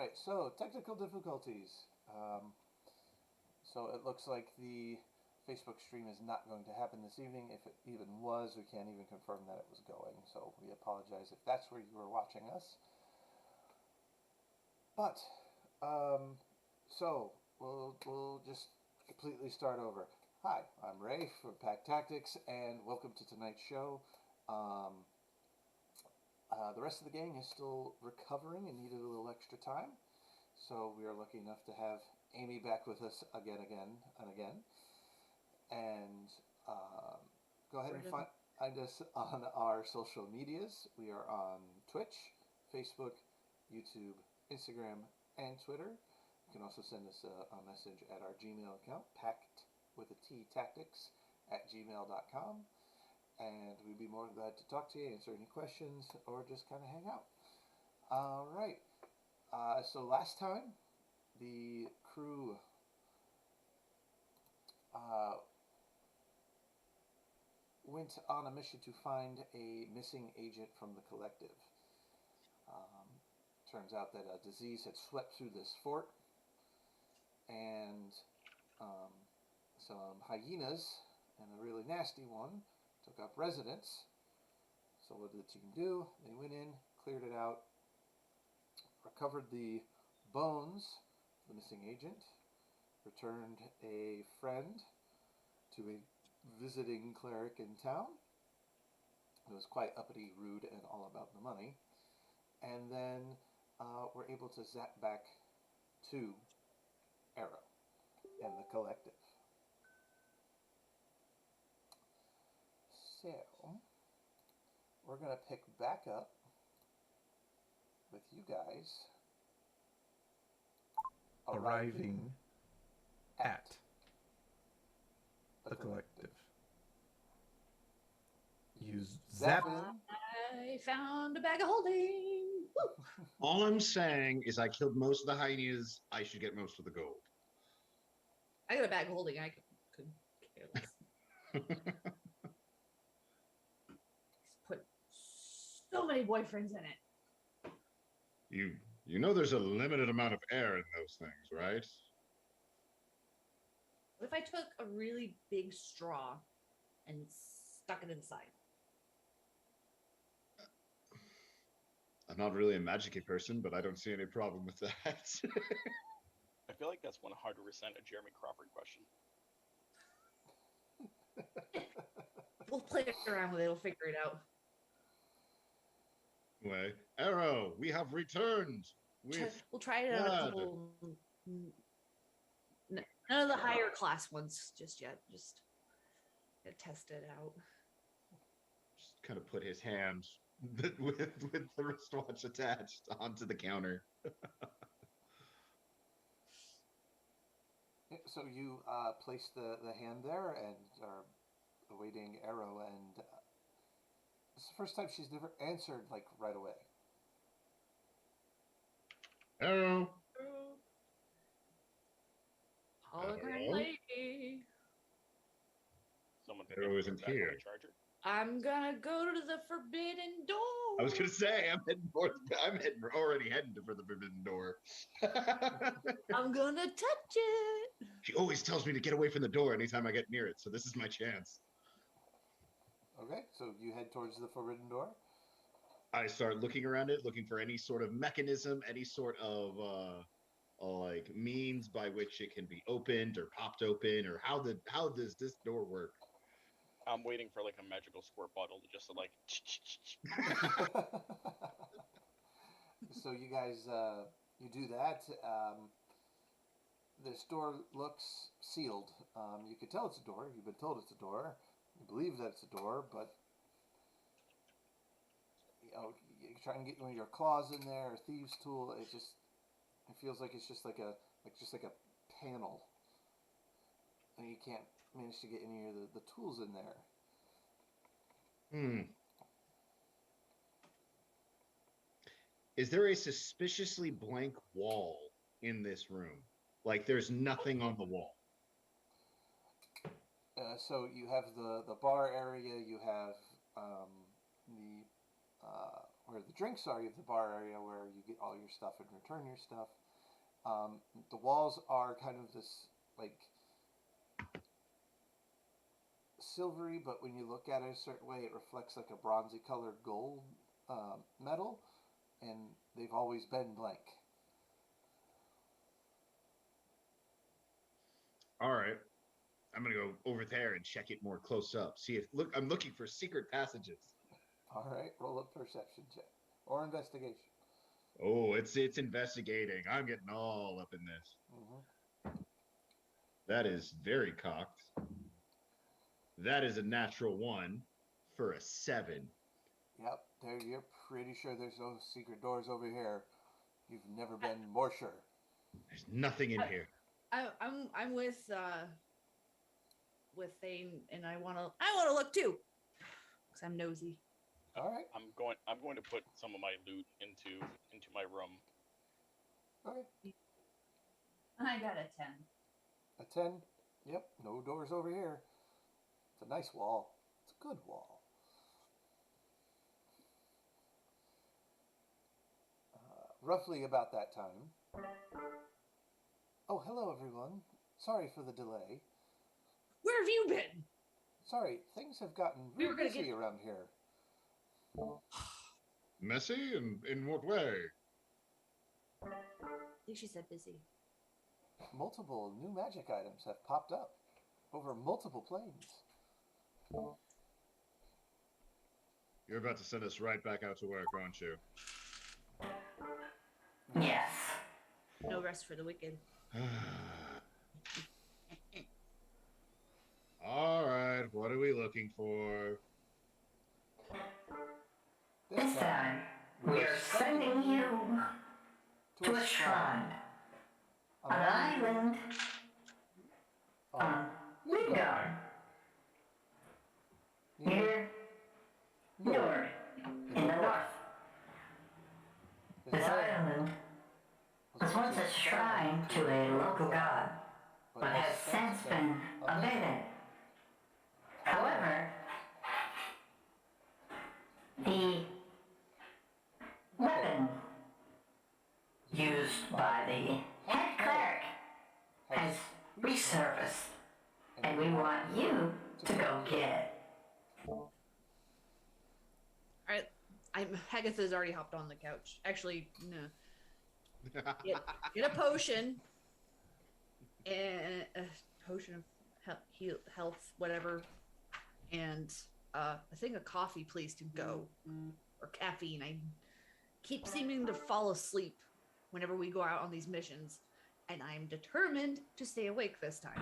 right, so technical difficulties. So it looks like the Facebook stream is not going to happen this evening. If it even was, we can't even confirm that it was going. So we apologize if that's where you were watching us. But, so we'll just completely start over. Hi, I'm Ray from Pack Tactics, and welcome to tonight's show. The rest of the gang is still recovering and needed a little extra time. So we are lucky enough to have Amy back with us again. And go ahead and find us on our social medias. We are on Twitch, Facebook, YouTube, Instagram, and Twitter. You can also send us a message at our Gmail account, packed with a T tactics at gmail.com. And we'd be more than glad to talk to you, answer any questions, or just kind of hang out. All right. So last time, the crew went on a mission to find a missing agent from the collective. Turns out that a disease had swept through this fort, and some hyenas, and a really nasty one, took up residence. So what did the team do? They went in, cleared it out, recovered the bones of the missing agent, returned a friend to a visiting cleric in town who was quite uppity, rude, and all about the money, and then were able to zap back to Arrow and the collective. So we're going to pick back up with you guys arriving at the collective. You zap in. I found a bag of holding. All I'm saying is I killed most of the hyenas. I should get most of the gold. I got a bag of holding. I could care less. He's put so many boyfriends in it. You know there's a limited amount of air in those things, right? What if I took a really big straw and stuck it inside? I'm not really a magic-y person, but I don't see any problem with that. I feel like that's 100% a Jeremy Crawford question. We'll play around with it. We'll figure it out. Anyway, Arrow, we have returned. We'll try it out a couple. None of the higher class ones just yet. Just test it out. Just kind of put his hand with the wristwatch attached onto the counter. So you place the hand there and are awaiting Arrow, and it's the first time she's never answered like right away. Arrow. Hologram lady. Someone Arrow isn't here. Charger. I'm gonna go to the forbidden door. I was gonna say I'm already heading for the forbidden door. I'm gonna touch it. She always tells me to get away from the door anytime I get near it, so this is my chance. Okay, so you head towards the forbidden door. I start looking around it, looking for any sort of mechanism, any sort of like means by which it can be opened or popped open, or how does this door work? I'm waiting for like a magical squirt bottle to just like. So you guys, you do that. This door looks sealed. You can tell it's a door. You've been told it's a door. You believe that it's a door, but you try and get one of your claws in there, a thieves' tool. It feels like it's just like a panel, and you can't manage to get any of the tools in there. Is there a suspiciously blank wall in this room? Like there's nothing on the wall. So you have the bar area. You have the where the drinks are, you have the bar area where you get all your stuff and return your stuff. The walls are kind of this like silvery, but when you look at it a certain way, it reflects like a bronzy colored gold metal, and they've always been blank. All right. I'm gonna go over there and check it more close up. See if I'm looking for secret passages. All right, roll a perception check or investigation. Oh, it's investigating. I'm getting all up in this. Mm-hmm. That is very cocked. That is a natural 1 for a 7. Yep, there. You're pretty sure there's no secret doors over here. You've never been more sure. There's nothing in here. I'm with Thane, and I wanna look too, cause I'm nosy. All right. I'm going to put some of my loot into my room. Okay. I got a 10. A 10. Yep. No doors over here. It's a nice wall. It's a good wall. Roughly about that time. Oh, hello everyone. Sorry for the delay. Where have you been? Sorry, things have gotten We real were gonna busy get- around here. Messy? In what way? I think she said busy. Multiple new magic items have popped up over multiple planes. You're about to send us right back out to work, aren't you? Yes. No rest for the wicked. All right, what are we looking for? This time, we're sending you to a shrine on an island on Midgard, near Njord in the north. This island was once a shrine to a local god, but has since been abandoned. However, the weapon used by the head cleric has resurfaced, and we want you to go get it. Alright, Hagatha's already hopped on the couch. Actually, no. Get a potion. And a potion of health, whatever. And a thing of coffee, please, to go. Or caffeine. I keep seeming to fall asleep whenever we go out on these missions. And I'm determined to stay awake this time.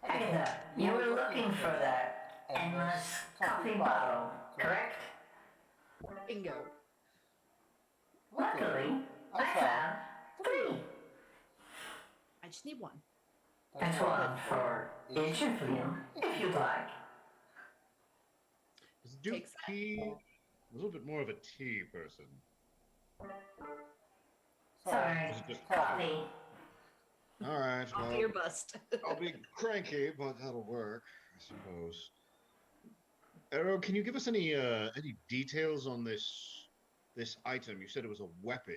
Agatha, you were looking for that endless coffee bottle, correct? Bingo. Luckily, I found 3. I just need one. That's one for each of you, if you'd like. Is Duke Takes that. tea a little bit more of a tea person? Sorry, Is it just coffee. All right, Coffee well, or bust. I'll be cranky, but that'll work, I suppose. Arrow, can you give us any details on this item? You said it was a weapon.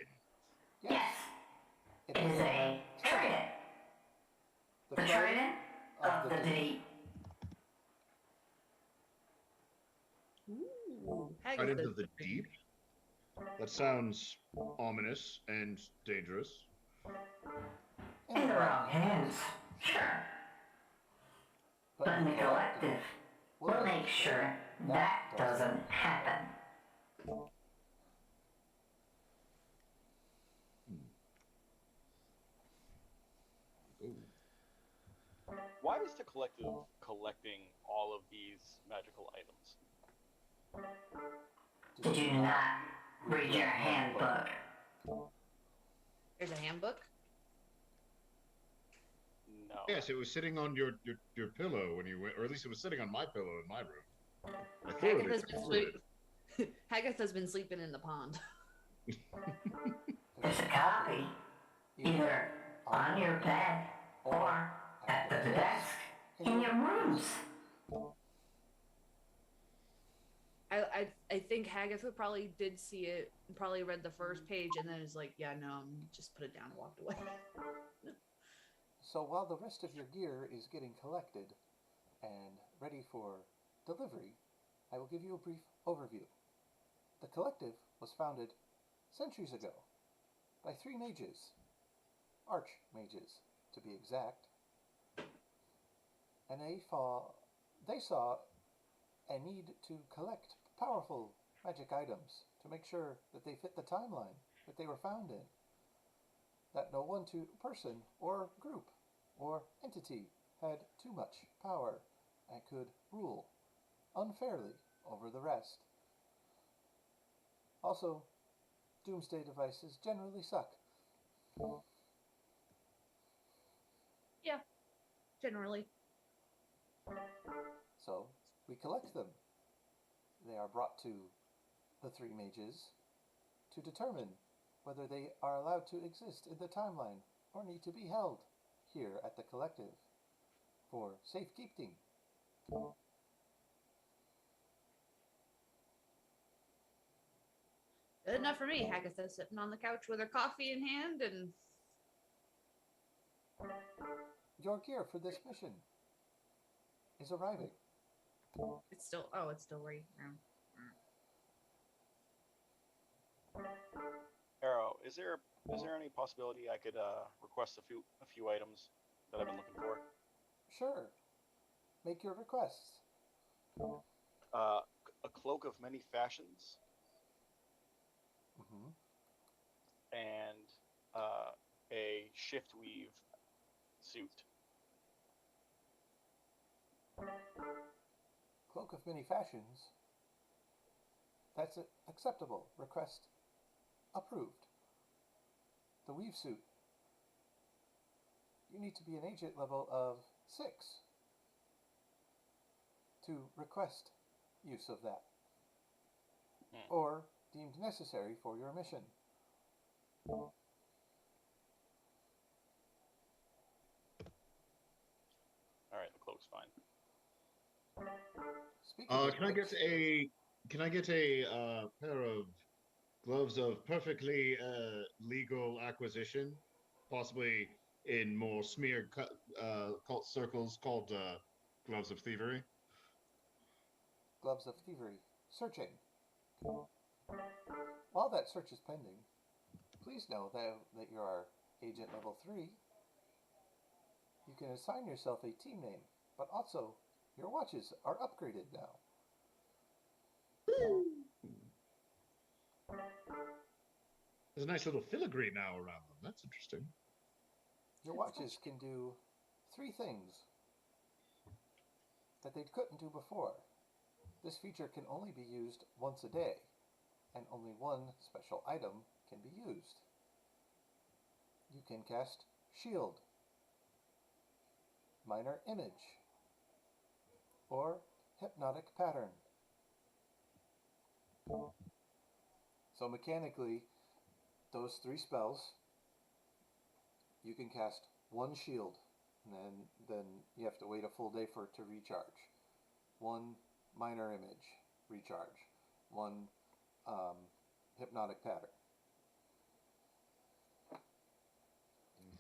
Yes, it is a trident. The trident of the deep. Ooh, Trident Hagatha. of the deep? That sounds ominous and dangerous. In the wrong hands, sure. But in the collective, we'll make sure that doesn't happen. Why is the collective collecting all of these magical items? Did you not read your handbook? There's a handbook. No. Yes, it was sitting on your pillow when you went, or at least it was sitting on my pillow in my room. I thoroughly Hagatha's been, explored it. Hagatha's been sleeping in the pond. There's a copy, either on your bed or at the desk in your rooms. I think Hagatha probably did see it, probably read the first page, and then is like, yeah, no, just put it down and walked away. So while the rest of your gear is getting collected and ready for delivery, I will give you a brief overview. The collective was founded centuries ago by 3 mages, archmages to be exact, and they saw a need to collect powerful magic items to make sure that they fit the timeline that they were found in, that no one person or group or entity had too much power and could rule unfairly over the rest. Also, doomsday devices generally suck. Yeah, generally. So, we collect them. They are brought to the 3 mages to determine whether they are allowed to exist in the timeline or need to be held here at the collective for safekeeping. Good enough for me. Hagatha sitting on the couch with her coffee in hand, and Your gear for this mission is arriving. it's still right now. Arrow, is there any possibility I could request a few items that I've been looking for? Sure. Make your requests. A cloak of many fashions Mm-hmm. and a shift weave suit. Cloak of many fashions. That's acceptable. Request approved. The weave suit. You need to be an agent level of 6 to request use of that, or deemed necessary for your mission. All right, the cloak's fine. Speaking of Can I which, get a pair of gloves of perfectly legal acquisition, possibly in more smeared cult circles called gloves of thievery? gloves of thievery. Searching. While that search is pending, please know that you are agent level 3. You can assign yourself a team name, but also your watches are upgraded now. There's a nice little filigree now around them. That's interesting. Your watches can do 3 things that they couldn't do before. This feature can only be used once a day, and only one special item can be used. You can cast Shield, Minor Image, or Hypnotic Pattern. So mechanically, those 3 spells, you can cast 1 shield, and then you have to wait a full day for it to recharge. 1 minor image, recharge. 1 hypnotic pattern.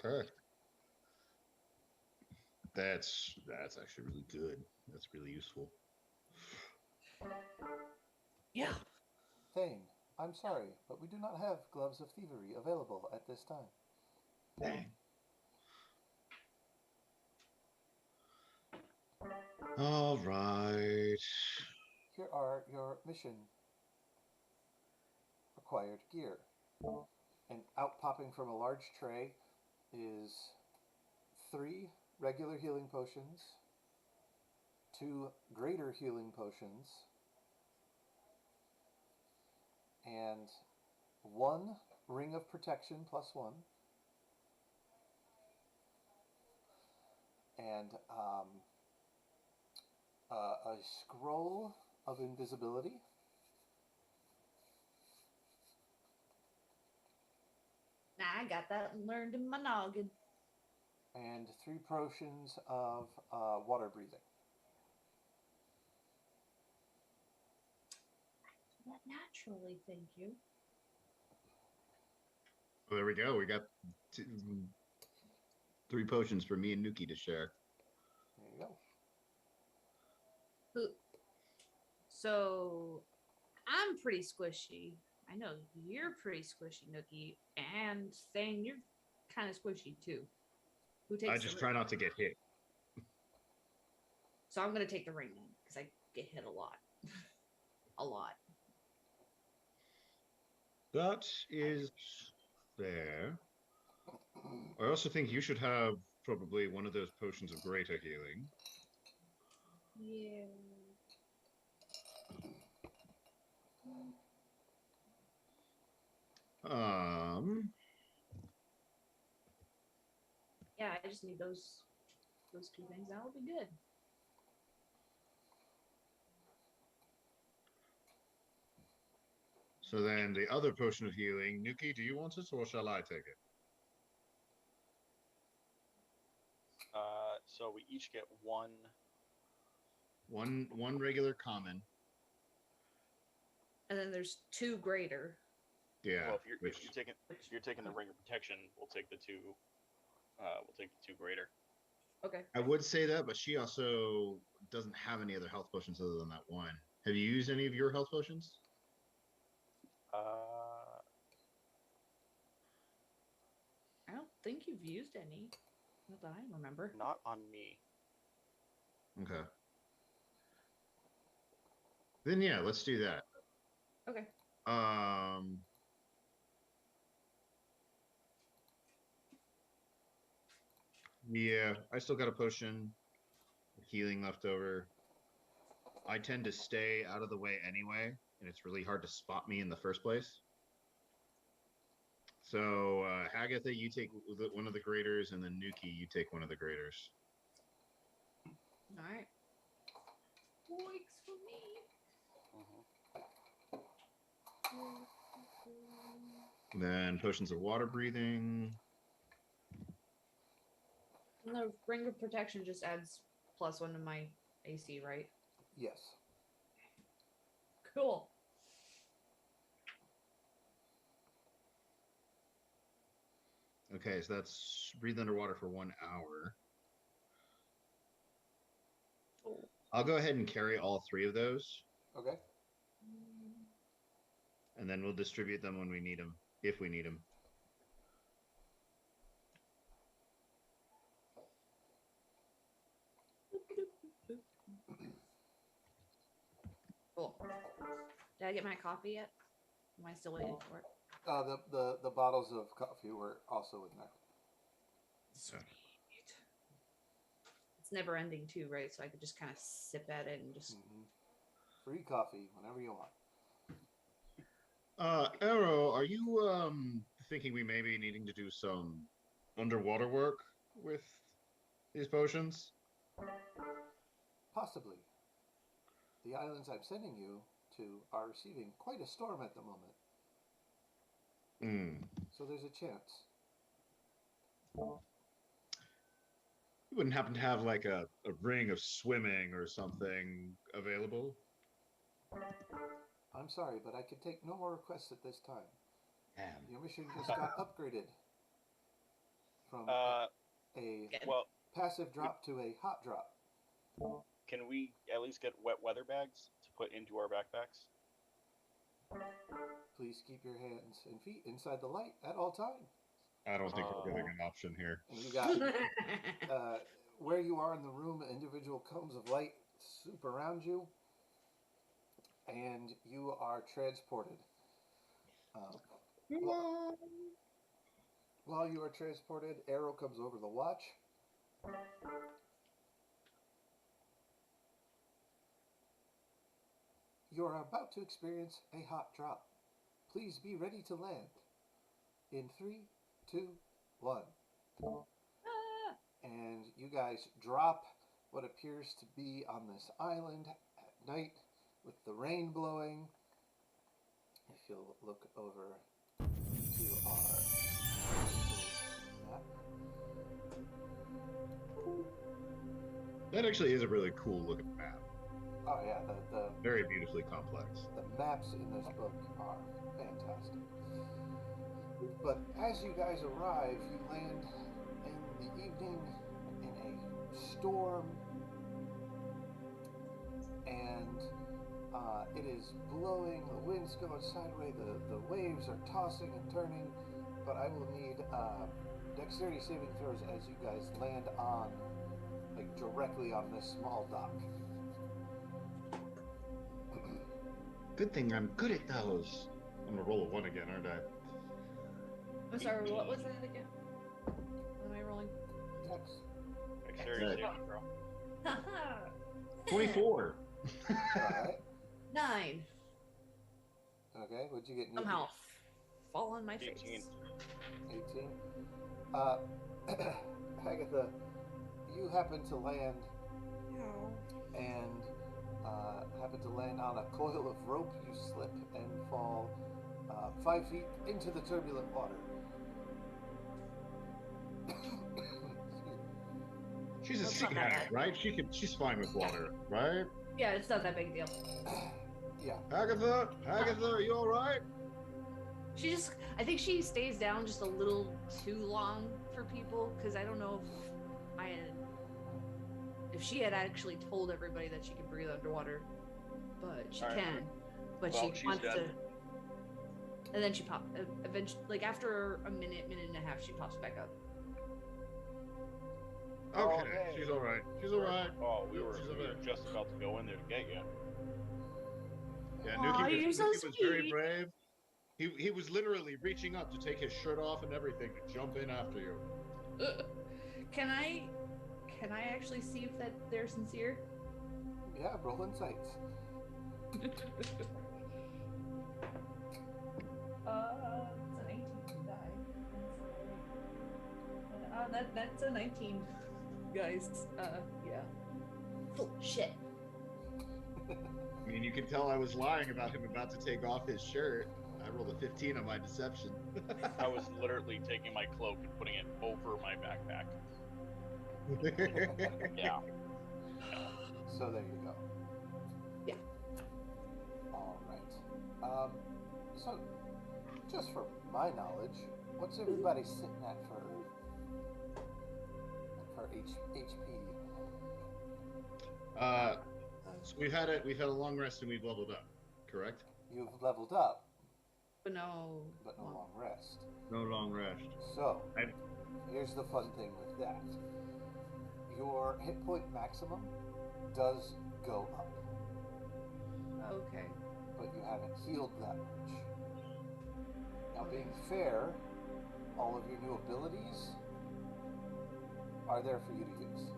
Okay. That's actually really good. That's really useful. Yeah. Thane, I'm sorry, but we do not have gloves of thievery available at this time. Dang. All right. Here are your mission required gear. And out popping from a large tray is 3 regular healing potions, 2 greater healing potions, and 1 ring of protection plus 1, and a scroll of invisibility, Nah, I got that learned in my noggin. and 3 potions of water breathing. Naturally, thank you. Well, there we go. We got 3 potions for me and Nuki to share. There you go. So, I'm pretty squishy. I know you're pretty squishy, Nookie, and Thane, you're kind of squishy too. Who takes? I just try not to get hit. So I'm gonna take the ring then, because I get hit a lot, a lot. That is fair. I also think you should have probably one of those potions of greater healing. Yeah. Yeah, I just need those 2 things. That'll be good. So then the other potion of healing, Nuki, do you want it or shall I take it? So we each get one. One regular common. And then there's 2 greater. Yeah. Well, if you're taking the ring of protection, we'll take the 2. We'll take the 2 greater. Okay. I would say that, but she also doesn't have any other health potions other than that one. Have you used any of your health potions? I don't think you've used any. Not that I remember. Not on me. Okay. Then yeah, let's do that. Okay. Yeah, I still got a potion of healing left over. I tend to stay out of the way anyway, and it's really hard to spot me in the first place. So, Hagatha, you take one of the graders, and then Nuki, you take one of the graders. All right. Works for me. Then potions of water breathing. And the ring of protection just adds +1 to my AC, right? Yes. Cool. Okay, so that's breathe underwater for 1 hour. Oh. I'll go ahead and carry all 3 of those, Okay. and then we'll distribute them when we need them, if we need them. Cool. Did I get my coffee yet? Am I still waiting for it? The bottles of coffee were also in there. So, It's never ending too, right? So I could just kind of sip at it and just. Free coffee whenever you want. Arrow, are you thinking we may be needing to do some underwater work with these potions? Possibly. The islands I'm sending you to are receiving quite a storm at the moment. So there's a chance. You wouldn't happen to have like a ring of swimming or something available? I'm sorry, but I can take no more requests at this time. Damn. Your mission just got upgraded from Uh, a well, passive drop to a hot drop. can we at least get wet weather bags to put into our backpacks? Please keep your hands and feet inside the light at all times. I don't think we're getting an option here. And you got where you are in the room, individual cones of light swoop around you, and you are transported. While you are transported, Arrow comes over the watch. You are about to experience a hot drop. Please be ready to land. In 3, 2, 1. And you guys drop what appears to be on this island at night with the rain blowing. If you'll look over to our map. That actually is a really cool looking map. Oh yeah, the Very beautifully complex. maps in this book are fantastic. But as you guys arrive, you land in the evening in a storm, and it is blowing, the wind's going sideways, the waves are tossing and turning, but I will need dexterity saving throws as you guys land on, like, directly on this small dock. Good thing I'm good at those. I'm gonna roll a 1 again, aren't I? I'm sorry, what was that again? What am I rolling? Dex. Dexterity Okay. saving throw. Haha. 24. Alright. 9. Okay, what'd you get? Newbie? Somehow fall on my face. 18. 18. Agatha, you happen to land and happen to land on a coil of rope. You slip and fall 5 feet into the turbulent water. She's a That's sea not that cat, bad. right? She's fine with water, right? Yeah, it's not that big a deal. Yeah. Agatha, are you all right? She just, I think she stays down just a little too long for people, because I don't know if she had actually told everybody that she can breathe underwater, but she Alright. can, but Well, she she's wants dead. to. And then she pops, eventually, like after a minute and a half, she pops back up. Okay, Okay. she's all right. She's all right. Oh, we were She's all right. just about to go in there to get you. Yeah, Aw, Nuki you're was, so Nuki was very sweet. brave. He was literally reaching up to take his shirt off and everything to jump in after you. Can I actually see if that they're sincere? Yeah, roll insights. It's an 18 die. That's a 19, guys. Yeah. Oh shit. I mean, you can tell I was lying about him about to take off his shirt. I rolled a 15 on my deception. I was literally taking my cloak and putting it over my backpack. Yeah. So there you go. Yeah. All right. So, just for my knowledge, what's everybody sitting at for HP? So we've had a long rest and we've leveled up, correct? You've leveled up, But no. but no long rest. No long rest. So, I- here's the fun thing with that. Your hit point maximum does go up, Okay. but you haven't healed that much. Now, being fair, all of your new abilities are there for you to use.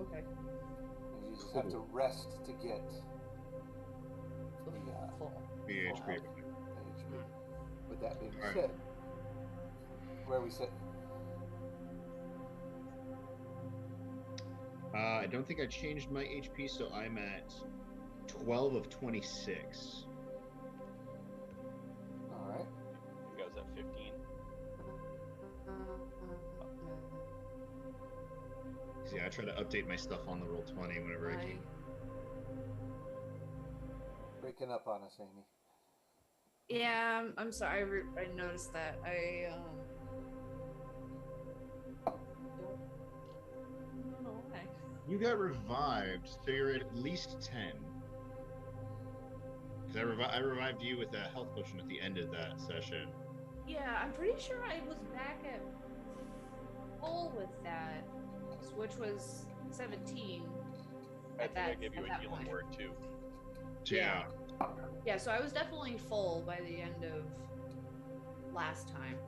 Okay. You just have to rest to get the Full. BHP. HP. With that being Alright. said, where are we sitting? I don't think I changed my HP, so I'm at 12 of 26. All right. You guys at 15. See, I try to update my stuff on the roll 20 whenever I can. Breaking up on us, Amy. Yeah, I'm sorry. I noticed that. I don't know why. You got revived, so you're at least 10. Because I revived you with a health potion at the end of that session. Yeah, I'm pretty sure I was back at full with that, which was 17. I At think I that- gave you at a that healing point. word too. So, yeah. Yeah, so I was definitely full by the end of last time.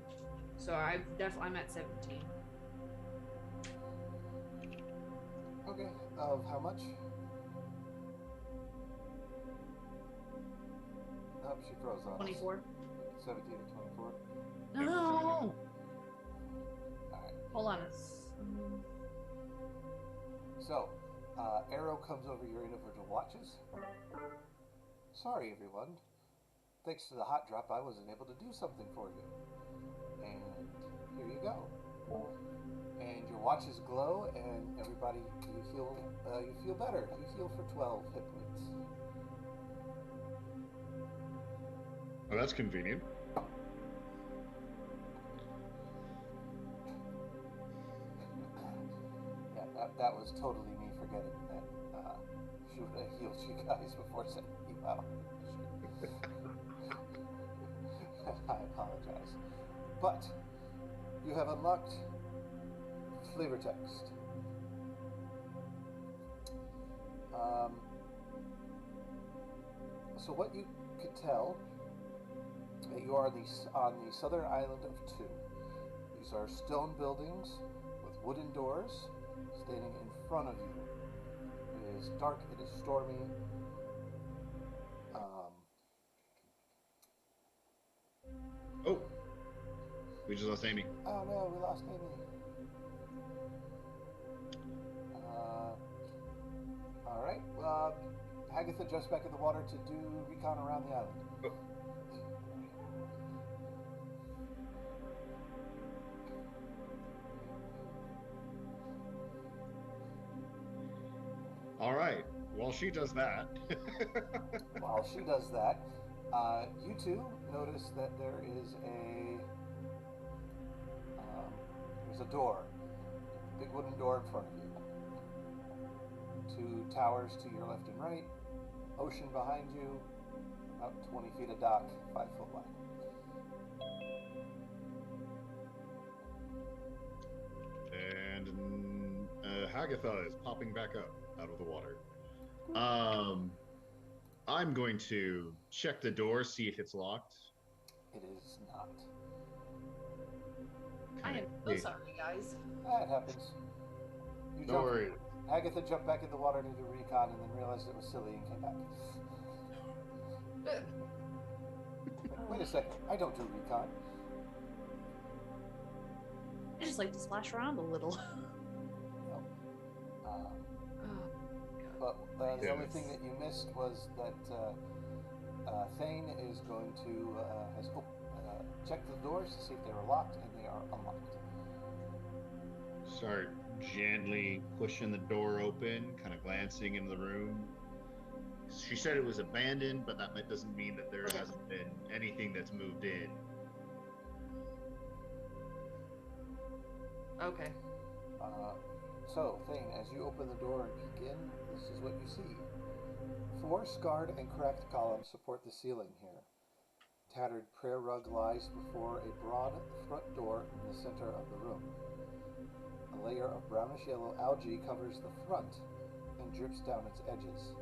So I'm at 17. Okay. Of how much? Oh, she froze on us. 24. 17 to 24. No. Alright. Hold on. So, Arrow comes over your individual watches. Sorry, everyone. Thanks to the hot drop, I wasn't able to do something for you. And here you go. And your watches glow, and everybody you feel better. You heal for 12 hit points. Oh, that's convenient. Yeah, that was totally me forgetting that she would have healed you guys before sending you out. I apologize. But you have unlocked flavor text. So what you could tell that you are on the southern island of Two. These are stone buildings with wooden doors standing in front of you. It is dark, it is stormy. Oh, we just lost Amy. Oh no, we lost Amy. Alright, Agatha jumps back in the water to do recon around the island. Oh. All right. While she does that, While she does that, you two notice that there's a door, a big wooden door in front of you. Two towers to your left and right, ocean behind you, about 20 feet of dock, 5 foot wide. and Hagatha is popping back up out of the water. I'm going to check the door, see if it's locked. It is not. I am so Okay. sorry, guys. That happens. You No worries. Agatha jumped back in the water to do recon and then realized it was silly and came back. Wait a second, I don't do recon. I just like to splash around a little. No. Oh, But the only Yes. thing that you missed was that Thane is going to has checked the doors to see if they were locked, and they are unlocked. Start gently pushing the door open, kind of glancing into the room. She said it was abandoned, but that doesn't mean that there hasn't been anything that's moved in. okay. So, Thane, as you open the door and peek in, this is what you see. 4 scarred and cracked columns support the ceiling here. Tattered prayer rug lies before a broad front door in the center of the room. A layer of brownish-yellow algae covers the front and drips down its edges.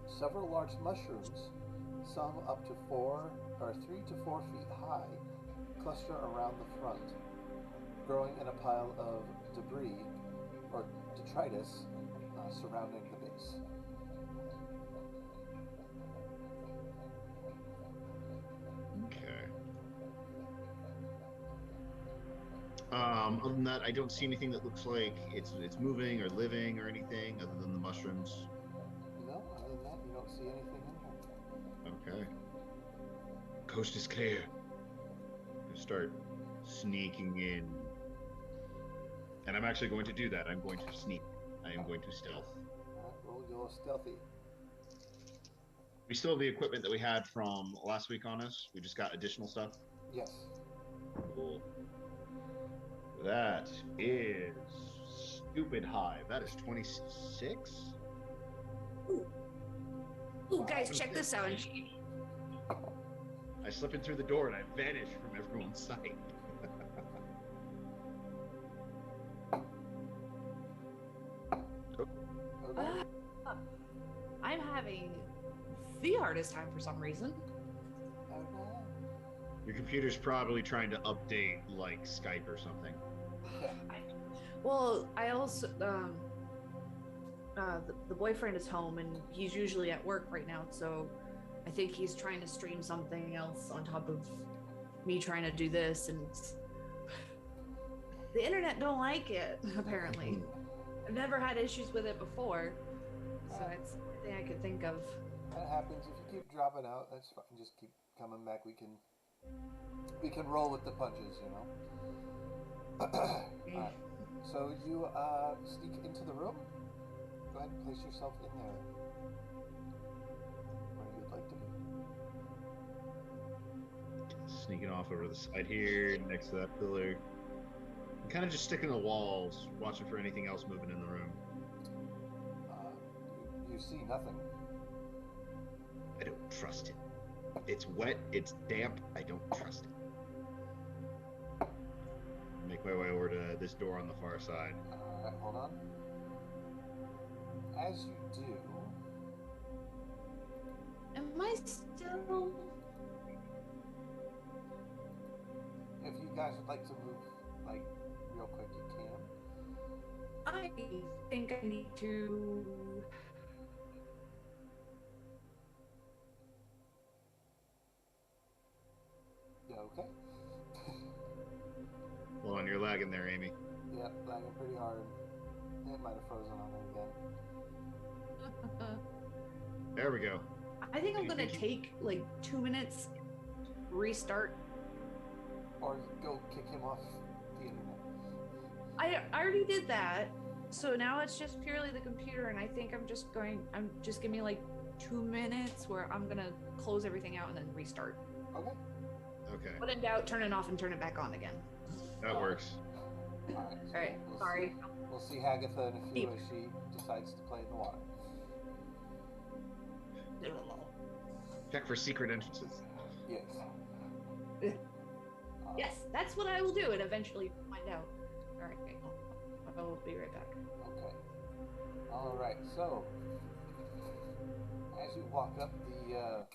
Several large mushrooms, some up to 3 to 4 feet high, cluster around the front, growing in a pile of debris or detritus surrounding the base. Okay. Other than that, I don't see anything that looks like it's moving or living or anything other than the mushrooms. No, other than that, you don't see anything in here. Okay. Coast is clear. I start sneaking in. And I'm actually going to do that. I'm going to sneak. I am going to stealth. Alright, roll your stealthy. We still have the equipment that we had from last week on us. We just got additional stuff. Yes. Cool. That is stupid high. That is 26. Ooh, guys, check this out. I slip in through the door and I vanish from everyone's sight. Okay. I'm having the hardest time for some reason. Okay. Your computer's probably trying to update like Skype or something. Well, I also the boyfriend is home and he's usually at work right now, so I think he's trying to stream something else on top of me trying to do this, and the internet don't like it apparently. I've never had issues with it before, so that's the only thing I could think of. That happens. If you keep dropping out, that's fine. Just keep coming back. We can roll with the punches, you know. Alright. So you sneak into the room. Go ahead and place yourself in there. Where you'd like to be. Sneaking off over the side here, next to that pillar. I'm kind of just sticking to the walls, watching for anything else moving in the room. You see nothing. I don't trust it. It's wet, it's damp, I don't trust it. Make my way over to this door on the far side. Alright, hold on. As you do, Am I still? if you guys would like to move, like, real quick, you can. I think I need to. Yeah, okay? Hold on, you're lagging there, Amy. Yeah, lagging pretty hard. It might have frozen on her again. There we go. I think I'm gonna take like 2 minutes, restart. Or go kick him off the internet. I already did that, so now it's just purely the computer, and I think I'm just give me like 2 minutes where I'm gonna close everything out and then restart. Okay. Okay, When in doubt, turn it off and turn it back on again. that works. Alright. So Alright, we'll sorry. We'll see Hagatha in a few Deep. as she decides to play in the water. Check for secret entrances. Yes. Yes, that's what I will do, and eventually find out. Alright, I'll be right back. Okay. Alright, so as you walk up, the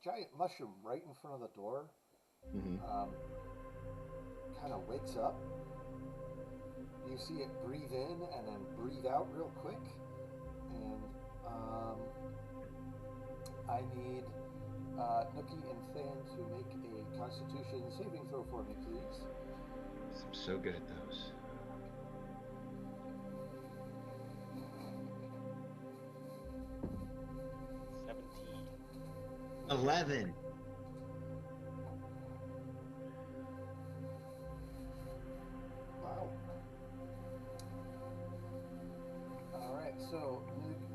giant mushroom right in front of the door Mm-hmm. kind of wakes up. You see it breathe in and then breathe out real quick. And I need Nookie and Than to make a Constitution saving throw for me, please. I'm so good at those. $17. 11. Wow. Alright, so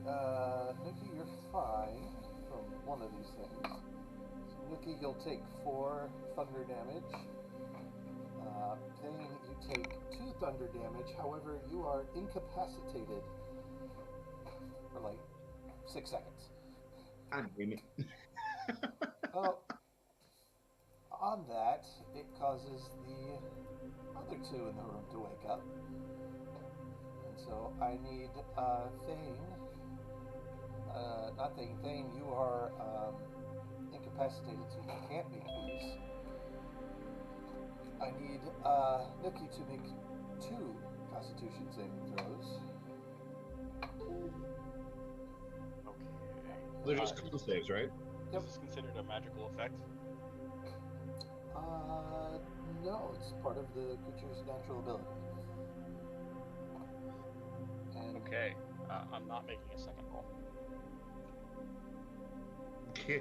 Nookie, you're fine from one of these things. So Nookie, you'll take 4 thunder damage. Thane, you take 2 thunder damage. However, you are incapacitated for like 6 seconds. God damn it. Well, on that, it causes the other 2 in the room to wake up. And so I need Thane. Not Thane. Thane, you are incapacitated, so you can't make these. I need Nookie to make 2 Constitution saving throws. Okay. They're just con saves, right? Is this considered a magical effect? No, it's part of the creature's natural ability. And Okay. I'm not making a second roll.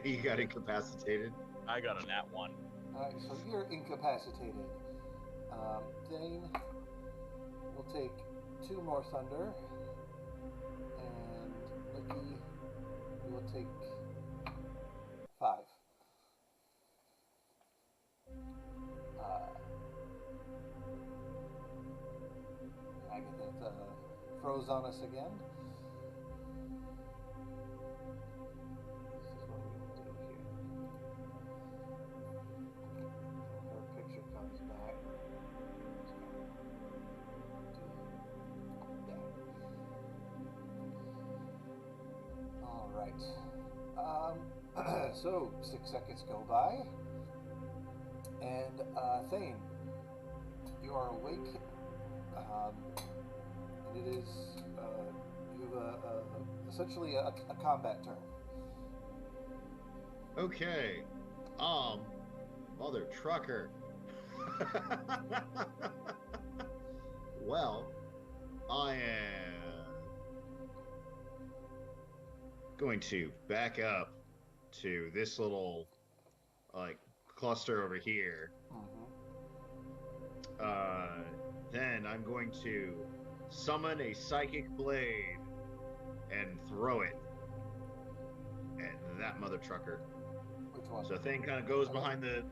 You got incapacitated. I got a nat 1. Alright, so you're incapacitated. Thane will take 2 more thunder, and Nookie, you will take 5. I get that froze on us again. This is what we do here. Her picture comes back. Yeah. Alright. So 6 seconds go by. And Thane, you are awake. And it is you have essentially a combat turn. Okay. Mother trucker. Well, I am going to back up to this little cluster over here. Mm-hmm. Then I'm going to summon a psychic blade and throw it at that mother trucker. Which one? So the thing kind of goes behind the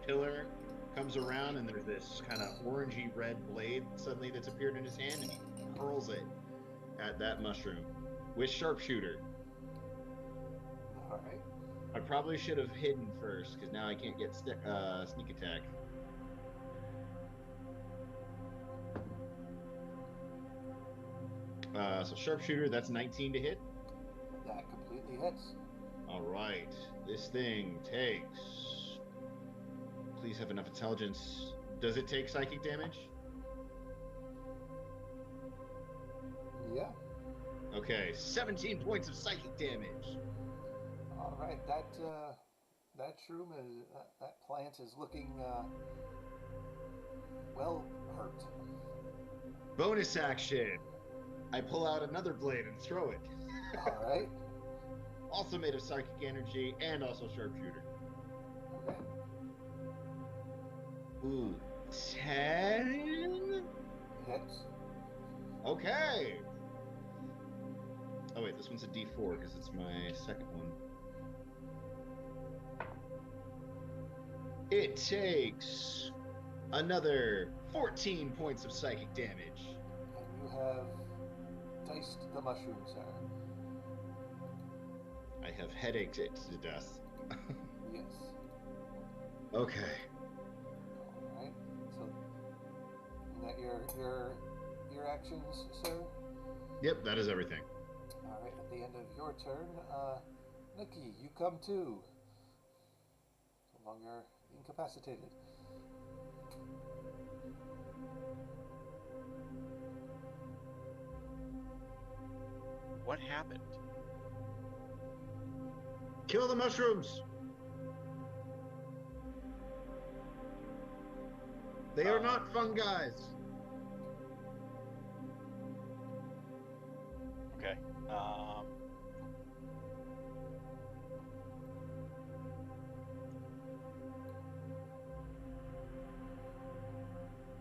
pillar, comes around, and there's this kind of orangey red blade suddenly that's appeared in his hand, and he hurls it at that mushroom with sharpshooter. All right. I probably should have hidden first, because now I can't get sneak attack. So sharpshooter, that's 19 to hit. That completely hits. All right, this thing takes. Please have enough intelligence. Does it take psychic damage? Yeah. Okay, 17 points of psychic damage. All right. That shroom is that plant is looking well hurt. Bonus action. I pull out another blade and throw it. All right. Also made of psychic energy and also sharpshooter. Okay. Ooh, 10? Hits. Okay. Oh wait, this one's a D4 because it's my second one. It takes another 14 points of psychic damage. And you have diced the mushroom, sir. I have headaches it to death. Yes. Okay. All right. So, is that your actions, sir? Yep, that is everything. All right. At the end of your turn, Nikki, you come too. No longer incapacitated. What happened? Kill the mushrooms! They are not fungi. Okay.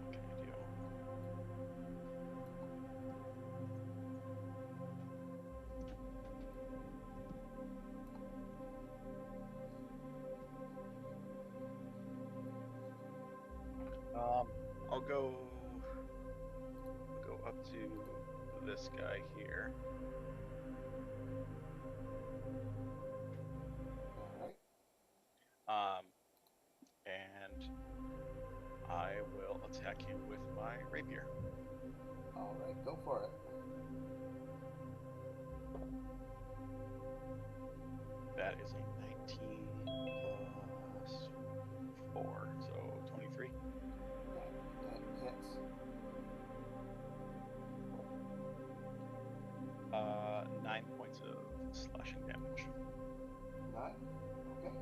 What can I do? I'll go up to this guy here. All right. And I will attack him with my rapier. All right. Go for it. That is a 19 plus 4, so 23. That hits. 9 points of slashing damage. 9. Okay.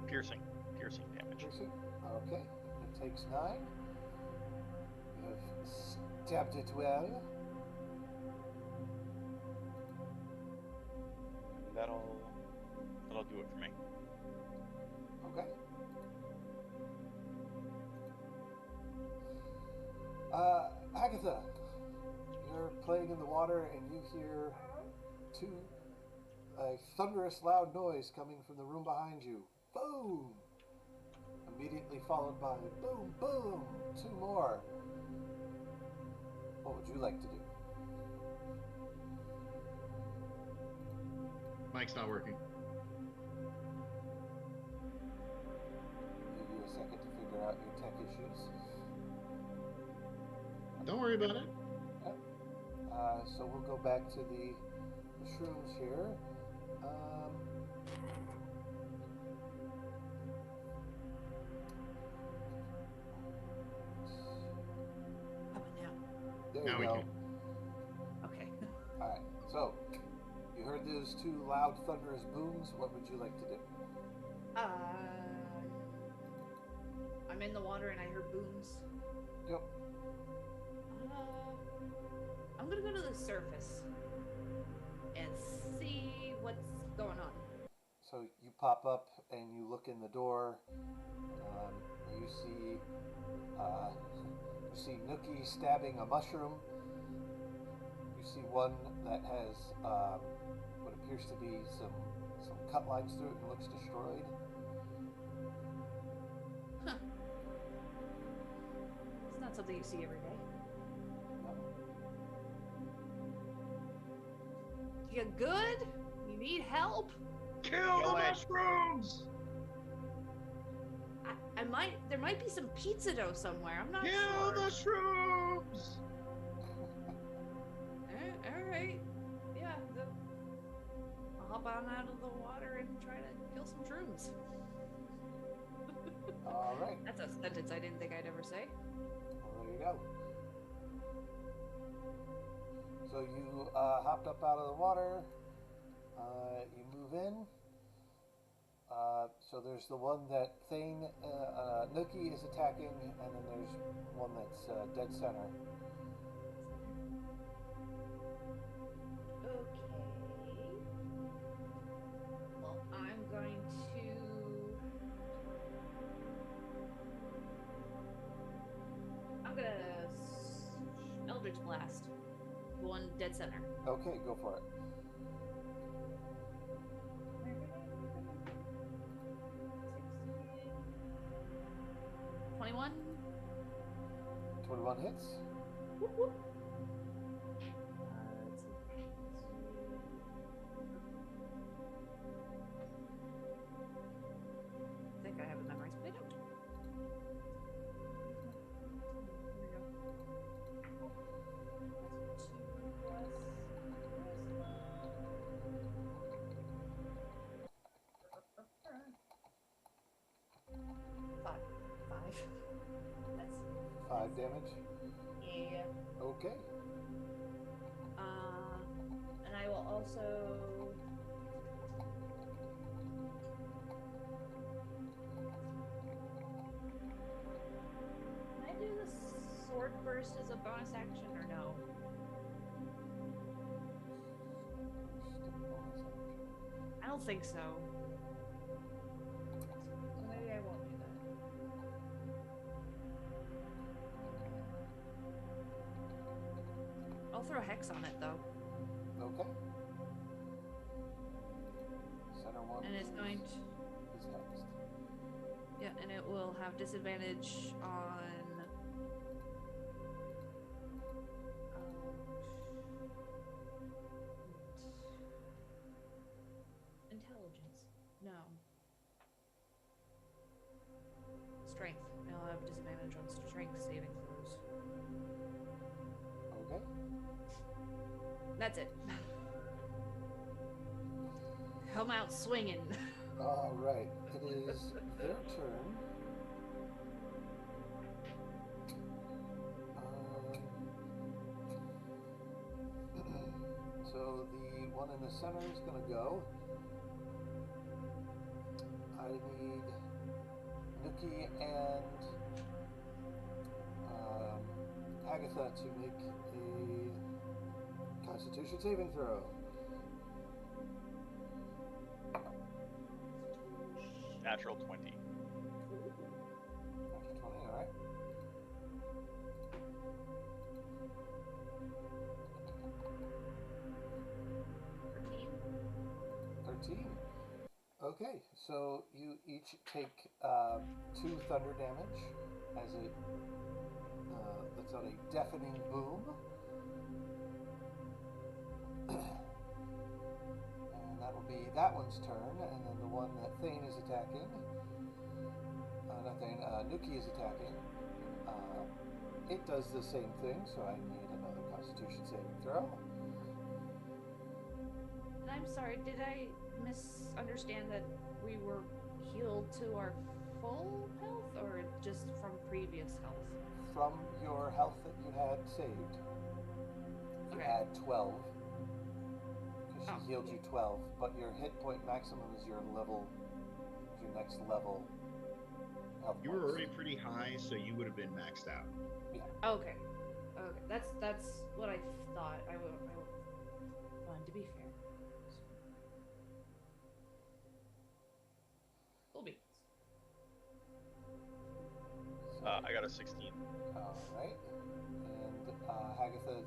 Piercing damage. Piercing. Okay. It takes 9. You have stabbed it well. That'll do it for me. Okay. Agatha, you're playing in the water and you hear a thunderous loud noise coming from the room behind you. Boom! Immediately followed by boom, boom, 2 more. What would you like to do? Mike's not working. Give you a second to figure out your tech issues. Don't worry about it. So we'll go back to the shrooms here. How about now? There Now you we go. can. Okay. All right. So you heard those 2 loud, thunderous booms. What would you like to do? I'm in the water and I heard booms. Yep. I'm gonna go to the surface and see what's going on. So you pop up and you look in the door. You see You see Nookie stabbing a mushroom. You see one that has what appears to be some cut lines through it and looks destroyed. Huh. It's not something you see every day. No. You good? You need help? Kill the mushrooms! There might be some pizza dough somewhere. I'm not Kill sure. the shrooms! All right. Yeah. I'll hop on out of the water and try to kill some shrooms. All right. That's a sentence I didn't think I'd ever say. Well, there you go. So you hopped up out of the water. You move in. So there's the one that Thane, Nookie is attacking, and then there's one that's dead center. Okay. Well, I'm going to. Eldritch Blast. One dead center. Okay, go for it. 21. 21 hits. Whoop, whoop. I think I have it memorized, but I don't. Here we go. That's 2 plus. Five. That's 5 damage. yeah. Okay. And I will also. Can I do the sword burst as a bonus action or no? I don't think so. So maybe I won't do that. I'll throw Hex on it though. Okay. Center one. And it's going to. Is next. Yeah, and it will have disadvantage on. Intelligence. No. Strength. It'll have disadvantage on strength saving throws. Okay. That's it. Come out swinging. All right. It is their turn. So the one in the center is going to go. I need Nookie and Agatha to make a Constitution saving throw. Natural 20. After 20, all right. Okay, so you each take 2 thunder damage as it lets out a deafening boom. And that will be that one's turn, and then the one that Thane is attacking, not Thane, Nookie is attacking. It does the same thing, so I need another Constitution saving throw. And I'm sorry, did I misunderstand that we were healed to our full health or just from previous health? From your health that you had saved, you Okay. add 12. Because she Oh. healed you 12, but your hit point maximum is your level, your next level health You were points. already pretty high, so you would have been maxed out. Okay. Okay. That's what I thought. I will fine, to be fair. Cool beans. I got a 16. All right. Agatha,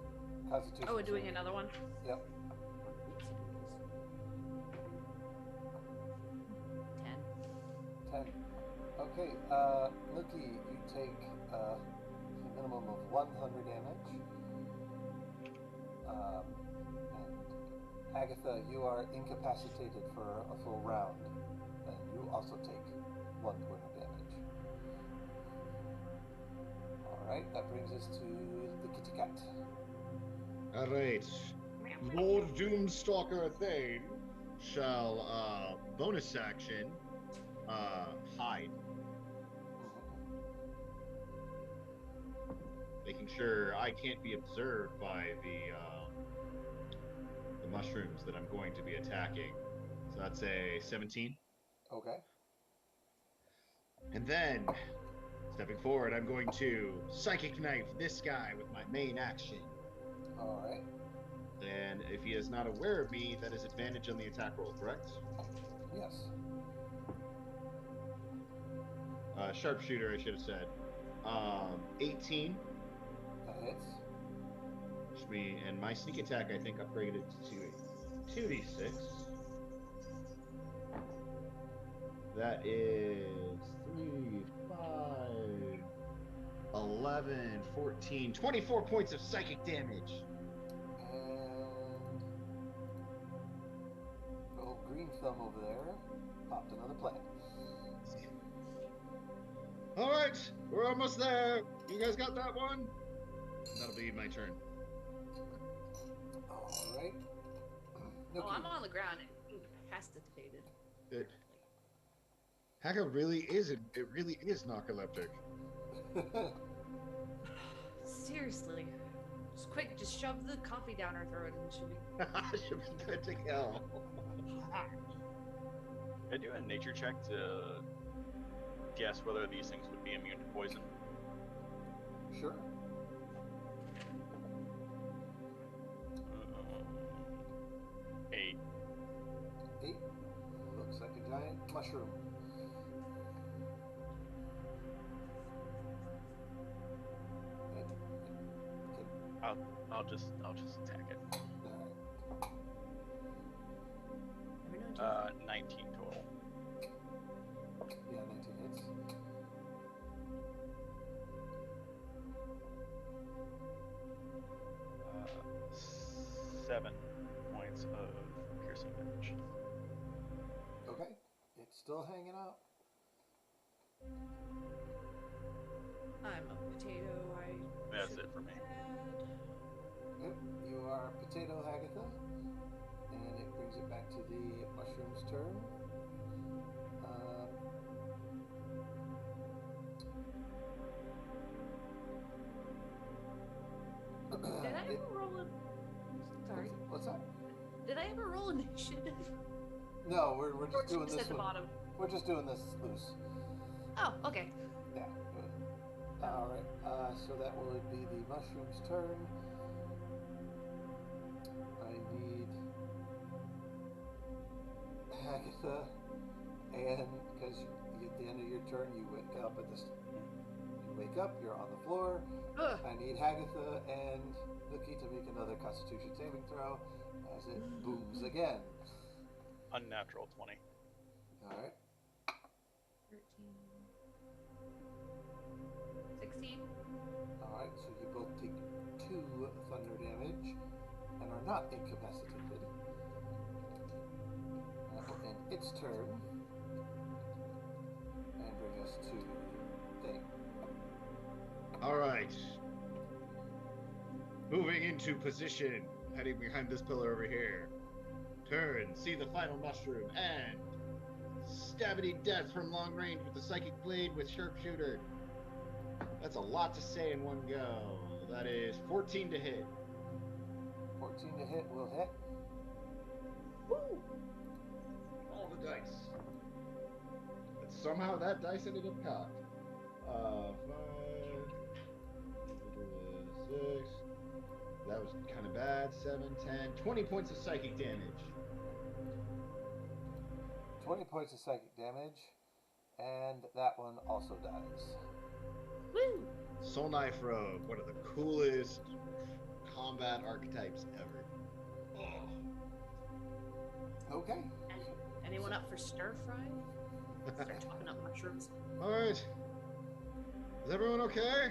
Constitution. Oh, we're doing saving. another one? Yep. 10. 10. Okay, Looky, you take a minimum of 100 damage. And Agatha, you are incapacitated for a full round. And you also take 1 point of damage. Alright, that brings us to the kitty cat. All right. Lord Doomstalker Thane shall bonus action hide, making sure I can't be observed by the mushrooms that I'm going to be attacking. So that's a 17. Okay. And then, stepping forward, I'm going to Psychic Knife this guy with my main action. Alright. And if he is not aware of me, that is advantage on the attack roll, correct? Yes. Sharpshooter, I should have said. 18. That hits. And my sneak attack, I think, upgraded to 2d6. That is 3, 5, 11, 14, 24 points of psychic damage. And old green thumb over there popped another plant. All right, we're almost there. You guys got that one? That'll be my turn. Alright. Oh, I'm on the ground incapacitated. Hacker really is. It really is narcoleptic. Seriously. Just quick, just shove the coffee down her throat and she'll be... Should be good to go. Can I do a nature check to guess whether these things would be immune to poison? Sure. Uh, 8. 8. Looks like a giant mushroom. I'll just attack it. Alright. 19 total. Yeah, 19 hits. Uh, 7 points of piercing damage. Okay. It's still hanging out. I'm a potato. That's it for me. Yep, you are Potato Hagatha, and it brings it back to the mushroom's turn. Did I ever roll a... Sorry. What's that? Did I ever roll initiative? No, we're just doing Just this at the one. bottom. We're just doing this loose. Oh, okay. Yeah. Good. All right. So that will be the mushroom's turn. I need Agatha, and because at the end of your turn you wake up at this. You wake up. You're on the floor. Ugh. I need Hagatha and Nookie to make another Constitution saving throw as it booms again. Unnatural 20. All right. 13. 16. All right. So you both take 2 thunder damage and are not incapacitated. That will end its turn and bring us to Thane. All right. Moving into position, heading behind this pillar over here. Turn, see the final mushroom, and stabbity death from long range with the psychic blade with sharpshooter. That's a lot to say in one go. That is 14 to hit. 14 to hit will hit. Woo! All the dice. And somehow that dice ended up cocked. 5, 6. That was kind of bad. 7, 10, 20 points of psychic damage. 20 points of psychic damage, and that one also dies. Woo! Soul Knife Rogue, one of the coolest combat archetypes ever. Oh. Okay. Anyone up for stir fry? Start chopping up mushrooms. All right. Is everyone okay?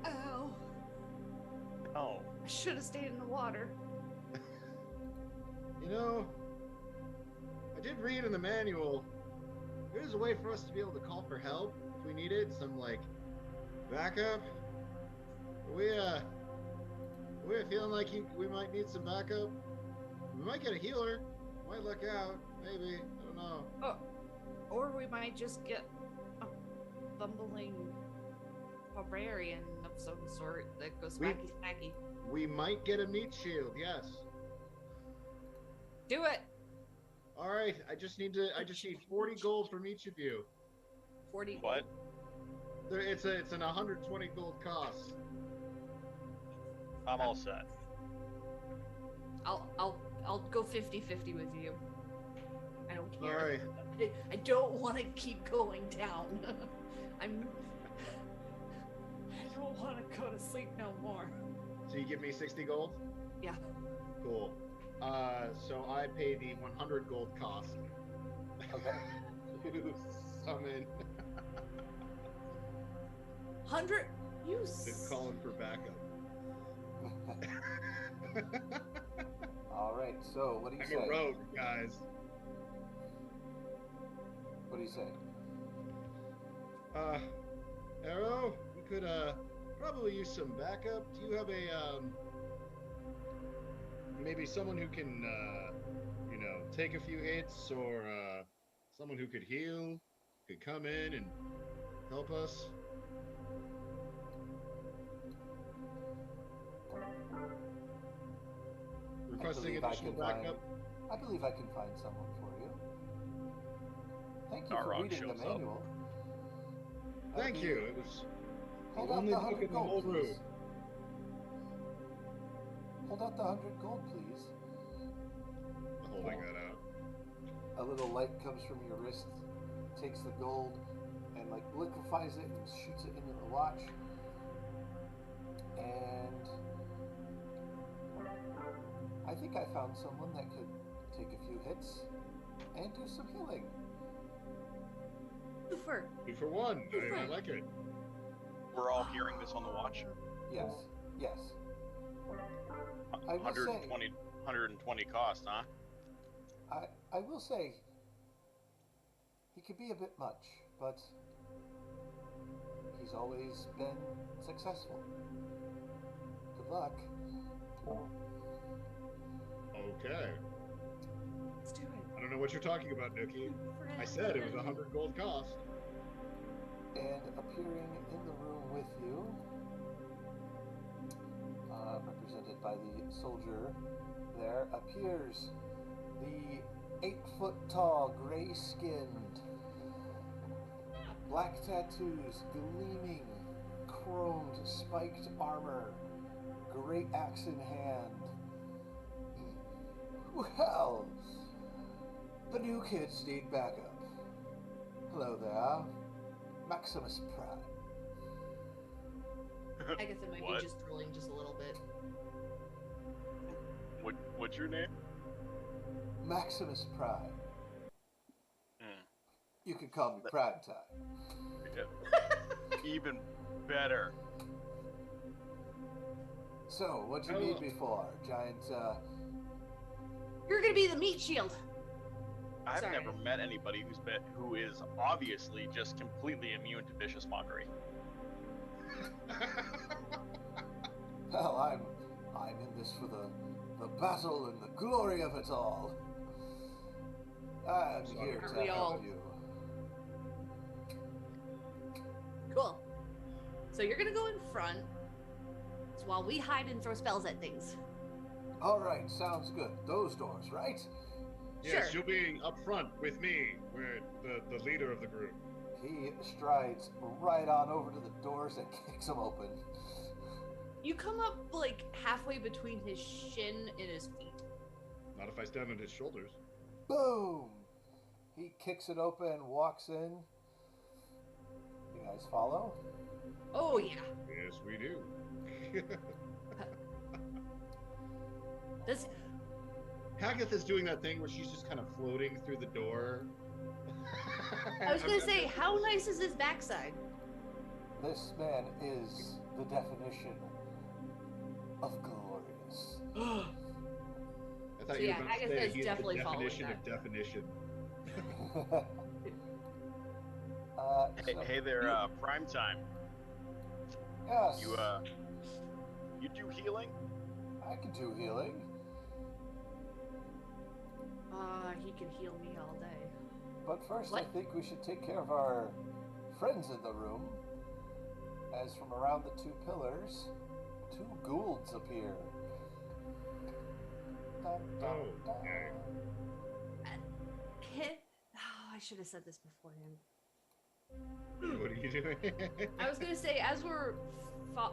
Ow! Oh, I should have stayed in the water. You know, I did read in the manual. There's a way for us to be able to call for help if we needed some like backup. We're feeling like we might need some backup. We might get a healer. Might luck out. Maybe. I don't know. Oh, or we might just get a bumbling barbarian of some sort that goes smacky smacky. We might get a meat shield. Yes. Do it. All right. I just need 40 gold from each of you. 40. what? It's an 120 gold cost. I'm all set. I'll go 50-50 with you. I don't care. All right. I don't want to keep going down. I don't want to go to sleep no more. So you give me 60 gold? Yeah. Cool. So I pay the 100 gold cost. Okay. To summon. 100. You. Been calling for backup. All right. So, what do you I'm say? a rogue, guys. What do you say? Arrow, we could probably use some backup. Do you have a maybe someone who can take a few hits, or someone who could heal, could come in and help us? Requesting additional backup. I believe I can find someone for you. Thank you for Narok reading the shows up. manual. Thank you. It was Hold the out only the book 100 in the whole gold, room. please. Hold out the 100 gold, please. Holding that out. A little light comes from your wrist, takes the gold, and like liquefies it and shoots it into the watch. And I think I found someone that could take a few hits and do some healing. Super. 2 for 1. I like it. We're all hearing this on the watch. Yes, yes. I will say, 120 cost, huh? I will say, he could be a bit much, but he's always been successful. Good luck. Okay. Let's do it. I don't know what you're talking about, Nookie. I said it was 100 gold cost. And appearing in the room with you, represented by the soldier there, appears the 8-foot-tall, gray-skinned, black tattoos, gleaming, chromed, spiked armor, great axe in hand. Well, the new kids need backup. Hello there, Maximus Prime. Agatha might What? be just drooling just a little bit. What's your name? Maximus Prime. Hmm. You can call me Prime Time. Even better. So, what you need me for, giant? You're gonna be the meat shield. I've Sorry. never met anybody who is obviously just completely immune to vicious mockery. Well, I'm in this for the battle and the glory of it all. I'm here Aren't to we all? help you. Cool. So you're gonna go in front, so while we hide and throw spells at things. All right, sounds good. Those doors, right? Yes, Sure. you'll be up front with me. We're the leader of the group. He strides right on over to the doors and kicks them open. You come up like halfway between his shin and his feet. Not if I stand on his shoulders. Boom! He kicks it open, walks in. You guys follow? Oh yeah. Yes, we do. Does Hagatha's doing that thing where she's just kind of floating through the door. I was gonna say, how nice is his backside? This man is the definition of glorious. I thought So you yeah, were about to Agatha say is he's definitely the following definition of definition. Hey there, prime time. Yes. You do healing? I can do healing. He can heal me all day. But first, What? I think we should take care of our friends in the room. As from around the two pillars, two Goulds appear. Dun, dun, Oh, dun. okay. I should have said this beforehand. What are you doing? I was gonna say, as we're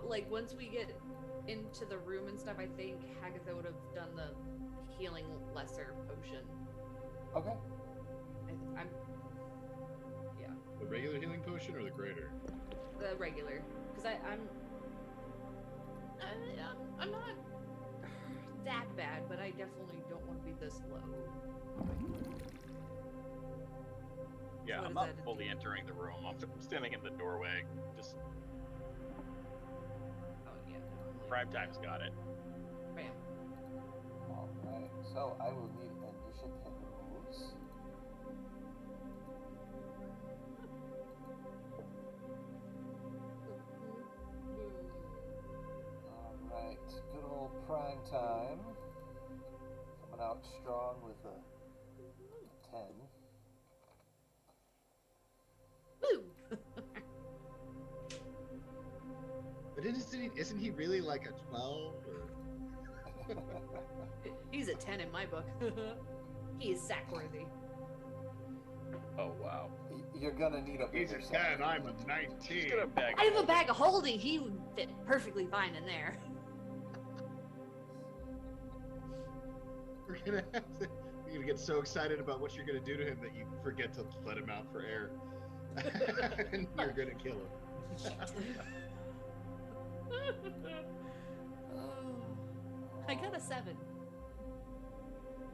like, once we get into the room and stuff, I think Hagatha would have done the healing lesser potion. Okay. I'm, yeah, The regular healing potion or the greater? the regular, because I'm not that bad, but I definitely don't want to be this low. Yeah, What I'm is not that? fully entering the room. I'm standing in the doorway. Just Oh yeah, no, I'm like, prime time's got it. bam. Alright, so I will need initiative rules. Alright, good old prime time. Coming out strong with a 10. Woo! But isn't he really like a 12? Or... He's a 10 in my book. He is sack-worthy. Oh wow. You're gonna need a He's bigger a size. 10, I'm a She's 19. got a bag. I have a bag of holding. He would fit perfectly fine in there. You're gonna get so excited about what you're gonna do to him that you forget to let him out for air. And you're gonna kill him. I got a 7.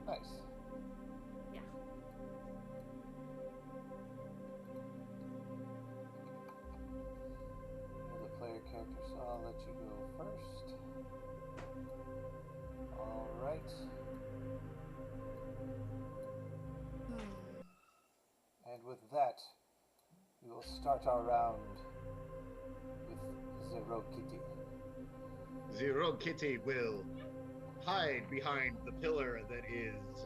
Nice. Yeah. You're the player character, so I'll let you go first. Alright. And with that, we will start our round with Zero Kitty. Zero Kitty will hide behind the pillar that is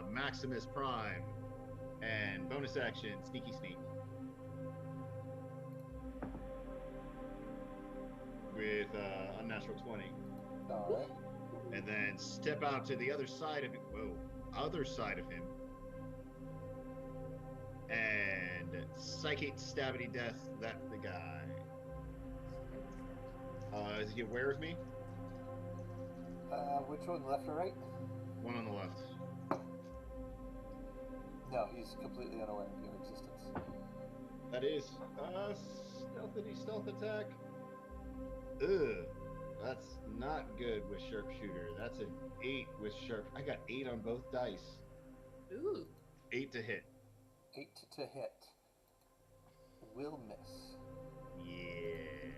Maximus Prime and bonus action Sneaky Sneak. With unnatural 20. Alright. And then step out to the other side of it. Whoa. Other side of him. And Psychic Stabity Death, that's the guy. Is he aware of me? Which one, left or right? One on the left. No, he's completely unaware of your existence. That is stealth attack. Ugh. That's not good with sharpshooter. That's an 8 with sharp. I got 8 on both dice. Ooh. 8 to hit. 8 to hit. Will miss. Yeah.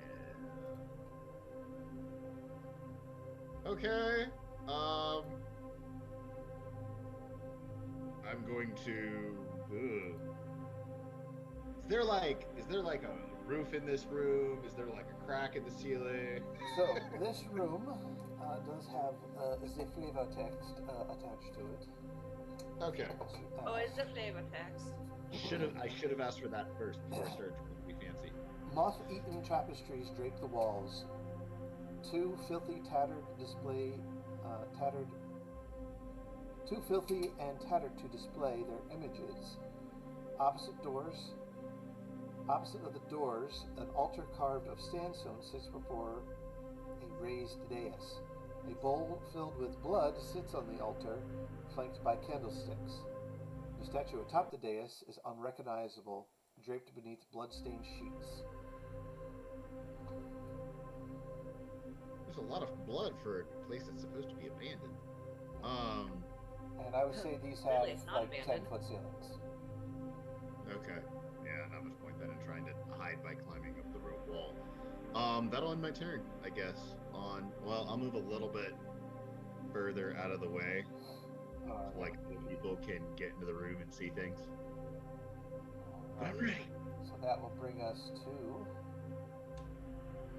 Okay. I'm going to. Ugh. Is there like a roof in this room? Is there like a crack in the ceiling? So, this room does have a flavor text attached to it. Okay. Oh, it's a flavor text. I should have asked for that first before I started trying to be fancy. Moth-eaten tapestries drape the walls. Two filthy and tattered to display their images. Opposite of the doors, an altar carved of sandstone sits before a raised dais. A bowl filled with blood sits on the altar, flanked by candlesticks. The statue atop the dais is unrecognizable, draped beneath blood-stained sheets. There's a lot of blood for a place that's supposed to be abandoned. And I would say these have Really, it's not like abandoned. 10-foot ceilings. Okay. Yeah, not much point then in trying to hide by climbing up the rope wall. That'll end my turn, I guess. Well, I'll move a little bit further out of the way, so like the people can get into the room and see things. But I'm ready. So that will bring us to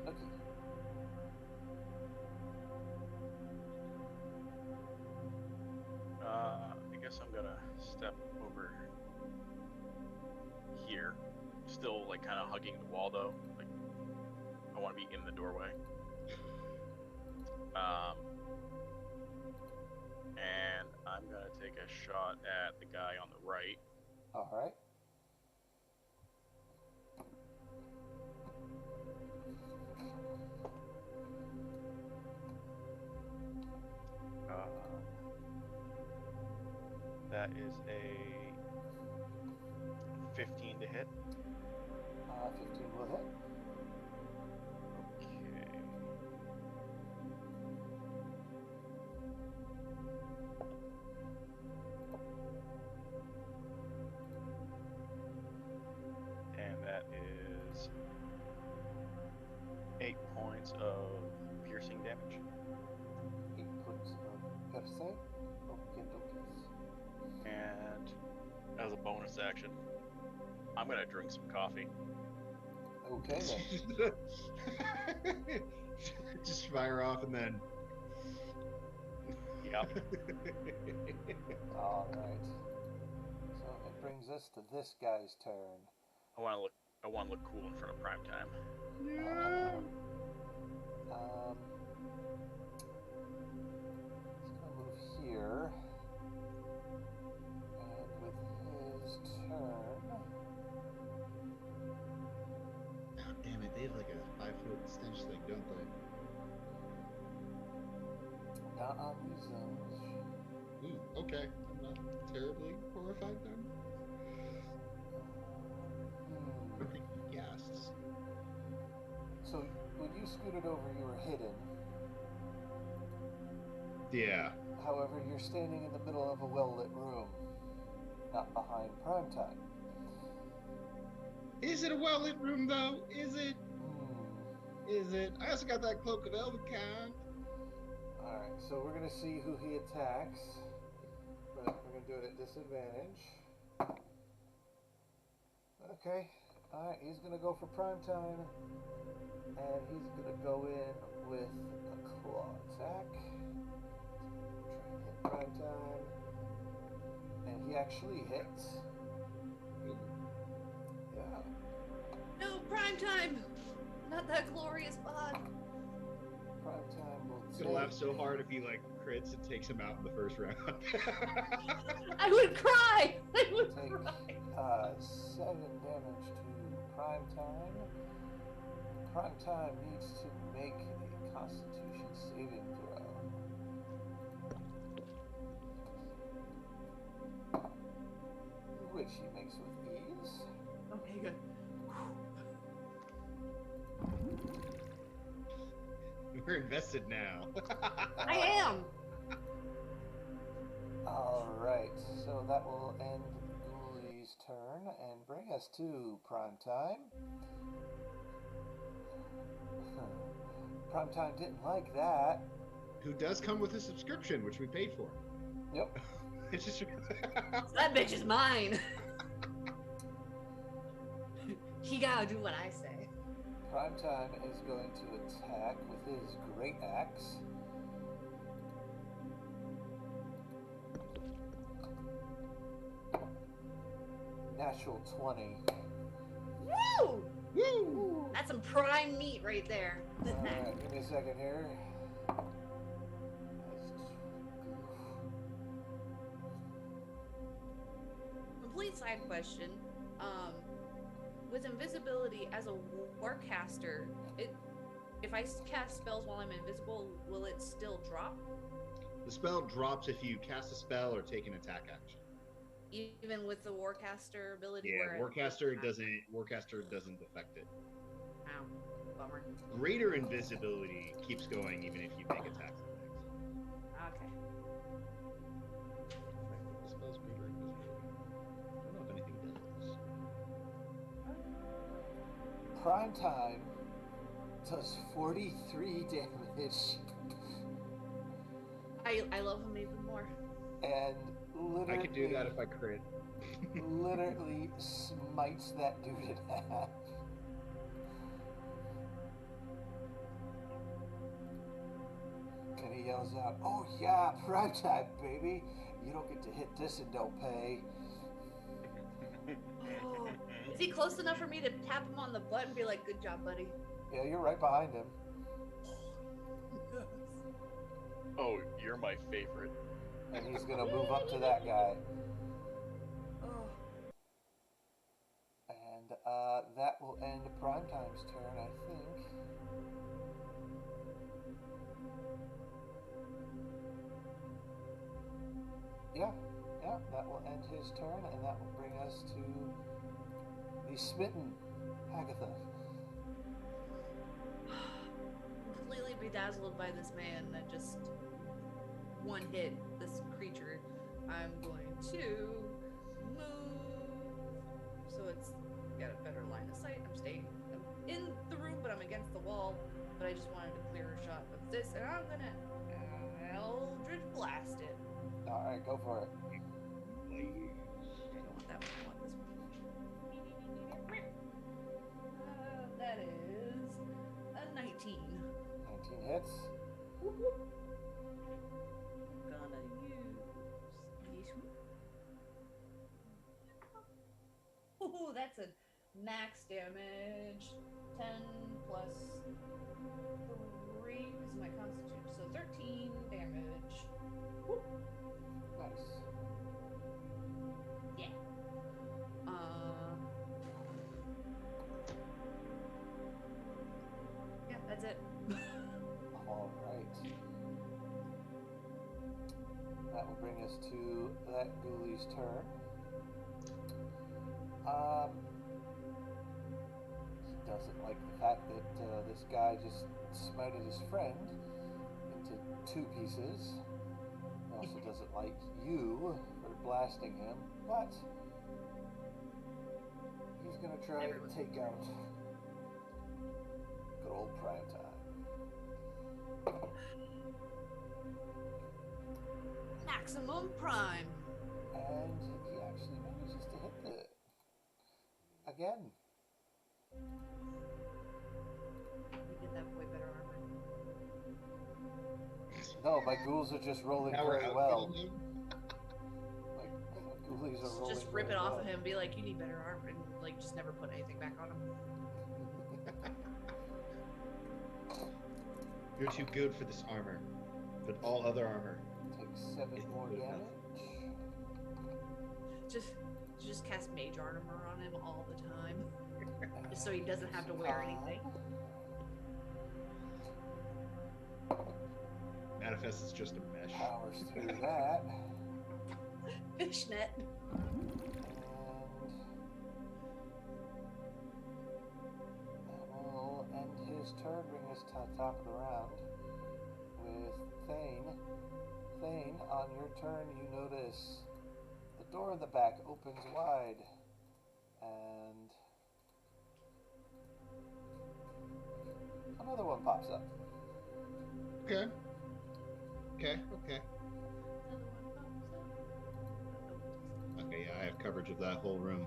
Nookie. I guess I'm gonna step over here. Still, like, kind of hugging the wall, though. Like, I want to be in the doorway. And I'm gonna take a shot at the guy on the right. All right. That is a 15 to hit. 15 will hit. Okay. And that is 8 points of piercing damage. 8 points of piercing. Okay, dokies. And as a bonus action, I'm gonna drink some coffee. Okay then. Just fire off and then. Yep. All right. So it brings us to this guy's turn. I want to look cool in front of prime time. He's gonna move here, and with his turn, Oh, damn it, they have like a 5-foot stench thing, don't they? not on these zones. Ooh, okay. I'm not terribly horrified then. I think he gasps. So when you scooted over, you were hidden. Yeah. However, you're standing in the middle of a well-lit room, not behind prime time. Is it a well-lit room though? Is it? Is it? I also got that cloak of Elvenkind. Alright, so we're going to see who he attacks, but we're going to do it at disadvantage. Okay, alright, he's going to go for prime time, and he's going to go in with a claw attack. Try and hit prime time, and he actually hits. Yeah, No, prime time! Not that glorious bod. prime time will He's gonna laugh so hard if he like crits and takes him out in the first round. I would cry! I would take cry. 7 damage to prime time. Prime time needs to make a Constitution saving throw. Which he makes with ease. Okay, good. We're invested now. I am! Alright, so that will end Ghouli's turn and bring us to prime time. Prime time didn't like that. Who does come with a subscription, which we paid for. Yep. It's just That bitch is mine! He gotta do what I say. Prime time is going to attack with his great axe. Natural 20. Woo! woo. That's some prime meat right there. Alright, give me a second here. Complete side question. With invisibility as a warcaster, if I cast spells while I'm invisible, will it still drop? The spell drops if you cast a spell or take an attack action. Even with the warcaster ability? Yeah, where Warcaster doesn't affect it. Ow, bummer. Greater invisibility keeps going even if you make attacks. Okay. Prime Time does 43 damage I love him even more. and literally, I could do that if I crit. literally smites that dude in half. And he yells out, "Oh yeah, prime time, baby! You don't get to hit this and don't pay." Oh, is he close enough for me to tap him on the butt and be like, "Good job, buddy"? Yeah, you're right behind him. Oh, you're my favorite. And he's gonna move up to that guy. Oh, And that will end Primetime's turn, I think. Yeah, that will end his turn, and that will bring us to the smitten Agatha. completely bedazzled by this man that just one hit this creature. I'm going to move so it's got a better line of sight. I'm staying in the room, but I'm against the wall. But I just wanted a clearer shot of this, and I'm gonna Eldritch Blast it. All right, go for it. I don't want that one. I want this one. That is a 19. 19 hits. Whoop, whoop. Gonna use this one. Ooh, that's a max damage. 10 plus 3 because of my constitution. So 13 damage. Whoop. Nice. Yeah. Yeah, that's it. All right. That will bring us to that ghoulies' turn. He doesn't like the fact that this guy just smited his friend into 2 pieces. He also doesn't like you for blasting him, but he's gonna try and take out good old Prime Time. Maximum Prime. And he actually manages to hit it again. We get that boy better armor. No, my ghouls are just rolling Now we're very well. outfitting him. Like, ghoulies are rolling Just rip it very off well. of him and be like, you need better armor, and like just never put anything back on him. You're too good for this armor, but all other armor. Take 7 more Good enough. damage. Just cast mage armor on him all the time. Just so he doesn't have to wear anything. Manifest is just a mesh. Powers through that. Fishnet. And that will end his turn, bring us to the top of the round with Thane. Thane, on your turn, you notice the door in the back opens wide, and another one pops up. Okay. Okay, yeah, I have coverage of that whole room.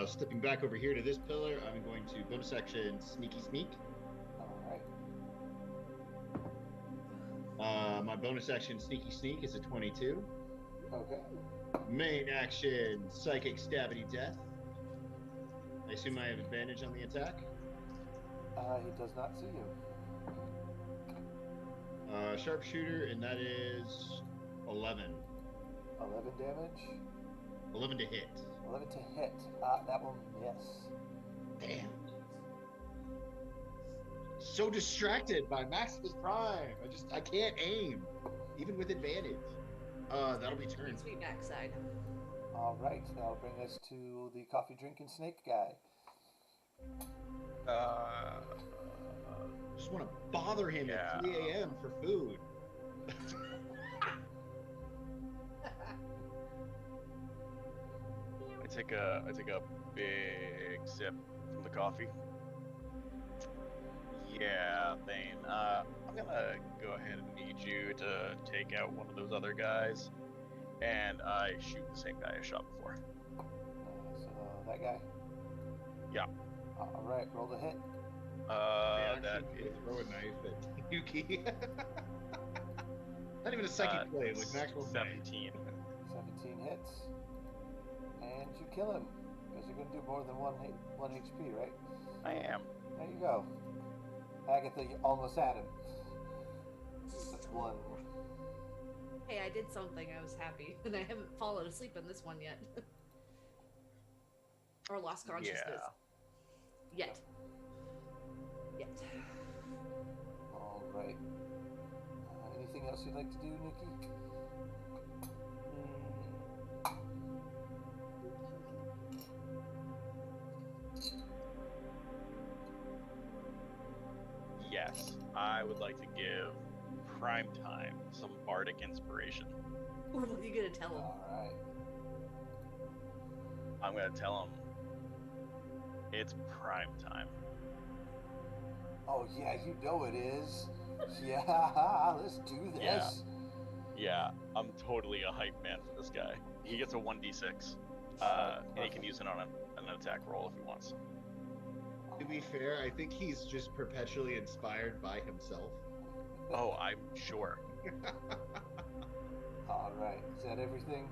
Stepping back over here to this pillar, I'm going to bonus action sneaky sneak. Alright. My bonus action sneaky sneak is a 22. Okay. Main action psychic stabity death. I assume I have advantage on the attack. He does not see you. Sharpshooter, and that is 11. 11 damage. 11 to hit. 11 to hit. That will miss. Damn. So distracted by Maximus Prime. I can't aim, even with advantage. That'll be turn. Sweet backside. Alright, that'll bring us to the coffee drinking snake guy. Just want to bother him Yeah. at 3 a.m. for food. I take a big sip from the coffee. Yeah, Thane. I'm gonna go ahead and need you to take out one of those other guys, and I shoot the same guy I shot before. So that guy. Yeah. All right, roll the hit. That Reaction, is throw a knife at Yuki. Not even a psychic blade, like maximum 17. 17 hits, and you kill him because you're gonna do more than one HP, right? I am. There you go. Agatha, you almost had him. Just one. Hey, I did something. I was happy, and I haven't fallen asleep in this one yet, or lost consciousness yet. All right. Anything else you'd like to do, Nikki? Yes, I would like to give Primetime some bardic inspiration. What are you gonna tell him? All right. I'm gonna tell him it's prime time. Oh yeah, you know it is. Yeah, let's do this. Yeah, I'm totally a hype man for this guy. He gets a 1d6, and he can use it on an attack roll if he wants. To be fair, I think he's just perpetually inspired by himself. Oh, I'm sure. All right. Is that everything?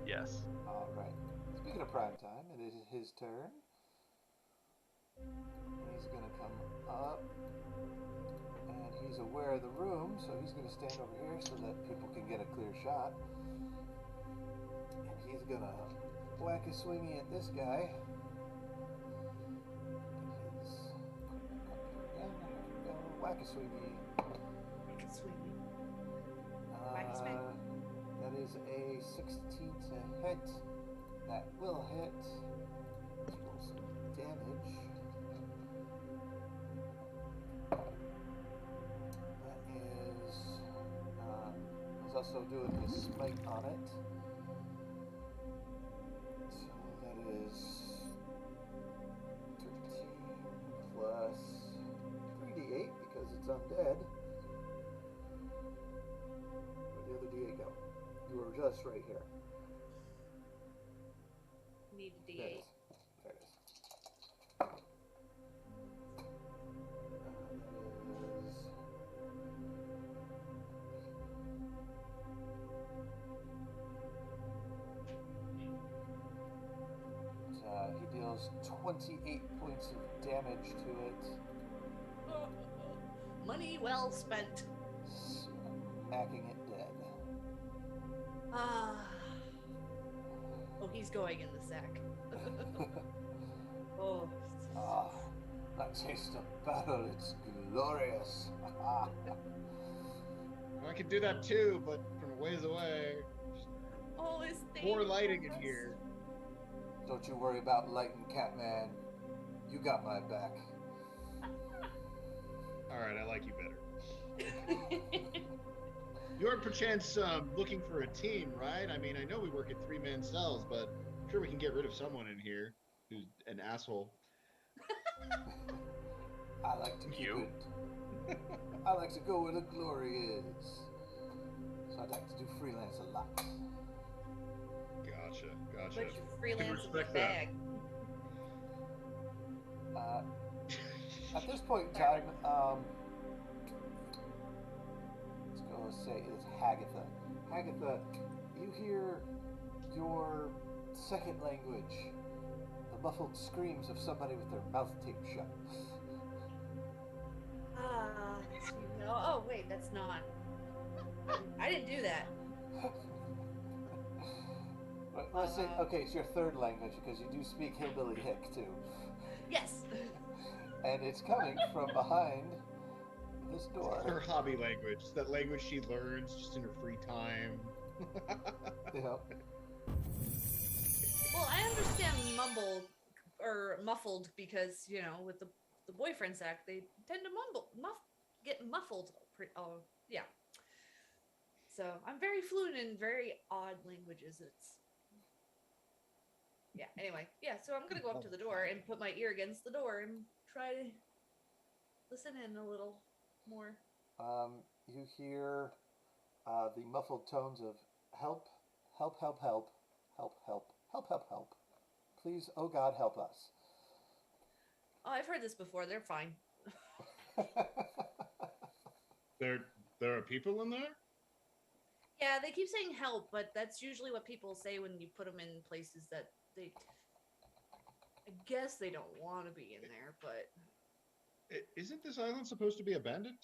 Yes. All right. Speaking of prime time, it is his turn. He's going to come up, and he's aware of the room, so he's going to stand over here so that people can get a clear shot. And he's going to whack a swingy at this guy. Whack a swingy. That is a 16 to hit. That will hit. Let's roll some damage. That is. He's also doing the smite on it. So that is 13 plus 3d8 because it's undead. Where'd the other d8 go? You were just right here. Need a There it D8. is. There it is. He deals 28 points of damage to it, Money well spent. smacking it dead. Ah. Oh, he's going in the sack. Oh. Ah, that taste of battle, it's glorious. I can do that too, but from a ways away. Oh, his thing. More lighting in here. Don't you worry about lighting, Catman. You got my back. Alright, I like you better. You're perchance looking for a team, right? I mean, I know we work at 3-man cells, but I'm sure we can get rid of someone in here who's an asshole. I like to keep You? it. I like to go where the glory is. So I'd like to do freelance a lot. Gotcha, gotcha. Put your freelance in the respect that. bag. At this point in time, let's go say it's Hagatha. Hagatha, you hear your second language, the muffled screams of somebody with their mouth taped shut. No. Oh, wait, that's not. I didn't do that. But let's say, okay, it's your third language because you do speak hillbilly hick too. Yes. And it's coming from behind this door. Her hobby language, that language she learns just in her free time. You know, Well, I understand muffled because, you know, with the boyfriend's act, they tend to get muffled. Oh, yeah. So I'm very fluent in very odd languages. Yeah, anyway. Yeah, so I'm going to go up to the door and put my ear against the door and try to listen in a little more. You hear the muffled tones of help, help, help, help, help, help, help, help, help. Please, oh God, help us. Oh, I've heard this before. They're fine. There are people in there? Yeah, they keep saying help, but that's usually what people say when you put them in places that they. I guess they don't want to be in there, but Isn't this island supposed to be abandoned?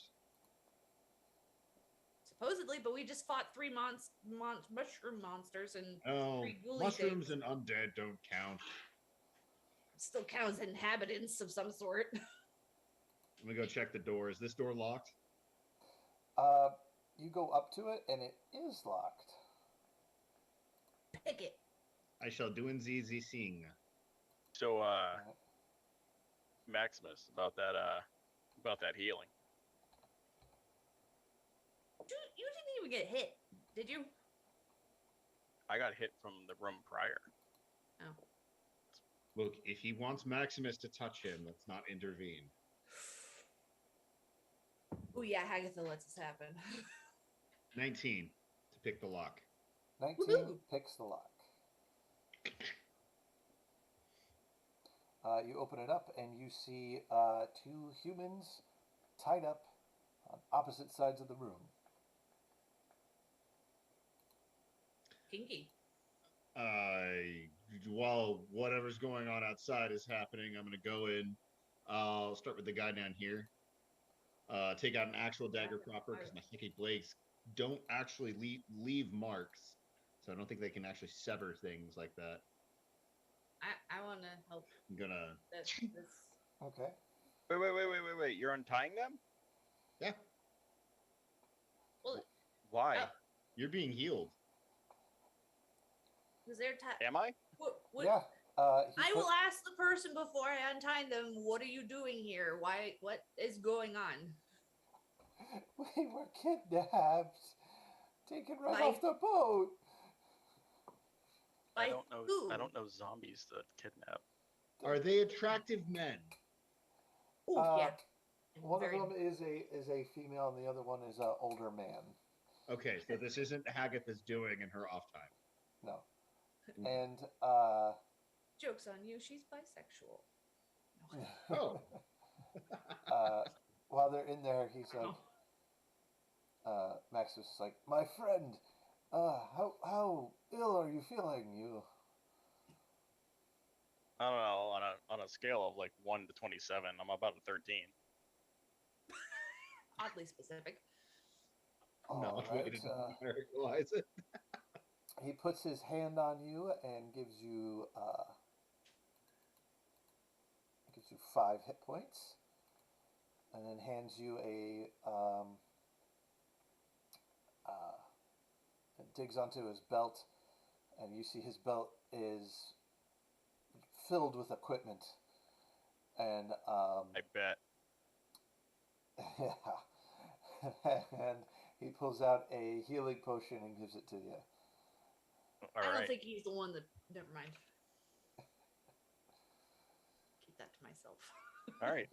supposedly. But we just fought three mushroom monsters and Oh, three ghoulie mushrooms things. and undead don't count. Still count as inhabitants of some sort. Let me go check the door. Is this door locked? You go up to it and it is locked. Pick it. I shall do in ZZ sing. So, Maximus, about that healing. You didn't even get hit, did you? I got hit from the room prior. Oh. Look, if he wants Maximus to touch him, let's not intervene. Oh yeah, Hagatha lets this happen. 19 to pick the lock. 19 Woohoo! picks the lock. You open it up and you see two humans tied up on opposite sides of the room. Kinky. While whatever's going on outside is happening, I'm going to go in. I'll start with the guy down here. Take out an actual dagger proper because my psychic blades don't actually leave marks. So I don't think they can actually sever things like that. I want to help. I'm going to... This. Okay. Wait. You're untying them? Yeah, Well, Why? you're being healed. because they're Am I? What? Yeah. I will ask the person before I untie them. What are you doing here? Why? What is going on? We were kidnapped. Taken right By- off the boat. I By don't know. who? I don't know zombies that kidnap. Are they attractive men? Ooh, yeah. One Very- of them is a female, and the other one is an older man. Okay, so this isn't Hagatha's doing in her off time. No. Mm. And Joke's on you. She's bisexual. Oh. while they're in there, he's like, Maximus is like, my friend, how ill are you feeling? You. I don't know. On a scale of like 1 to 27, I'm about a 13. Oddly specific. All Way right. to numericalize it. He puts his hand on you and gives you 5 hit points, and then hands you digs onto his belt, and you see his belt is filled with equipment, and I bet. yeah, and he pulls out a healing potion and gives it to you. All I right. don't think he's the one that. Never mind. Keep that to myself. All right.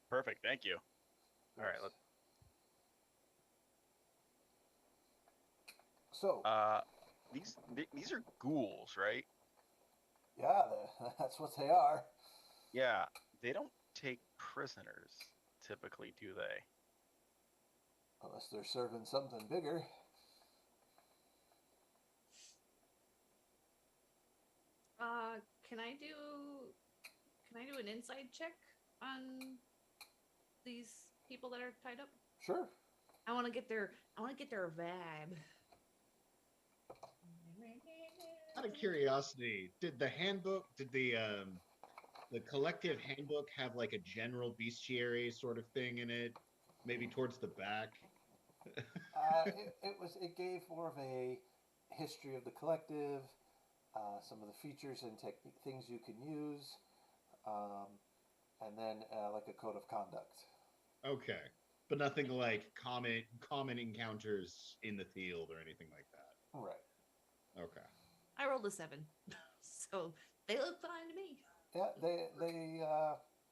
Perfect. Thank you. All right. Let's. So, These are ghouls, right? yeah, that's what they are. Yeah. They don't take prisoners typically, do they? Unless they're serving something bigger. Can I do an inside check on these people that are tied up? Sure. I want to get their vibe. Out of curiosity, did the collective handbook have like a general bestiary sort of thing in it? Maybe towards the back? It gave more of a history of the collective, some of the features and things you can use, and then like a code of conduct. Okay. But nothing like common encounters in the field or anything like that. Right. Okay. I rolled a 7, so they look fine to me. Yeah, they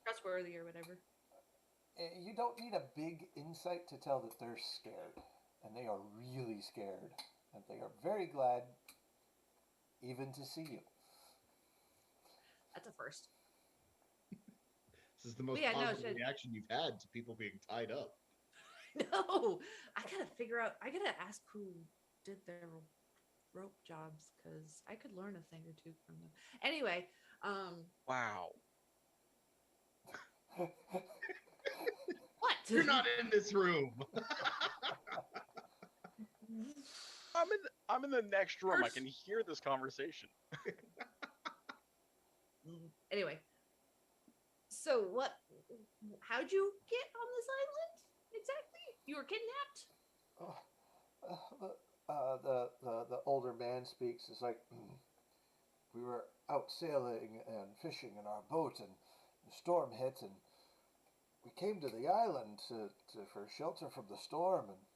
Trustworthy or whatever. You don't need a big insight to tell that they're scared. And they are really scared. And they are very glad even to see you. That's a first. This is the most Yeah, no, positive reaction you've had to people being tied up. No, I gotta figure out. I gotta ask who did their rope jobs because I could learn a thing or two from them. Anyway, Wow. what? You're not in this room. I'm in the next room. I First- can hear this conversation. Anyway, so what? How'd you get on this island exactly? You were kidnapped. The older man speaks. It's like we were out sailing and fishing in our boat, and the storm hit, and we came to the island for shelter from the storm. And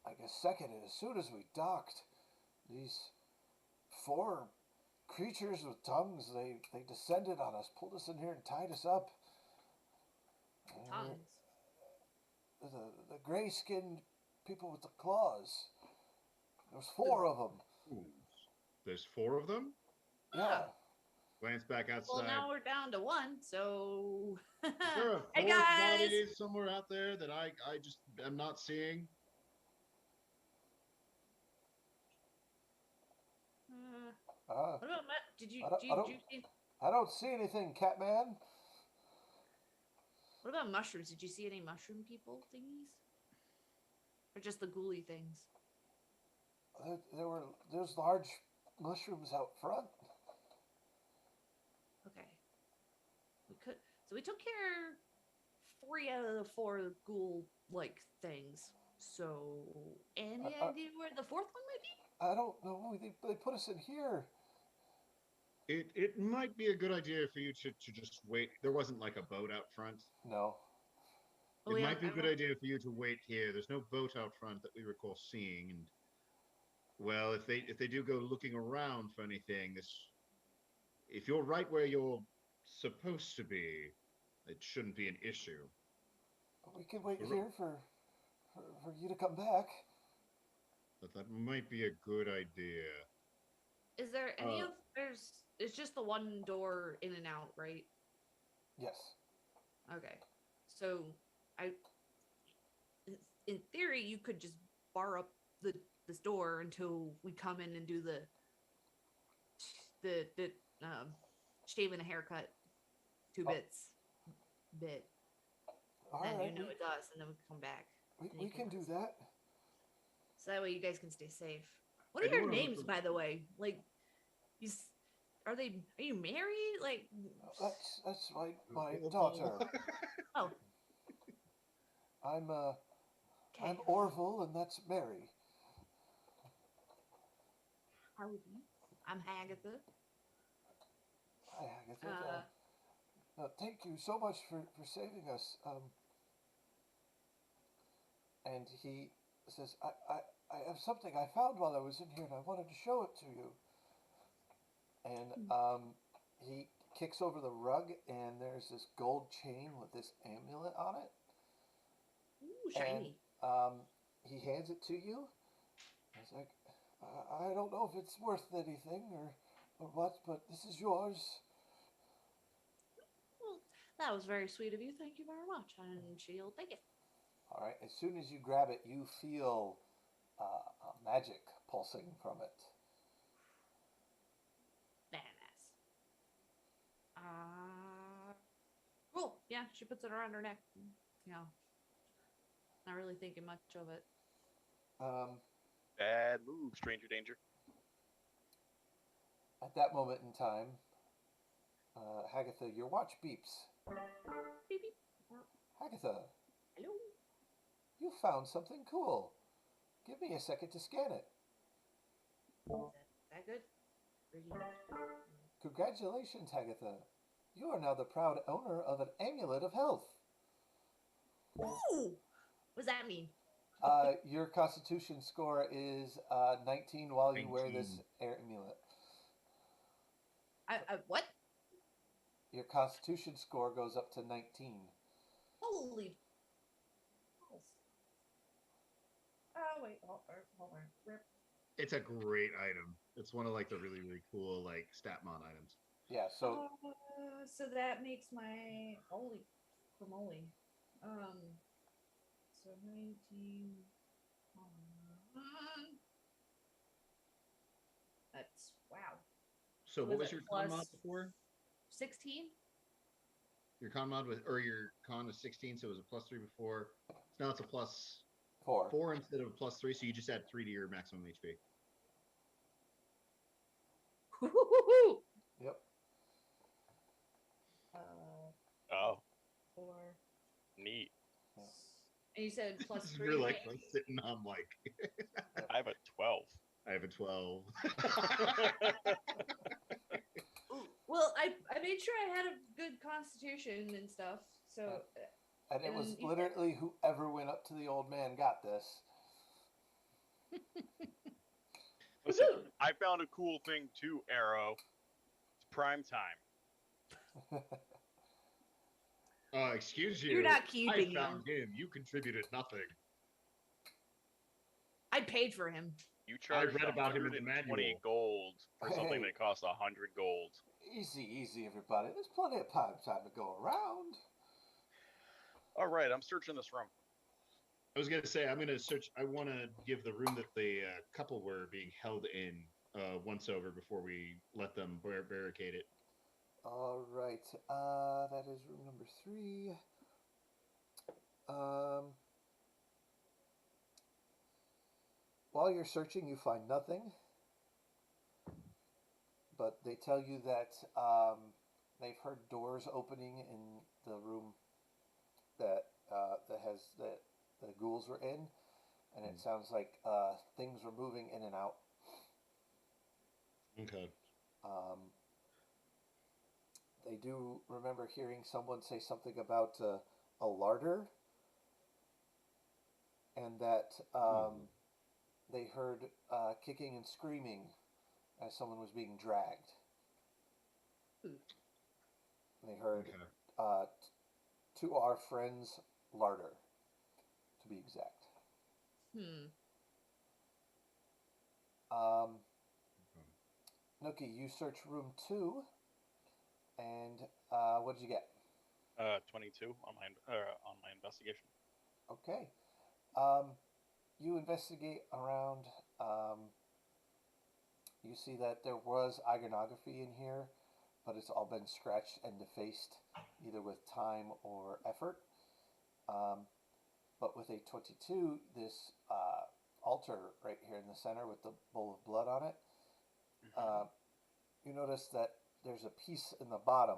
I guess second, as soon as we docked, these 4 creatures with tongues, they descended on us, pulled us in here, and tied us up. And Tongues. the gray-skinned people with the claws. There was 4 of them. Ooh. There's 4 of them? Yeah. Glance back outside. Well, now we're down to 1. So, Is there a hey 4th guys. body somewhere out there that I just am not seeing? What about did you see? I don't see anything, Catman. What about mushrooms? Did you see any mushroom people thingies? Or just the ghouly things? There's large mushrooms out front. Okay. We took care of 3 out of the 4 ghoul-like things. So, any idea where the 4th one might be? I don't know. They put us in here. It might be a good idea for you to just wait. There wasn't like a boat out front. No. Well, It might be a good idea for you to wait here. There's no boat out front that we recall seeing, and well, if they do go looking around for anything, if you're right where you're supposed to be, it shouldn't be an issue. We can wait here for you to come back. But that might be a good idea. Is there any it's just the one door in and out, right? Yes. Okay. So, in theory, you could just bar up this door until we come in and do the shaving a haircut 2 bits bit. All Then right. you know it does, and then we can come back. We can do that. So that way you guys can stay safe. What I are don't your wanna names, by the way? Like, are you married? Like, That's my daughter. oh, I'm okay. Orville, and that's Mary. Howdy. I'm Agatha. Hi, Agatha. Thank you so much for saving us. And he says, I have something I found while I was in here, and I wanted to show it to you. And he kicks over the rug, and there's this gold chain with this amulet on it. Ooh, shiny. And he hands it to you. He's like, I don't know if it's worth anything or what, but this is yours. Well, that was very sweet of you. Thank you very much. And she'll take it. All right. As soon as you grab it, you feel magic pulsing from it. Badass. Cool. Yeah, she puts it around her neck. You know, not really thinking much of it. Bad move, stranger danger. At that moment in time, Hagatha, your watch beeps. Beep, beep. Hagatha, Hello. you found something cool. Give me a second to scan it. Is that good? Pretty. Congratulations, Hagatha. You are now the proud owner of an Amulet of Health. Ooh! What does that mean? Your Constitution score is 19 while you wear this 19. amulet. What? Your Constitution score goes up to 19. Holy. Oh wait, hold on. Rip. It's a great item. It's one of like the really really cool like Statmon items. Yeah, so So that makes my holy guacamole. So 19. That's wow. So what was it, your con mod plus before? 16? Your con mod was, or your con was 16, so it was a +3 before. So now it's a four. +4 instead of a +3, so you just add 3 to your maximum HP. Yep. Oh, 4. neat. And you said plus This is 3. really like I'm sitting on like I have a 12. I have a 12. Well, I made sure I had a good constitution and stuff. So And it And was you- literally whoever went up to the old man got this. Listen, I found a cool thing too, Arrow. It's prime time. Excuse you. You're not keeping I found him. You contributed nothing. I paid for him. You charged read about him in the 120 manual. gold for something Hey. that cost 100 gold. Easy, everybody. There's plenty of time to go around. All right, I'm searching this room. I was gonna say I'm gonna search. I want to give the room that the couple were being held in once over before we let them barricade it. All right. That is room number 3. While you're searching, you find nothing. But they tell you that they've heard doors opening in the room that the ghouls were in, and it sounds like things were moving in and out. Okay. They do remember hearing someone say something about a larder, and that they heard kicking and screaming as someone was being dragged. They heard to our friend's larder, to be exact. Nookie, you search room 2, and what did you get? 22 on my investigation. Okay. You investigate around. You see that there was iconography in here, but it's all been scratched and defaced, either with time or effort. But with a 22, this altar right here in the center with the bowl of blood on it, you notice that there's a piece in the bottom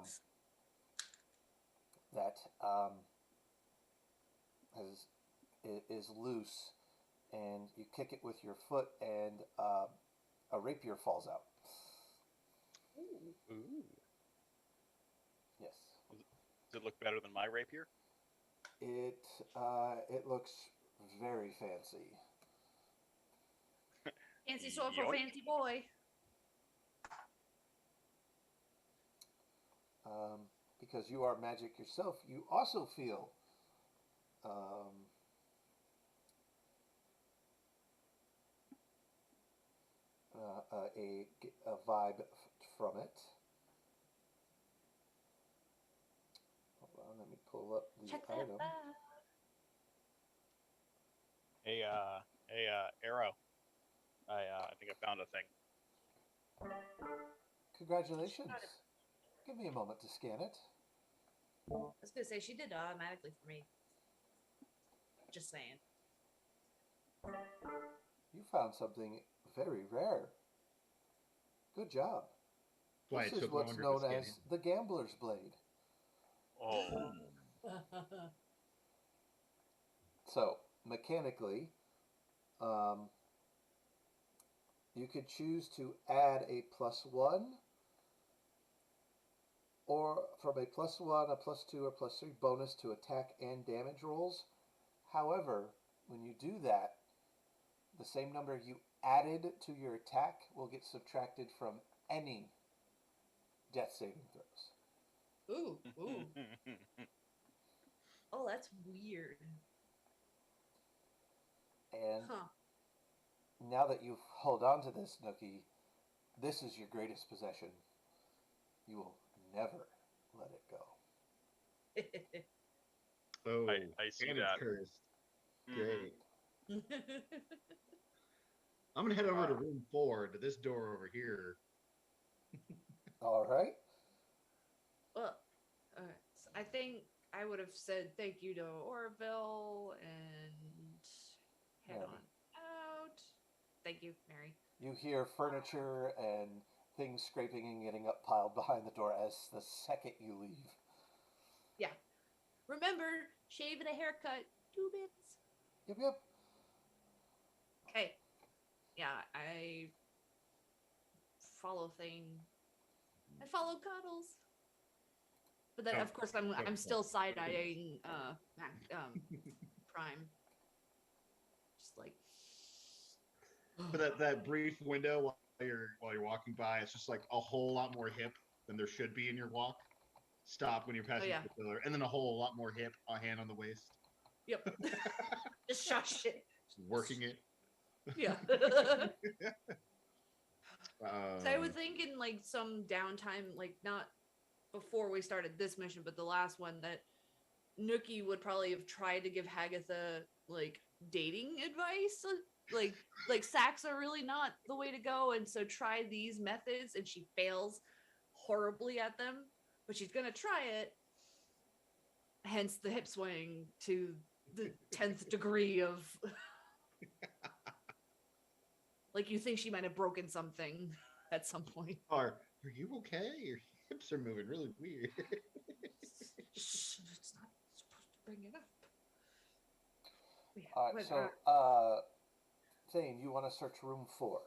that is loose, and you kick it with your foot, and a rapier falls out. Ooh. Yes. Does it look better than my rapier? It looks very fancy. Fancy sword for Yoink. fancy boy. Because you are magic yourself, you also feel a vibe from it. Hold on, let me pull up the Check that item. out. Hey, Arrow. I think I found a thing. Congratulations. Give me a moment to scan it. I was gonna say she did it automatically for me. Just saying. You found something very rare. Good job. Why This it is took what's longer known to scan as him. the Gambler's Blade. Oh. So, mechanically, you could choose to add a +1, or from a +1, a +2, or +3 bonus to attack and damage rolls. However, when you do that, the same number you added to your attack will get subtracted from any death saving throws. Ooh. Oh, that's weird. And Huh. now that you've held on to this, Nookie, this is your greatest possession. You will never let it go. Oh, I see and it's that. cursed. Mhm. Great. I'm gonna head over to room 4 to this door over here. All right. Well, so I think I would have said thank you to Orville and head Mary. on out. Thank you, Mary. You hear furniture and things scraping and getting up piled behind the door as the second you leave. Yeah. Remember, shave and a haircut, 2 bits. Yep. Okay. Yeah, I follow Thane. I follow Cuddles. But then, Oh, of course, I'm still side eyeing Prime. Just like. But that brief window while you're walking by, it's just like a whole lot more hip than there should be in your walk. Stop when you're passing yeah. the pillar, and then a whole lot more hip, a hand on the waist, Yep. Just shush it. working it. Yeah. So I was Uh, thinking like some downtime, like not before we started this mission, but the last one, that Nookie would probably have tried to give Hagatha like dating advice. Like sacks are really not the way to go, and so try these methods, and she fails horribly at them, but she's gonna try it. Hence the hip swing to the 10th degree of like you think she might have broken something at some point. are you okay? Your hips are moving really weird. Shh, it's not supposed to bring it up. Yeah, All right. but, So, Thane, you want to search room 4?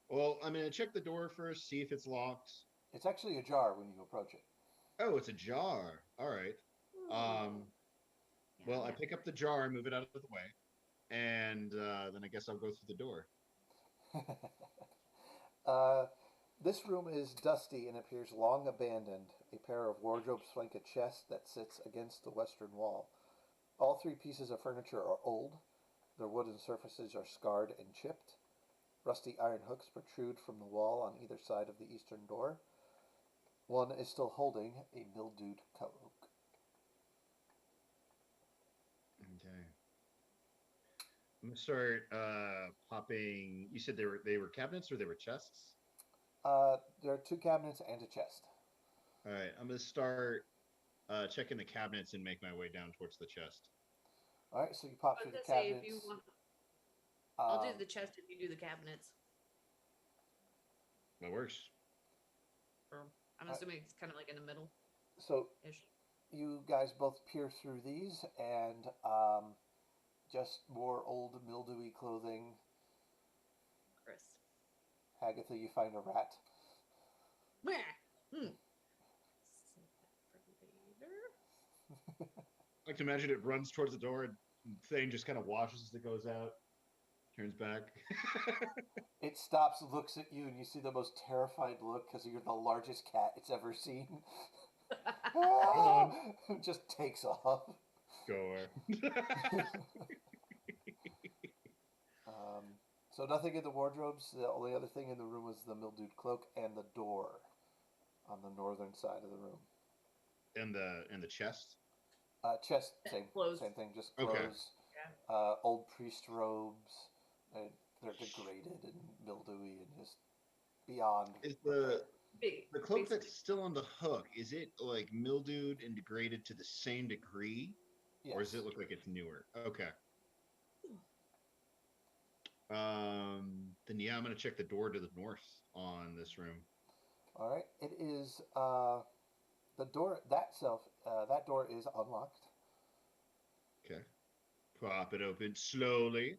Well, I'm gonna check the door first, see if it's locked. It's actually ajar when you approach it. Oh, it's ajar. All right. Well, I pick up the jar and move it out of the way, and then I guess I'll go through the door. This room is dusty and appears long abandoned. A pair of wardrobes flank a chest that sits against the western wall. All 3 pieces of furniture are old. Their wooden surfaces are scarred and chipped. Rusty iron hooks protrude from the wall on either side of the eastern door. One is still holding a mildewed cloak. Okay. I'm gonna start popping. You said they were cabinets or they were chests? There are 2 cabinets and a chest. All right. I'm gonna start checking the cabinets and make my way down towards the chest. All right, so you pop I through was the gonna say, cabinets. if you want, I'll do Um, the chest if you do the cabinets. That works. Or I'm assuming it's kind of like in the middle So ish. you guys both peer through these, and just more old mildewy clothing. Chris. Hagatha, you find a rat. Meh. Save that for later. I can imagine it runs towards the door and Thane just kind of watches as it goes out, turns back. It stops, looks at you, and you see the most terrified look because you're the largest cat it's ever seen. Just takes off. Goer. So nothing in the wardrobes. The only other thing in the room was the mildewed cloak and the door on the northern side of the room. And the chest. Chest, same Clothes. thing, just Okay. clothes. Old priest robes. They're degraded and mildewy and just beyond. Is repair. the cloak that's still on the hook, is it like mildewed and degraded to the same degree? Yes. Or does it look like it's newer? Okay. Then yeah, I'm gonna check the door to the north on this room. All right. It is the door that door is unlocked. Okay. Pop it open slowly.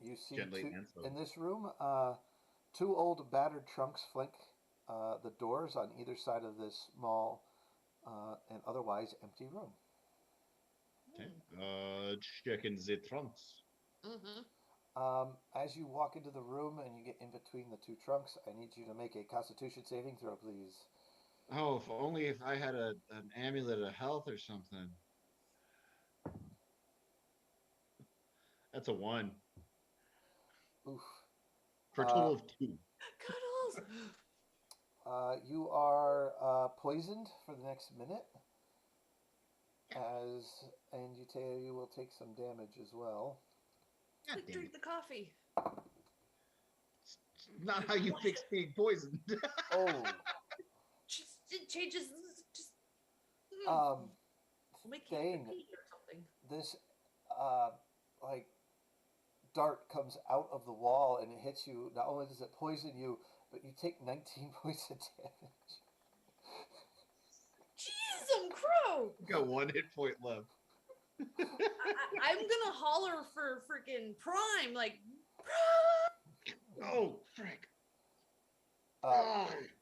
You see Gently two, and slowly. in this room, 2 old battered trunks flank the doors on either side of this small and otherwise empty room. Okay. Checking the trunks. Mm-hmm. As you walk into the room and you get in between the two trunks, I need you to make a Constitution saving throw, please. Oh, if only if I had an amulet of health or something. That's a 1 Oof. for a total of 2. Cuddles. You are poisoned for the next minute, and you will take some damage as well. God Like, damn drink it. the coffee. It's not how you fix being poisoned. Oh, Just it changes. Just we'll make Thane, pee or something. this like dart comes out of the wall and it hits you. Not only does it poison you, but you take 19 points of damage. Jeez, crow! Got 1 hit point left. I'm gonna holler for freaking Prime, like Prime! Oh, frick.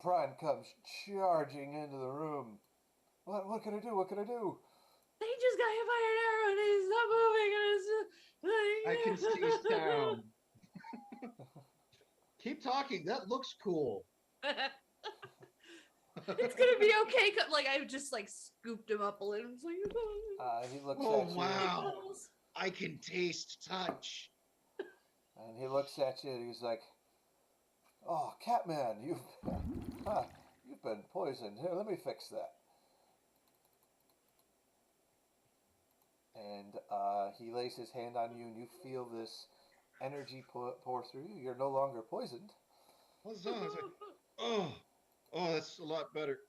Prime comes charging into the room. What can I do? What can I do? They just got hit by an arrow and he's not moving and I can stay down. Keep talking. That looks cool. It's gonna be okay. Like I just like scooped him up a little. It's like, He looks Oh, at you. wow. I can taste touch. And he looks at you and he's like, "Oh, Catman, you've been poisoned. Here, let me fix that." And he lays his hand on you, and you feel this energy pour through you. You're no longer poisoned. What's on? It's like, oh, that's a lot better.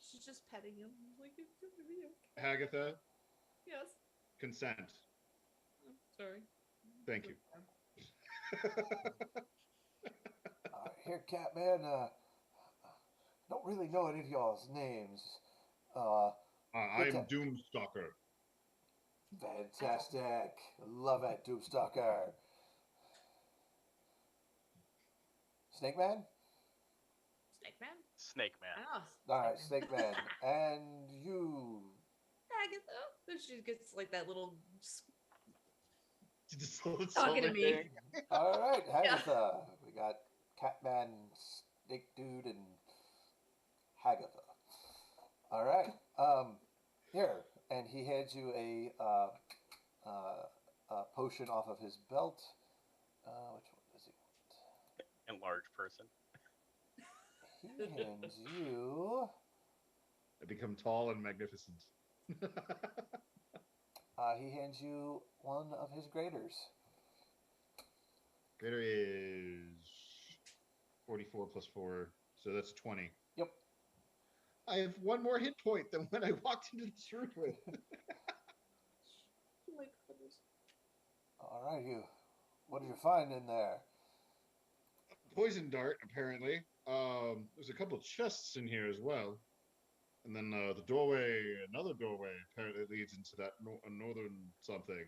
She's just petting him. Like it's gonna be okay. Hagatha, Yes. consent. I'm sorry. Thank you. Here, Catman, don't really know any of y'all's names. I'm Doomstalker. Fantastic. Love it, Doomstalker. Snake Snake Man? Man. Snake Man. Ah. Alright, Snake Man. And you... Agatha. And she gets like that little. Talking Talking to me. Alright, Hagatha. We got Catman, Snake Dude, and Hagatha. Alright, here. And he hands you a potion off of his belt. Which one does he want? Enlarged person. He hands you... I become tall and magnificent. he hands you one of his graders. Greater is 44 plus 4, so that's 20. Yep. I have 1 more hit point than when I walked into this room with. Oh my goodness. Alright, what did you find in there? Poison dart, apparently. There's a couple chests in here as well. And then the doorway, another doorway, apparently leads into that northern something.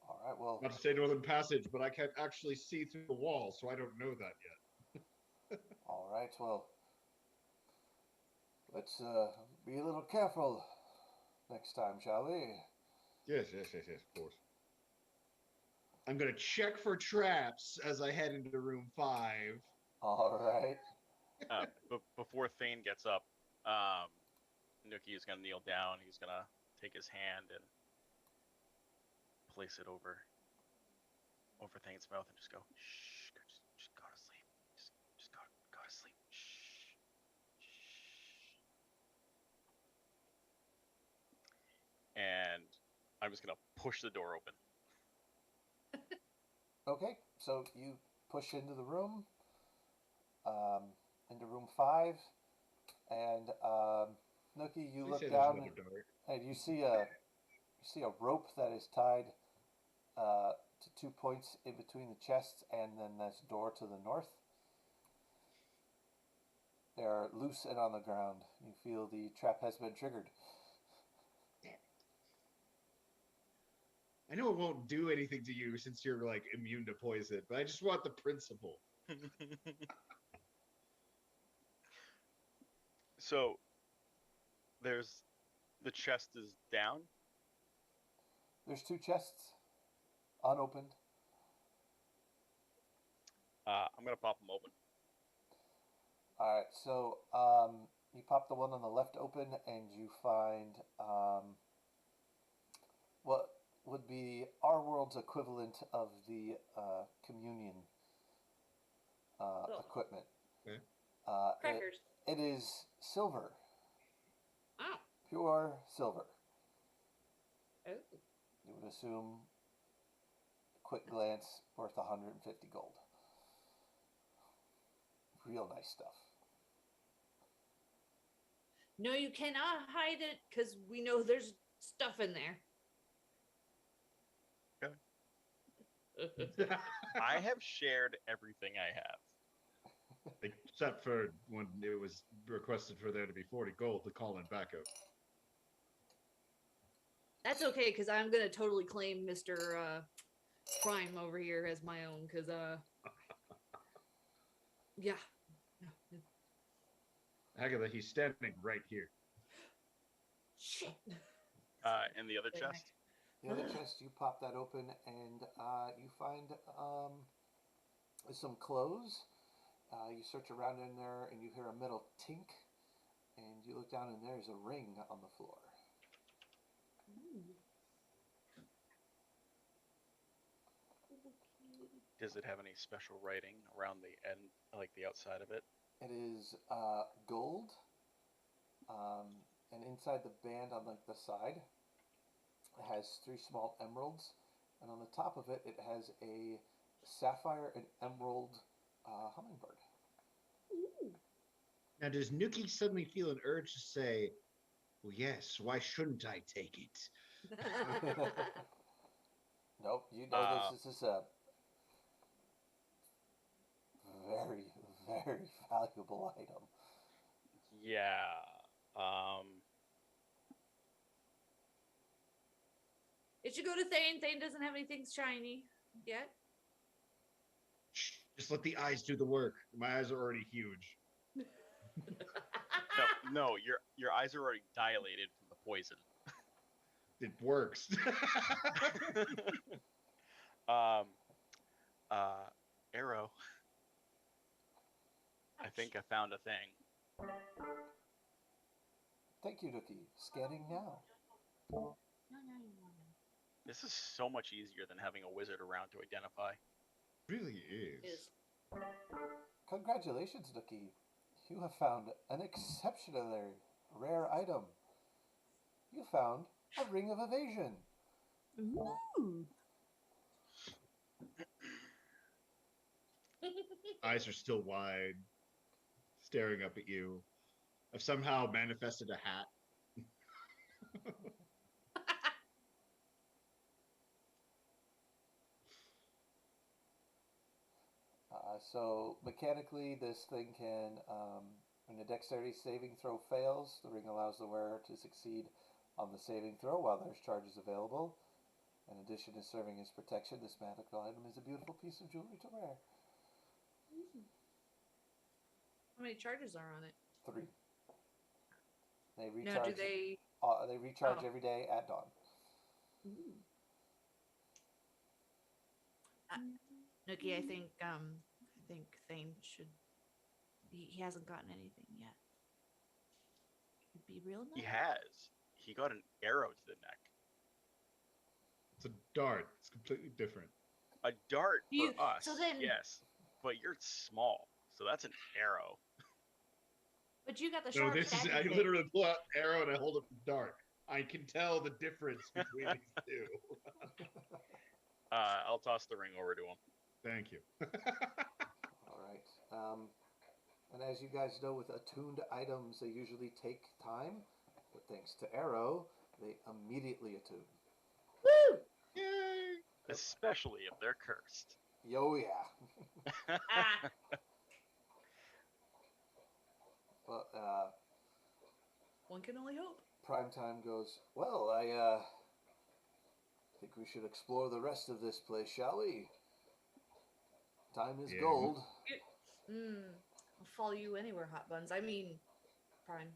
Alright, well... Not to say northern passage, but I can't actually see through the wall, so I don't know that yet. Alright, well... Let's be a little careful next time, shall we? Yes, of course. I'm gonna check for traps as I head into room 5. Alright. Before Thane gets up, Nookie is gonna kneel down. He's gonna take his hand and place it over Thane's mouth and just go, shh, just go to sleep. Just go to sleep. Shh. And I'm just gonna push the door open. Okay, so you push into the room, into room 5, and Nookie, you look down and you see a rope that is tied to 2 points in between the chests, and then this door to the north. They are loose and on the ground. You feel the trap has been triggered. I know it won't do anything to you since you're like immune to poison, but I just want the principle. So the chest is down. There's 2 chests, unopened. I'm gonna pop them open. All right, so you pop the one on the left open, and you find what would be our world's equivalent of the communion equipment. Okay. Crackers. It is silver, Oh. pure silver. Oh. You would assume, quick glance, worth 150 gold. Real nice stuff. No, you cannot hide it because we know there's stuff in there. I have shared everything I have. Except for when it was requested for there to be 40 gold to call in backup. That's okay because I'm gonna totally claim Mr. Prime over here as my own because yeah. Agatha, he's standing right here. Shit. In the other chest. The other chest, you pop that open, and you find some clothes. You search around in there, and you hear a metal tink, and you look down, and there's a ring on the floor. Does it have any special writing around the end, like the outside of it? It is gold, and inside the band on the side, it has 3 small emeralds, and on the top of it, it has a sapphire and emerald hummingbird. Now, does Nuki suddenly feel an urge to say, well, yes, why shouldn't I take it? Nope, you know this is a very, very valuable item. Yeah. It should go to Thane. Thane doesn't have anything shiny yet. Shh, just let the eyes do the work. My eyes are already huge. No, your eyes are already dilated from the poison. It works. Arrow. I think I found a thing. Thank you, Nuki. Scanning now. This is so much easier than having a wizard around to identify. Really is. Congratulations, Nuki. You have found an exceptionally rare item. You found a ring of evasion. Ooh. Eyes are still wide, staring up at you. I've somehow manifested a hat. So mechanically, this thing can, when the dexterity saving throw fails, the ring allows the wearer to succeed on the saving throw while there's charges available. In addition to serving as protection, this magical item is a beautiful piece of jewelry to wear. How many charges are on it? 3. They recharge. Now, do they? They recharge every day at dawn. Nuki, I think Thane should. He hasn't gotten anything yet. It'd be real nice. He has. He got an arrow to the neck. It's a dart. It's completely different. A dart for us, so then, yes. But you're small, so that's an arrow. But you got the No, sharp. this is. I literally pull out arrow and I hold up the dart. I can tell the difference between these two. I'll toss the ring over to him. Thank you. All right. And as you guys know, with attuned items, they usually take time. But thanks to Arrow, they immediately attune. Woo! Yay! Especially if they're cursed. Yo, yeah. But One can only hope. Primetime goes, well, I think we should explore the rest of this place, shall we? Time is gold. I'll follow you anywhere, Hot Buns. I mean, Prime.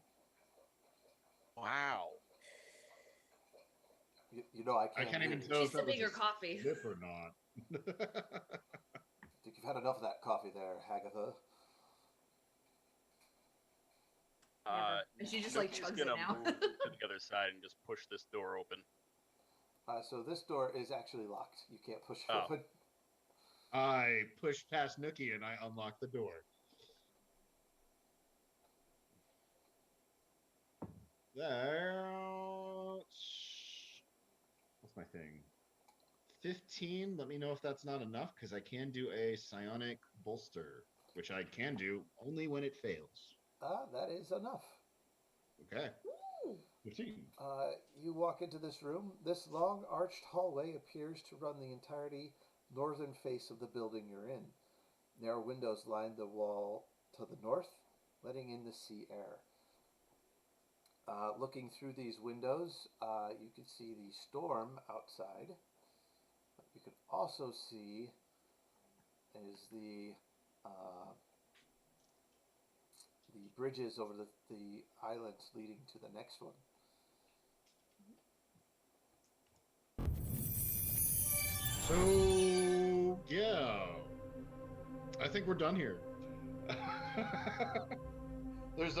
Wow. You know, I can't even hear tell you. She's sipping her coffee. Sip or not. Think you've had enough of that coffee there, Hagatha. And she just like Noki's chugs it gonna now. move to the other side and just push this door open. So this door is actually locked. You can't push it Oh. open. I push past Nookie and I unlock the door. What's my thing? 15. Let me know if that's not enough, because I can do a psionic bolster, which I can do only when it fails. That is enough. Okay. Ooh. 15. You walk into this room. This long arched hallway appears to run the entirety northern face of the building you're in. Narrow windows line the wall to the north, letting in the sea air. Looking through these windows, you can see the storm outside. What you can also see is the bridges over the islands leading to the next one. So, yeah. I think we're done here. There's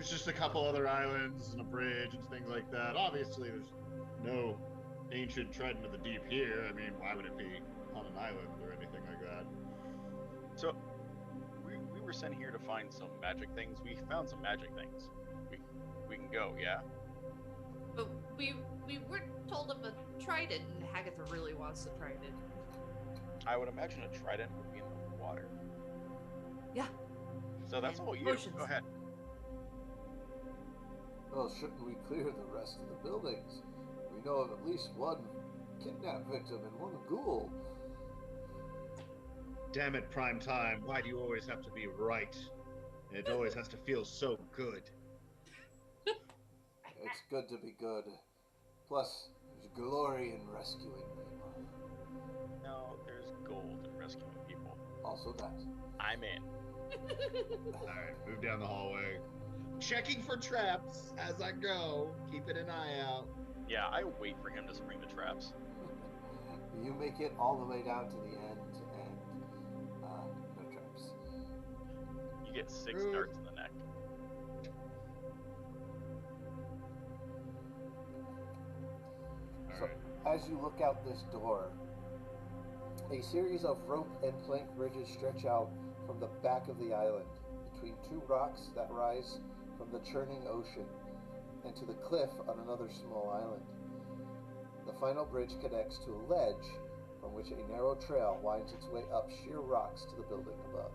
just a couple other islands and a bridge and things like that. Obviously, there's no ancient trident of the deep here. I mean, why would it be on an island or anything like that? So, we were sent here to find some magic things. We found some magic things. We can go, yeah? But we were told of a trident, and Hagatha really wants the trident. I would imagine a trident would be in the water. Yeah. So that's And all you. potions. Go ahead. Well, shouldn't we clear the rest of the buildings? We know of at least one kidnap victim and one ghoul. Damn it, prime time. Why do you always have to be right? And it always has to feel so good. It's good to be good. Plus, there's glory in rescuing people. No, there's gold in rescuing people. Also that. I'm in. Alright, move down the hallway. Checking for traps as I go. Keeping an eye out. Yeah, I wait for him to spring the traps. You make it all the way down to the end, and no traps. You get 6 Good. darts in the neck. So, Alright. as you look out this door, a series of rope and plank bridges stretch out from the back of the island between two rocks that rise from the churning ocean and to the cliff on another small island. The final bridge connects to a ledge from which a narrow trail winds its way up sheer rocks to the building above.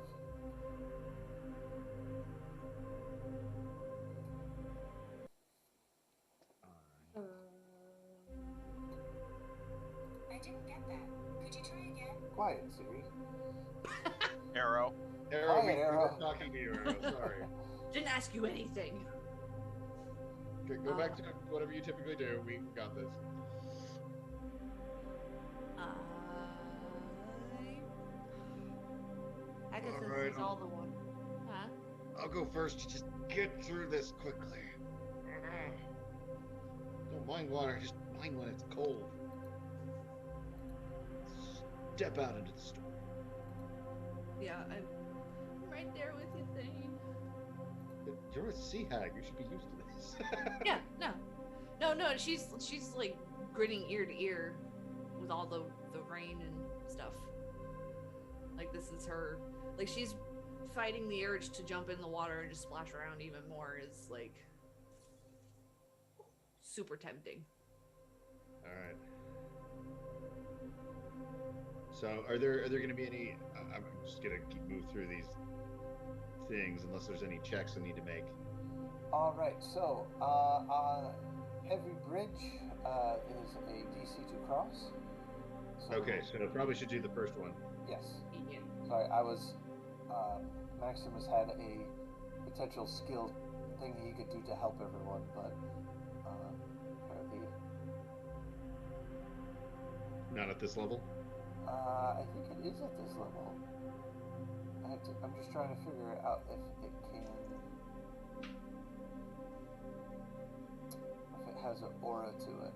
I didn't get that. Could you try again? Quiet, Siri. Arrow. Arrow, Quiet, we Arrow. were talking to you, Arrow. Sorry. Didn't ask you anything. Okay, go back to whatever you typically do. We got this. Hagatha Alright, is all the one. Huh? I'll go first to just get through this quickly. Don't mind water, just mind when it's cold. Step out into the storm. Yeah, I'm right there with you, Thane. You're a sea hag. You should be used to this. Yeah, no. She's like grinning ear to ear with all the rain and stuff. Like this is her. Like she's fighting the urge to jump in the water and just splash around even more. Is like super tempting. All right. So, are there going to be any? I'm just gonna move through these things unless there's any checks I need to make. All right, so every bridge is a DC to cross. So, Okay, so I probably should do the first one. Yes. Yeah. Sorry, I was. Maximus had a potential skill thing that he could do to help everyone, but apparently, Not at this level. I think it is at this level. I'm just trying to figure out if it can. If it has an aura to it.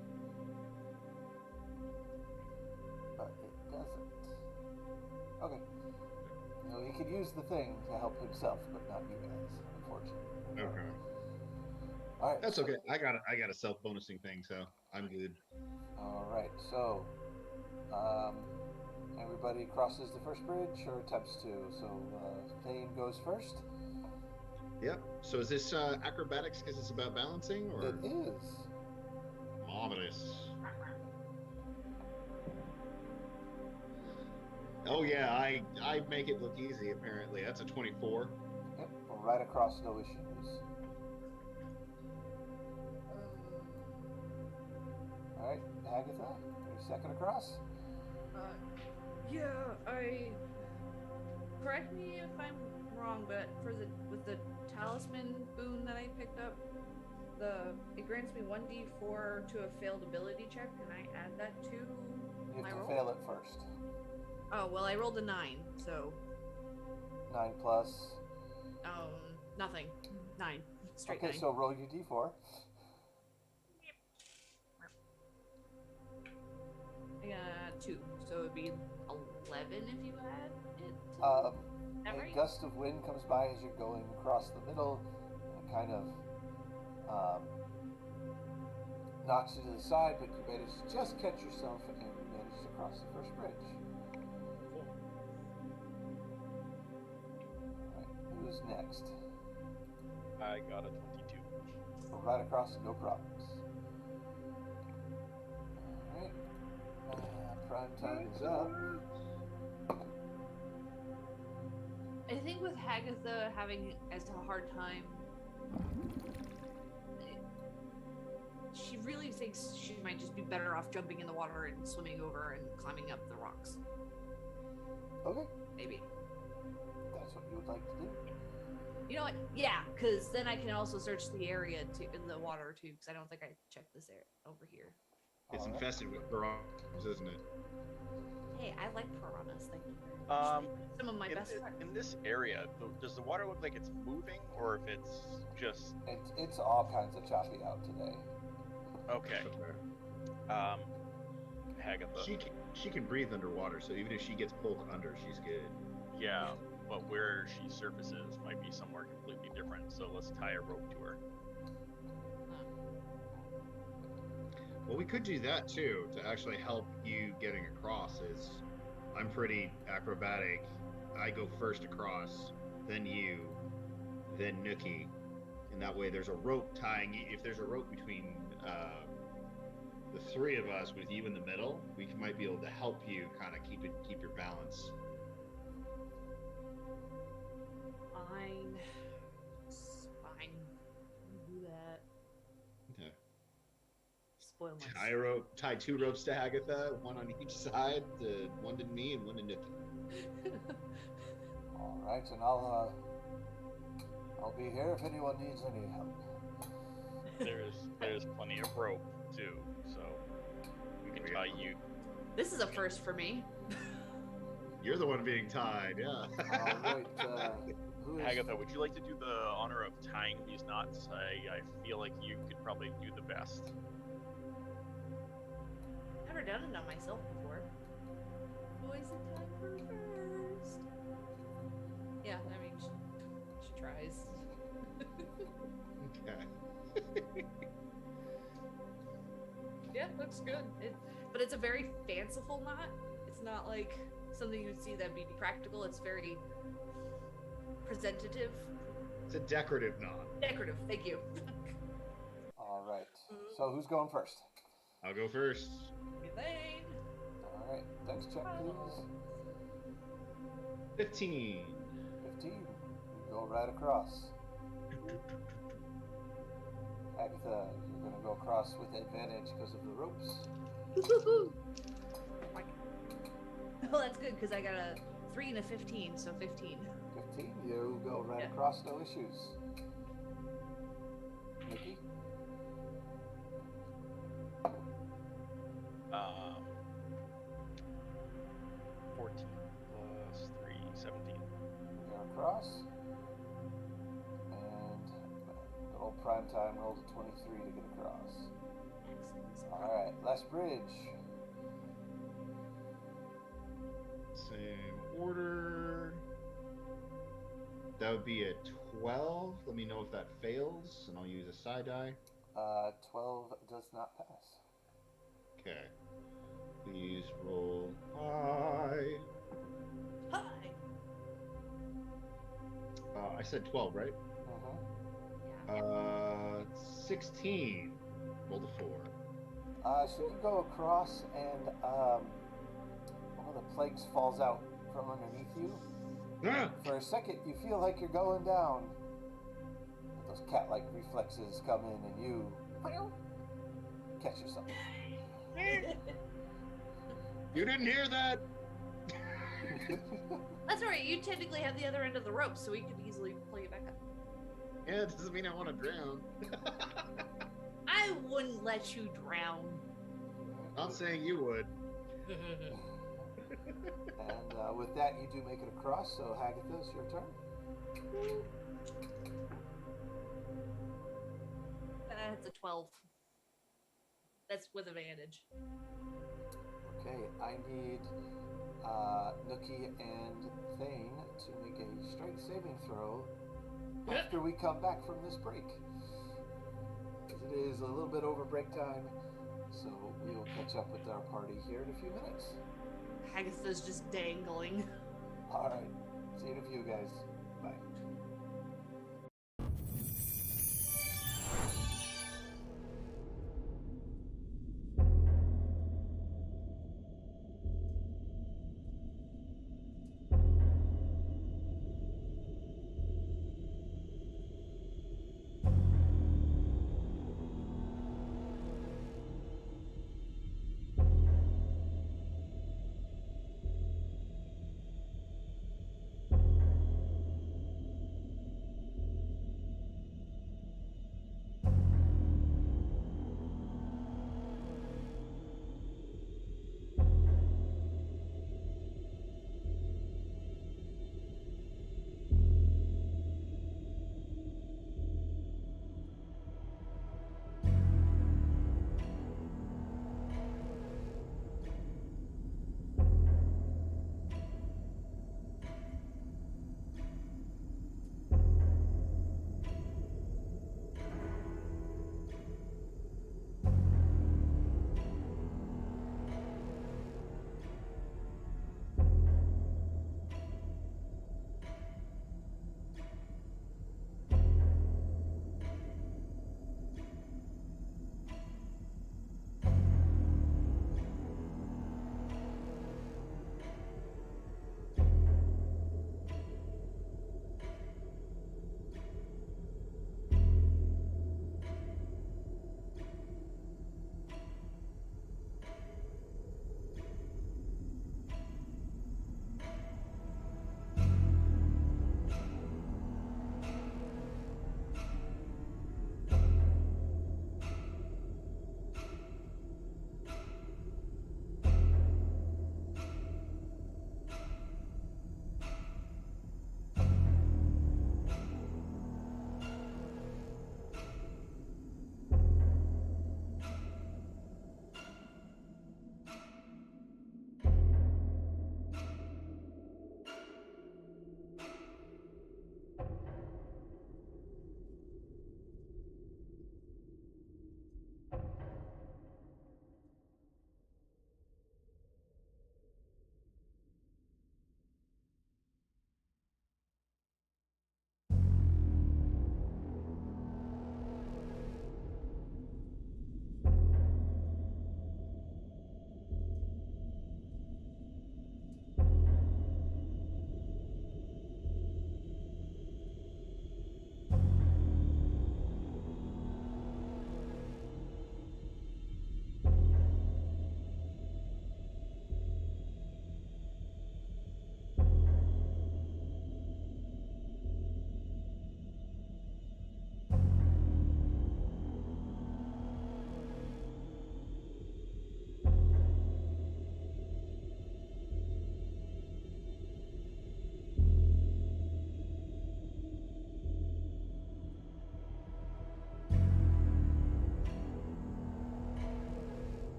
But it doesn't. Okay. No, he could use the thing to help himself, but not you guys, unfortunately. Okay. All right. That's so- okay. I got a self bonusing thing, so I'm good. All right. So, everybody crosses the first bridge or attempts to. So, Thane goes first. Yep. So is this acrobatics because it's about balancing, or It is. marvelous? Oh yeah, I make it look easy. Apparently, that's a 24. Yep. Right across, no issues. All right, Agatha, your second across. Yeah, correct me if I'm wrong, but with the talisman boon that I picked up, it grants me 1d4 to a failed ability check. Can I add that to You my have to roll? fail it first. Oh well, I rolled a 9, so 9 plus. nothing. 9, straight Okay, 9. so roll your d4. I got 2, so it'd be 11 if you add it. A that right? gust of wind comes by as you're going across the middle, and kind of knocks you to the side, but you manage to just catch yourself and you manage to cross the first bridge. Alright, who's next? I got a 22. Go right across, no problems. Alright. Prime time is up. I think with Hagatha having as a hard time, she really thinks she might just be better off jumping in the water and swimming over and climbing up the rocks. Okay, Maybe. that's what you would like to do. You know what? Yeah, because then I can also search the area in the water too. Because I don't think I checked this area over here. It's Alright. infested with piranhas, isn't it? Hey, I like piranhas. Thank you. Some of my best friends. In this area, does the water look like it's moving, or if it's just It's all kinds of choppy out today. okay? Hagatha. She can breathe underwater, so even if she gets pulled under, she's good. Yeah, but where she surfaces might be somewhere completely different. So let's tie a rope to her. Well, we could do that too to actually help you getting across. Is I'm pretty acrobatic. I go first across, then you, then Nookie, and that way there's a rope tying you. If there's a rope between the three of us with you in the middle, we might be able to help you kind of keep your balance. Fine. It's fine. Do that. Okay. Spoil my. Tie 2 ropes to Agatha, one on each side. One to me and one to Nookie. All right, and I'll be here if anyone needs any help. There's plenty of rope too, so we can tie you. This is a first for me. You're the one being tied, yeah. All right, who is? Hagatha, would you like to do the honor of tying these knots? I feel like you could probably do the best. Never done it on myself before. Always a time for first. Yeah, I mean, she tries. Okay. Yeah, looks good. But it's a very fanciful knot. It's not like something you'd see that'd be practical. It's very presentative. It's a decorative knot. Decorative, thank you. All right. So who's going first? I'll go first. Elaine. All right. Thanks, check, please. 15. 15. You go right across. Agatha, you're going to go across with advantage because of the ropes. Woo-hoo-hoo. Oh, that's good because I got a 3 and a 15, so 15. 15. You go right Yeah. across, no issues. Nikki? 14 plus 3, 17. You're across. And good old prime time rolled a 23 to get across. Excellent. All right. Last bridge. Same order. That would be a 12. Let me know if that fails, and I'll use a side die. 12 does not pass. Okay. Please roll high. Hi. I said 12, right? Mm-hmm. 16. Roll the 4. So you go across, and one of the plagues falls out from underneath you. Ah! For a second, you feel like you're going down. But those cat-like reflexes come in, and you catch yourself. You didn't hear that? That's all right. You technically have the other end of the rope, so we could easily pull you back up. Yeah, it doesn't mean I want to drown. I wouldn't let you drown. Not saying you would. And with that, you do make it across. So Hagatha, it's your turn. That's a 12. That's with advantage. Okay, I need Nookie and Thane to make a strength saving throw after we come back from this break. Because it is a little bit over break time, so we will catch up with our party here in a few minutes. Hagatha's just dangling. Alright, see you in a few, guys. Bye.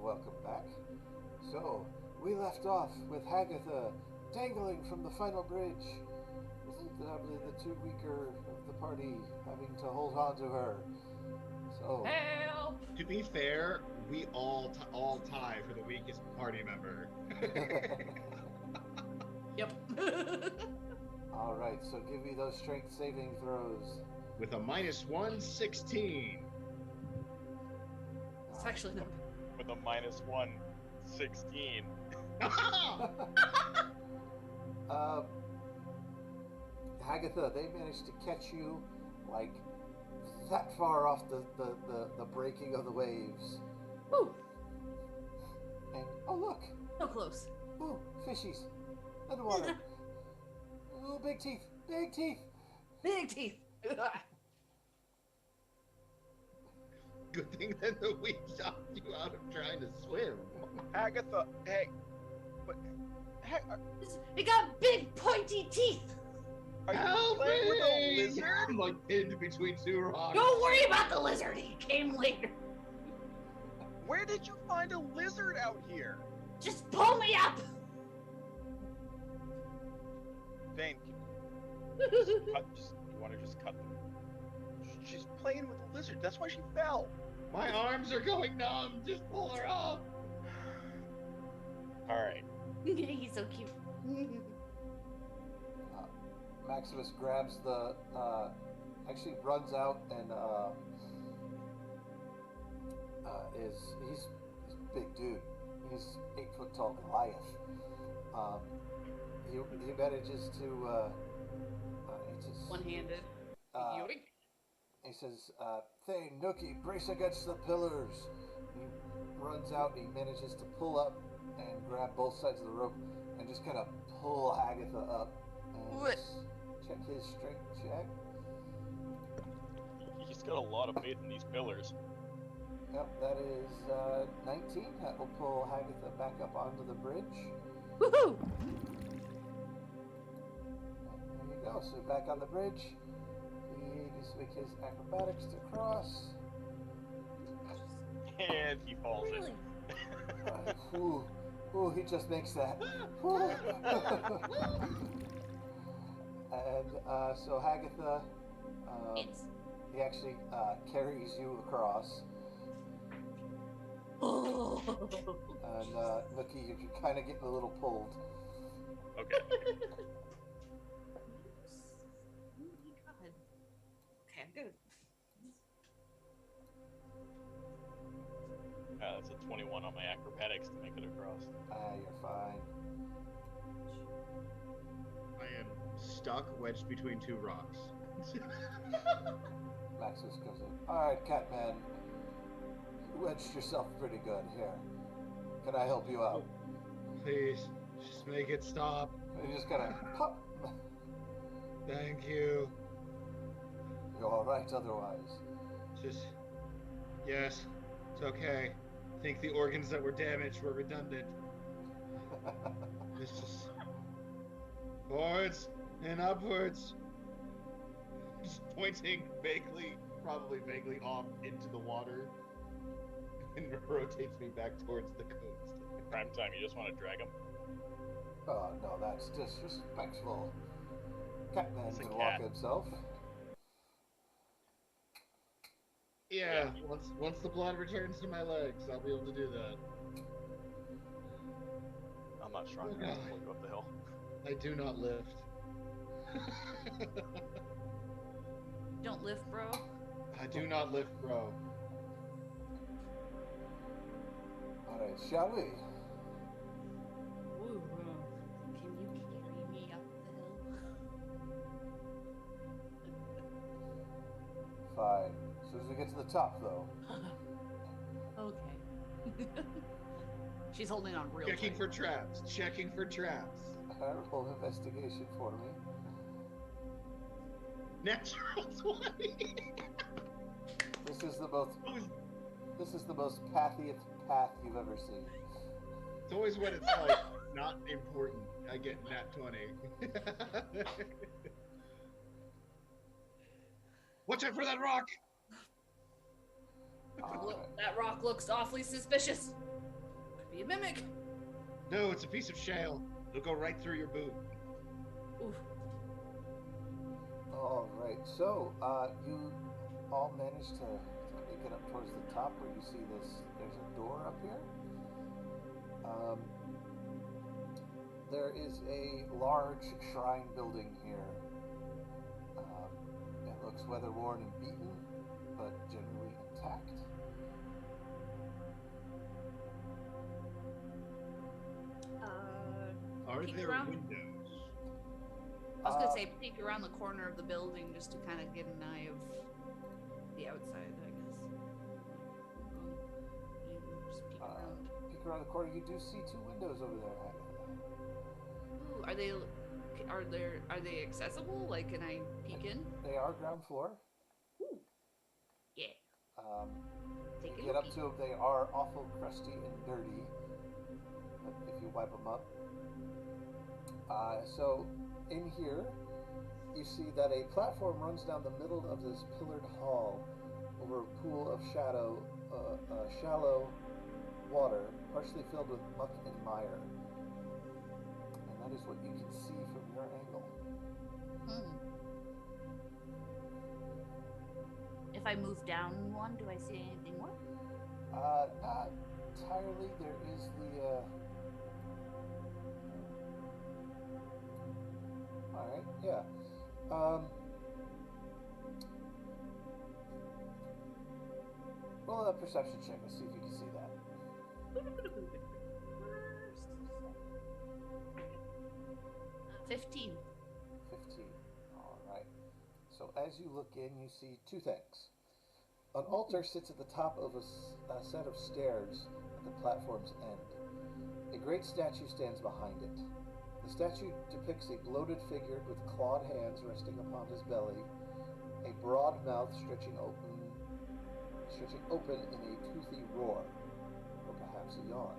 welcome back. So, we left off with Hagatha dangling from the final bridge. Probably the two weaker of the party having to hold on to her. So, Help! To be fair, we all tie for the weakest party member. Yep. all right. So give me those strength saving throws. With a -1, 16. It's actually not. With a -1, 16. Hagatha, they managed to catch you like that far off the breaking of the waves. Ooh, And oh look, so close. ooh, fishies in the water. Ooh, big teeth, big teeth. Big teeth. Good thing that the weed stopped you out of trying to swim. Agatha, hey. What? Hey, It got big pointy teeth. are you Help playing with a me! lizard? I'm like pinned between two rocks. Don't worry about the lizard. He came later. Where did you find a lizard out here? Just pull me up. Vane, you want to just cut them? She's playing with a lizard. That's why she fell. My arms are going numb. Just pull her up. All right. He's so cute. Maximus grabs the, actually runs out and he's a big dude. He's 8 foot tall Goliath. He manages to he just, One-handed. Yoink. he says, Thane, Nookie, brace against the pillars. He runs out and he manages to pull up and grab both sides of the rope and just kind of pull Agatha up. And What? check his strength check. He's got a lot of faith in these pillars. Yep, that is 19. That will pull Hagatha back up onto the bridge. Woohoo! And there you go. So back on the bridge. He needs to make his acrobatics to cross. And he falls Really? Ooh, he just makes that. Whew. And so Hagatha, It's. he actually carries you across. Oh. And Nookie, you're kind of getting a little pulled. Okay. God. Okay, I'm good. That's a 21 on my acrobatics to make it across. You're fine. I am stuck, wedged between two rocks. Maximus comes in. Alright, Catman. You wedged yourself pretty good. Here. Can I help you out? Please, just make it stop. And you just kind of pop. Thank you. You're alright otherwise. Just, yes, it's okay. I think the organs that were damaged were redundant. It's just forwards and upwards. Just pointing vaguely, probably vaguely off into the water, and rotates me back towards the coast. Prime time, you just want to drag him? Oh, no, that's disrespectful. Catman It's a can cat. walk himself. Yeah, once the blood returns to my legs, I'll be able to do that. I'm not strong enough to pull you up the hill. I do not lift. Don't lift, bro. I do not lift, bro. Alright, shall we? Ooh, can you carry me up the Fine. As soon as we get to the top, though. hill? Okay. She's holding on real Checking tight. for traps. Checking for traps. Roll investigation for me. Natural 20. This is the most. This is the most pathiest path you've ever seen. It's always when it's like not important. I get nat 20. Watch out for that rock! Alright. Look, that rock looks awfully suspicious. be a mimic. No, it's a piece of shale. It'll go right through your boot. Oof. All right. So, you all managed to make it up towards the top where you see this. There's a door up here. There is a large shrine building here. It looks weather-worn and beaten, but generally intact. Are Peek there around. windows? I was gonna say peek around the corner of the building just to kind of get an eye of the outside, I guess. Just peek around. Peek around the corner, you do see two windows over there. Ooh, are they accessible? Like, can I peek in? They are ground floor. Ooh. Yeah. Take You a get up peek. to them, they are awful crusty and dirty, but if you wipe them up. So in here, you see that a platform runs down the middle of this pillared hall over a pool of shallow water, partially filled with muck and mire. And that is what you can see from your angle. If I move down one, do I see anything more? Not entirely. There is the. All right. Yeah. Roll a perception check. Let's see if you can see that. 15. 15. All right. So as you look in, you see two things. An altar sits at the top of a set of stairs at the platform's end. A great statue stands behind it. The statue depicts a bloated figure with clawed hands resting upon his belly, a broad mouth stretching open in a toothy roar, or perhaps a yawn.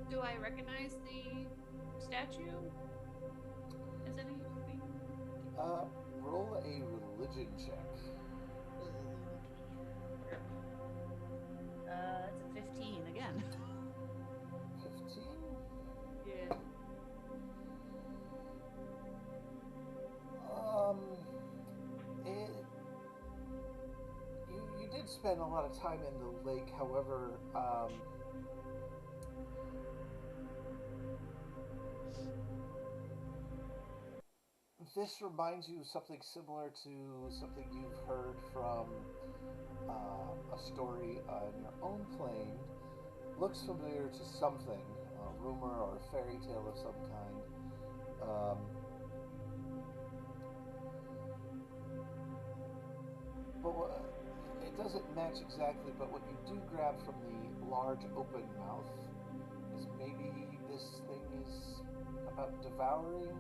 Do I recognize the statue? Is anything? Roll a religion check. It's a 15 again. 15? Yeah. You did spend a lot of time in the lake, however, this reminds you of something similar to something you've heard from a story on your own plane. Looks familiar to something, a rumor or a fairy tale of some kind. It doesn't match exactly, but what you do grab from the large open mouth is maybe this thing is about devouring,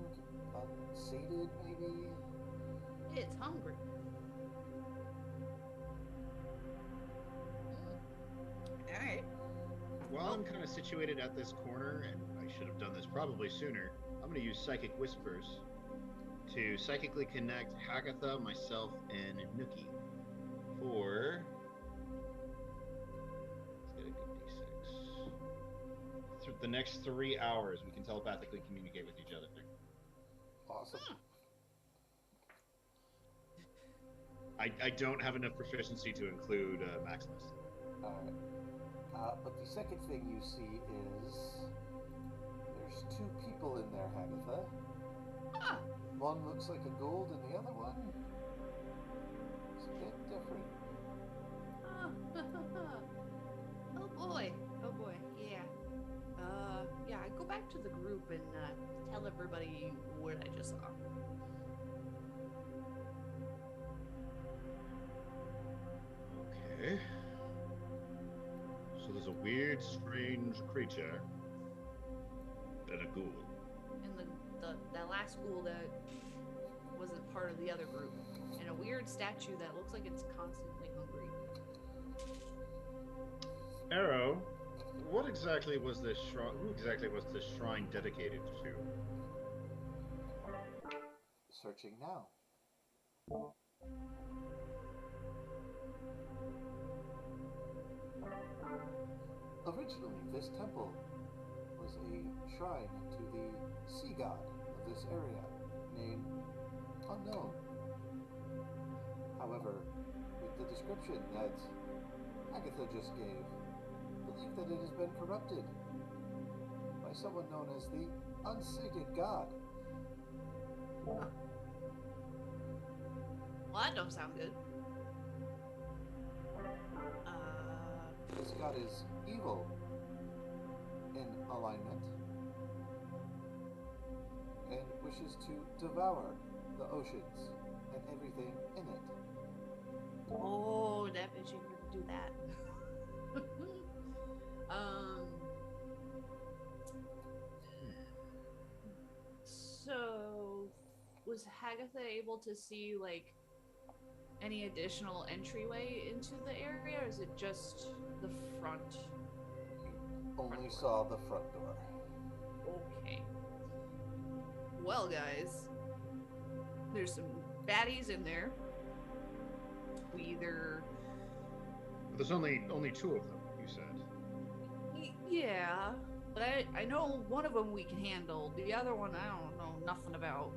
unsated maybe? It's hungry. Alright. While I'm kind of situated at this corner, and I should have done this probably sooner, I'm going to use Psychic Whispers to psychically connect Hagatha, myself, and Nookie for... Let's get a good D6. Through the next 3 hours, we can telepathically communicate with each other. Awesome. I don't have enough proficiency to include Maximus. Alright. But the second thing you see is there's two people in there, Hagatha. Ah. One looks like a gold and the other one is a bit different. Oh boy. Oh boy. Yeah. Yeah, I go back to the group and tell everybody what I just saw. Okay. So there's a weird, strange creature and a ghoul. And that last ghoul that wasn't part of the other group. And a weird statue that looks like it's constantly hungry. Arrow, what exactly was this shrine? Who exactly was this shrine dedicated to? Searching now. Originally, this temple was a shrine to the sea god of this area, named Unknown. However, with the description that Agatha just gave, believe that it has been corrupted by someone known as the Unsated God. Well, that don't sound good. This god is evil in alignment and wishes to devour the oceans and everything in it. Oh, that bitch ain't gonna do that. So was Hagatha able to see like any additional entryway into the area, or is it just the front? Only saw the front door. Okay. Well, guys, there's some baddies in there. We either There's only two of them, you said. yeah, but I know one of them we can handle. The other one I don't know nothing about.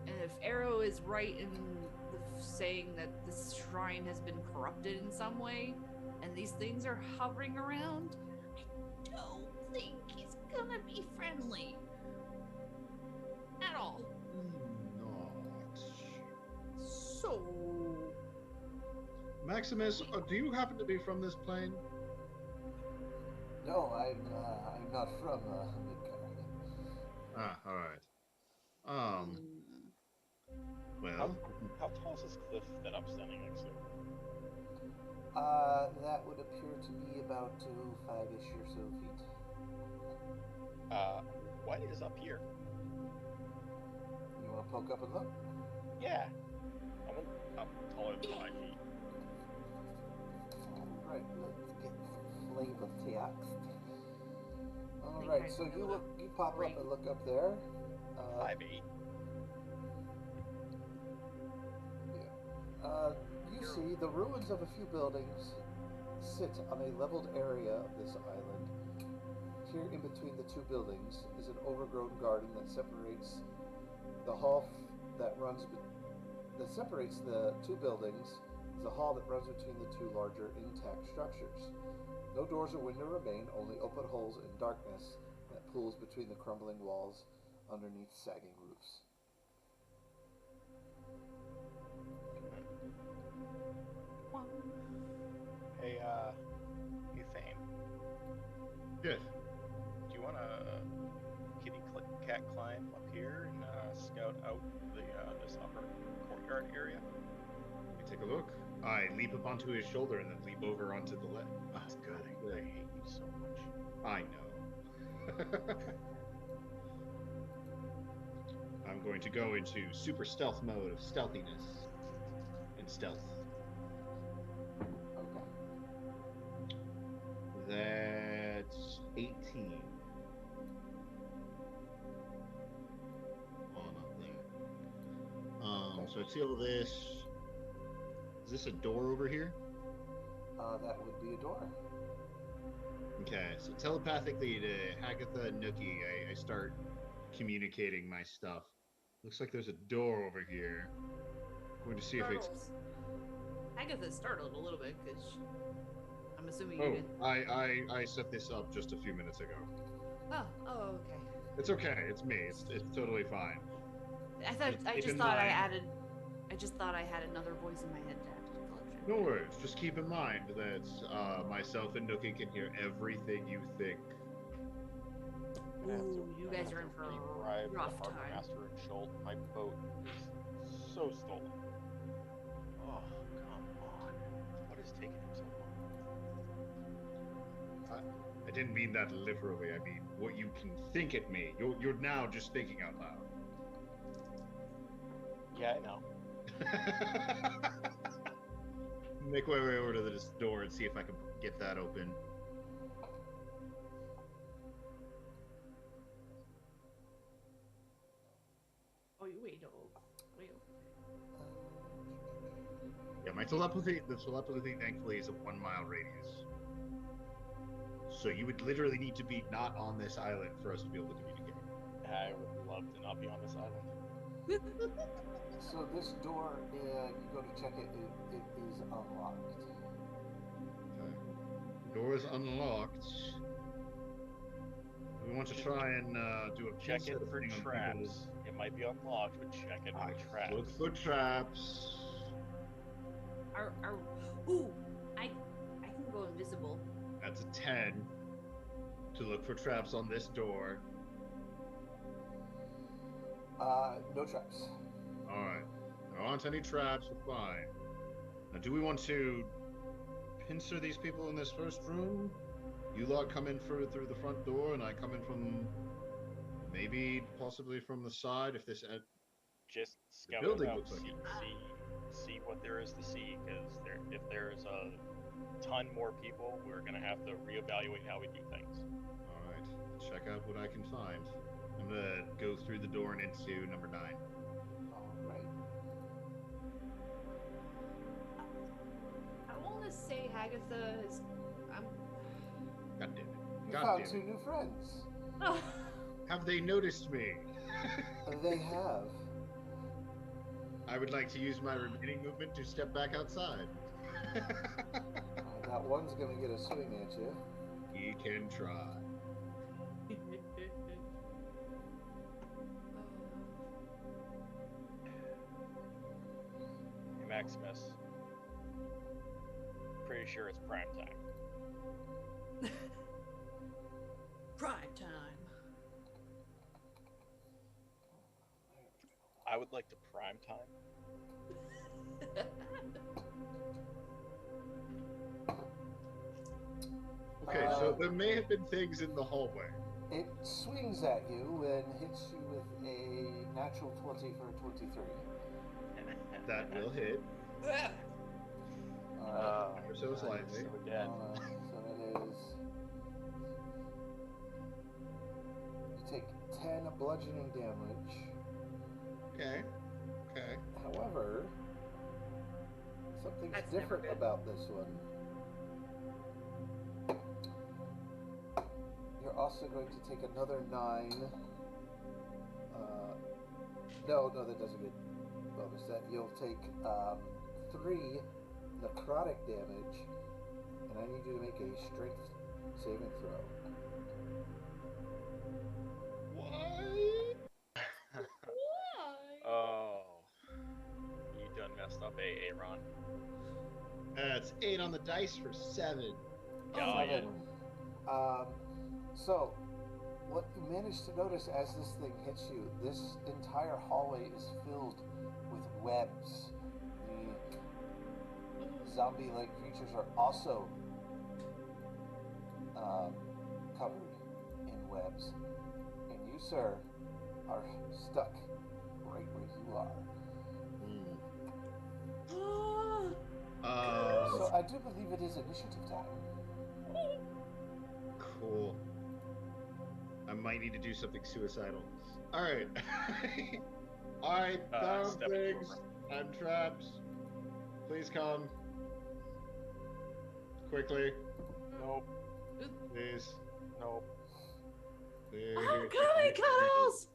And if Arrow is right in saying that this shrine has been corrupted in some way, and these things are hovering around, I don't think he's gonna be friendly at all. Not. So Maximus, do you happen to be from this plane? No, I'm not from Midgard. Ah, all right. Well, How tall is this cliff that I'm standing next to? That would appear to be about 5-ish or so feet. What is up here? You want to poke up and look? Yeah. I'm taller than 5 feet. Alright, let's get flavor text. think Alright, I so know you the look, you pop rate. up and look up there. 5'8". You see the ruins of a few buildings sit on a leveled area of this island. Here in between the two buildings is an overgrown garden that separates the hall that separates the two buildings is a hall that runs between the two larger intact structures. No doors or window remain, only open holes in darkness that pools between the crumbling walls underneath sagging roofs. Hey, Thane, yes. do you want to cat climb up here and scout out this upper courtyard area? Let me take a look. I leap up onto his shoulder and then leap over onto the left. Oh, good. I hate you so much. I know. I'm going to go into super stealth mode of stealthiness and stealth. Okay. That's 18. Oh, not there. So I see all this. Is this a door over here? That would be a door. Okay, so telepathically to Hagatha and Nookie, I start communicating my stuff. Looks like there's a door over here. Going to see if it's... Agatha's startled a little bit because I'm assuming Oh, you didn't. I set this up just a few minutes ago. Oh, okay. It's okay. It's me. It's totally fine. I just thought I had another voice in my head to have to collect. No worries. Just keep in mind that myself and Nookie can hear everything you think. Ooh, you guys are in for a rough the harbor time. master and Schultz. My boat is so stolen. Oh, come on. What is taking him so long? I didn't mean that literally. I mean what you can think at me. You're now just thinking out loud. Yeah, I know. Make my way over to this door and see if I can get that open. Oh, wait. Yeah, my telepathy, thankfully, is a 1 mile radius. So you would literally need to be not on this island for us to be able to communicate. I would love to not be on this island. So this door, you go to check it, it is unlocked. Okay. Door is unlocked. We want to try and do a Check it pincer for thing on traps. people's- It might be unlocked, but check it for traps. Look for traps. Ooh, I can go invisible. That's a 10 to look for traps on this door. No traps. All right. There aren't any traps. We're fine. Now, do we want to pincer these people in this first room? You lot come in through the front door, and I come in from possibly from the side. If this Just scout building it out, looks like see what there is to see, because if there's a ton more people, we're gonna have to reevaluate how we do things. all right, check out what I can find. I'm gonna go through the door and into number 9. All right. I want to say Hagatha is. God damn it! You God found damn 2 it! new friends. Have they noticed me? They have. I would like to use my remaining movement to step back outside. That one's gonna get a swing at you. He can try. Hey, Maximus. Pretty sure it's prime time. Prime time. I would like to prime time. Okay, so there may have been things in the hallway. It swings at you and hits you with a natural 20 for a 23. That will hit. Ever so slightly. So again, So it is. You take 10 bludgeoning damage. Okay. Okay. However, something's That's never different good. about this one. You're also going to take another 9. No, that doesn't get bonus. That you'll take 3 necrotic damage, and I need you to make a strength saving throw. What? oh, you done messed up, Aaron. It's 8 on the dice for 7. Oh, yeah. So, what you manage to notice as this thing hits you, this entire hallway is filled with webs. The zombie-like creatures are also covered in webs. And you, sir, are stuck right where you are. So I do believe it is initiative time. Cool. I might need to do something suicidal. Alright. I found step into a things. I'm trapped. Please come. Quickly. Nope. Please. Nope. Please. I'm coming, Cuddles!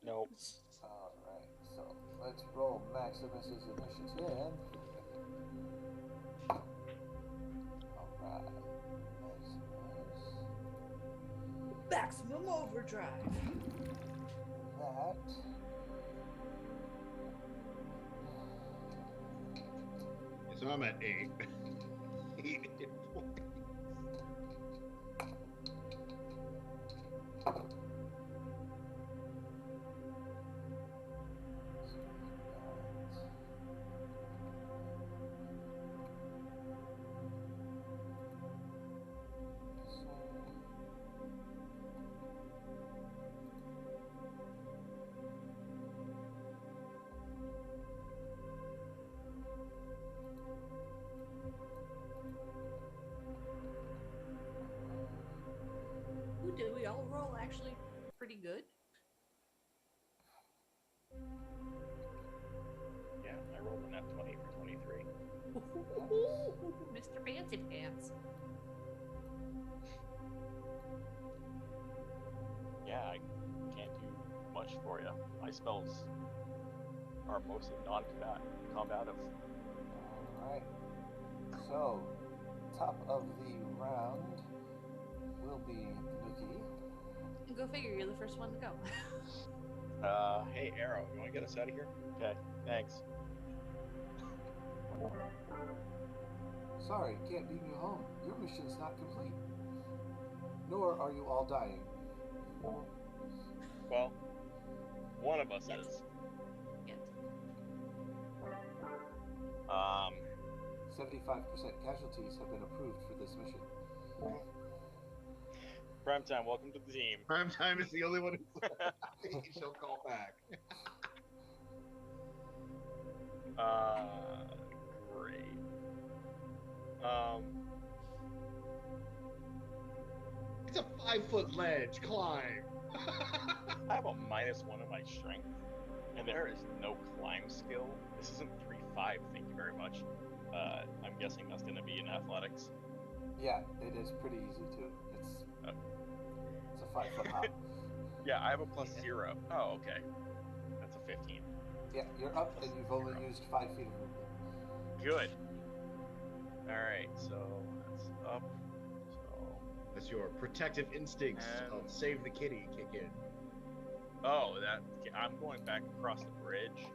Nope. Alright, so let's roll Maximus's initiative. Alright, Maximus. Maximum overdrive. That. So I'm at 8. 8 hit points. Ooh, did we all roll actually pretty good? Yeah, I rolled a nat 20 Mr. Fancy Pants. Yeah, I can't do much for you. My spells are mostly non-combative. Alright. So, top of the round will be Nuki. Go figure, you're the first one to go. Hey, Arrow, you want to get us out of here? Okay, thanks. Sorry, can't beam you home. Your mission's not complete. Nor are you all dying. Well, one of us is. Yet. 75% casualties have been approved for this mission. Primetime, welcome to the team. Primetime is the only one who's she'll call back. Great. It's a 5-foot ledge. Climb. I have a -1 in my strength, and there is no climb skill. This isn't 3-5, thank you very much. I'm guessing that's going to be in athletics. Yeah, it is pretty easy too. It's a 5-foot hop. Yeah, I have a +0. Oh, okay. That's a 15. Yeah, you're up and you've only used 5 feet of movement. Good. Alright, so that's up. So. That's your protective instincts And- called save the kitty kick in. Oh, that. I'm going back across the bridge.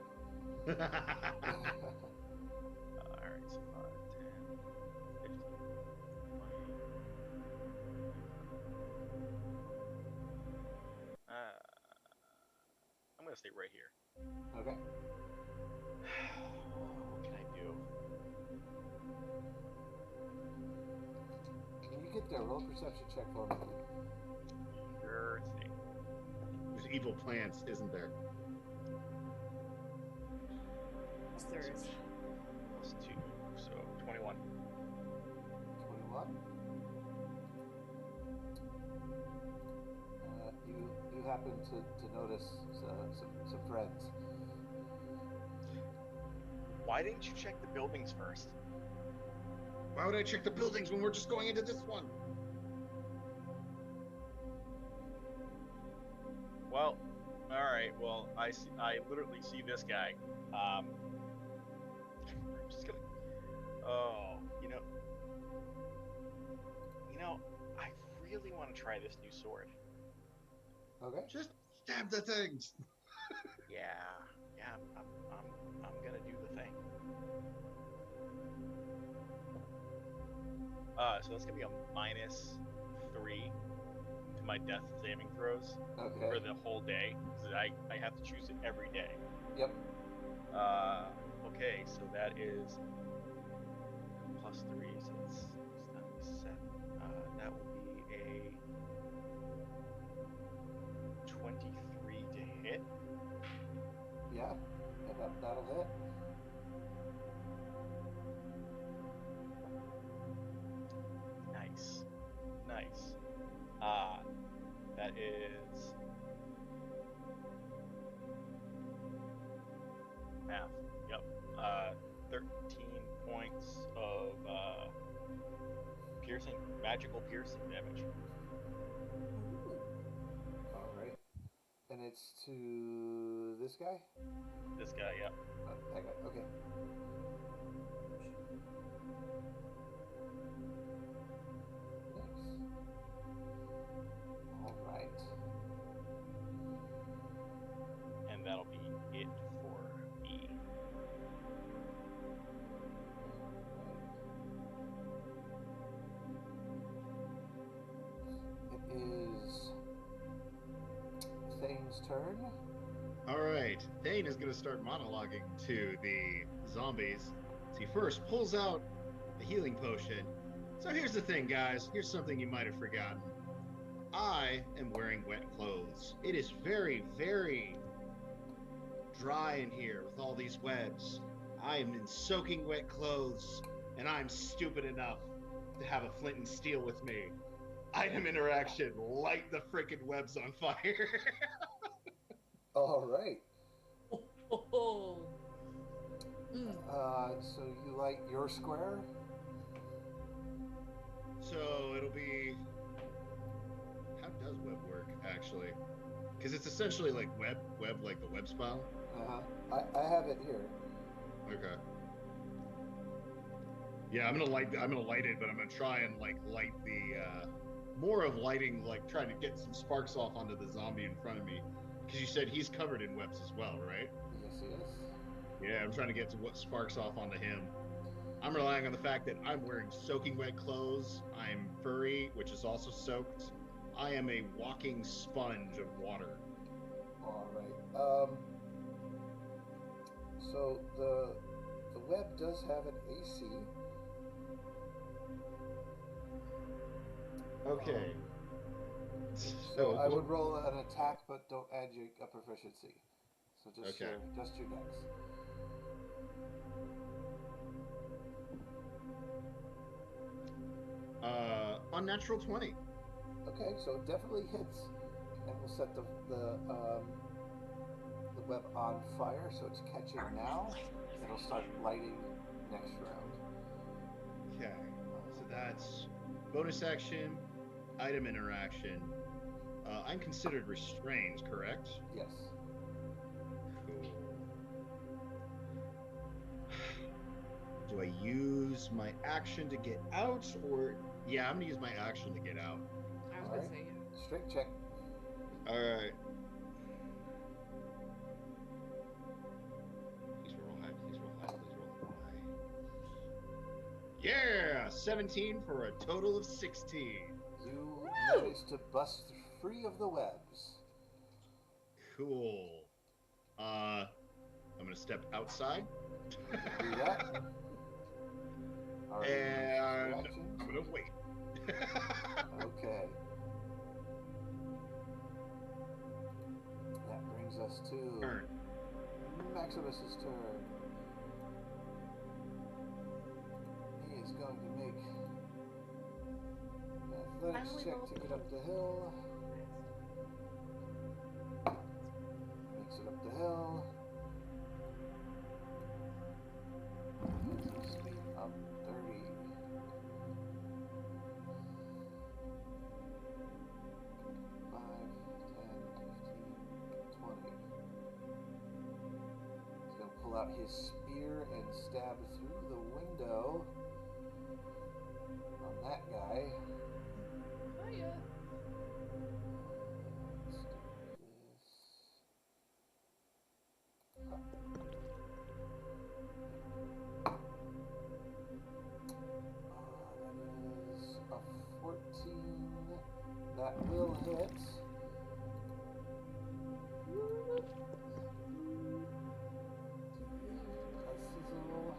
Alright, so 5, 10, 15, 20. I'm gonna stay right here. Okay. What can I do? When you get there, roll a perception check for me. Sure thing. There's evil plants, isn't there? Yes, there is. +2, so 21. 21. You happen to notice some threads. Why didn't you check the buildings first? Why would I check the buildings when we're just going into this one? Well, all right. Well, I literally see this guy. I'm just gonna. Oh, I really want to try this new sword. Okay. Just stab the things. Yeah, I'm gonna do the thing. So that's gonna be a -3 to my death saving throws Okay. for the whole day. 'Cause I have to choose it every day. Yep. Okay, so that is +3, so that's 7. That will be a 23 to hit. Yeah. That'll hit. Nice. That is math. Yep. 13 points of magical piercing damage. All right. And it's to this guy. This guy, yep. That guy. Okay. Nice. All right. And that'll be it for me. It is Thane's turn. All right, Thane is going to start monologuing to the zombies. So he first pulls out the healing potion. So here's the thing, guys. Here's something you might have forgotten. I am wearing wet clothes. It is very, very dry in here with all these webs. I am in soaking wet clothes, and I'm stupid enough to have a flint and steel with me. Item interaction, light the frickin' webs on fire. All right. Oh. So you light your square. So it'll be. How does web work actually? Because it's essentially like web like the web spell. I have it here. Okay. Yeah, I'm gonna light it, but I'm gonna try and like light the more of lighting, like trying to get some sparks off onto the zombie in front of me. Because you said he's covered in webs as well, right? Yes, he is. Yeah, I'm trying to get what sparks off onto him. I'm relying on the fact that I'm wearing soaking wet clothes. I'm furry, which is also soaked. I am a walking sponge of water. All right. So the web does have an AC. Okay. So I would roll an attack, but don't add a proficiency. So just Okay. just your dex. Unnatural 20. Okay, so it definitely hits, and we'll set the web on fire, so it's catching now. It'll start lighting next round. Okay. So that's bonus action, item interaction. I'm considered restrained, correct? Yes. Cool. Do I use my action to get out, or yeah, I'm gonna use my action to get out. I was All gonna right. say, yeah. Strength check. All right. Please roll high. Please roll high. Please roll high. Yeah, 17 for a total of 16. You manage to bust free of the webs. Cool. I'm gonna step outside. Do that. All right. And Reactions? I'm gonna wait. Okay. That brings us to Turn. Maximus's turn. He is going to make an athletics Finally check rolled to the get up the hill. Makes it up the hill. Gets his speed up 30. 5, 10, 15, 20. He's going to pull out his spear and stab through the window on that guy. Oh, yeah. Let's do this. That is a 14. That will hit. A sizzle.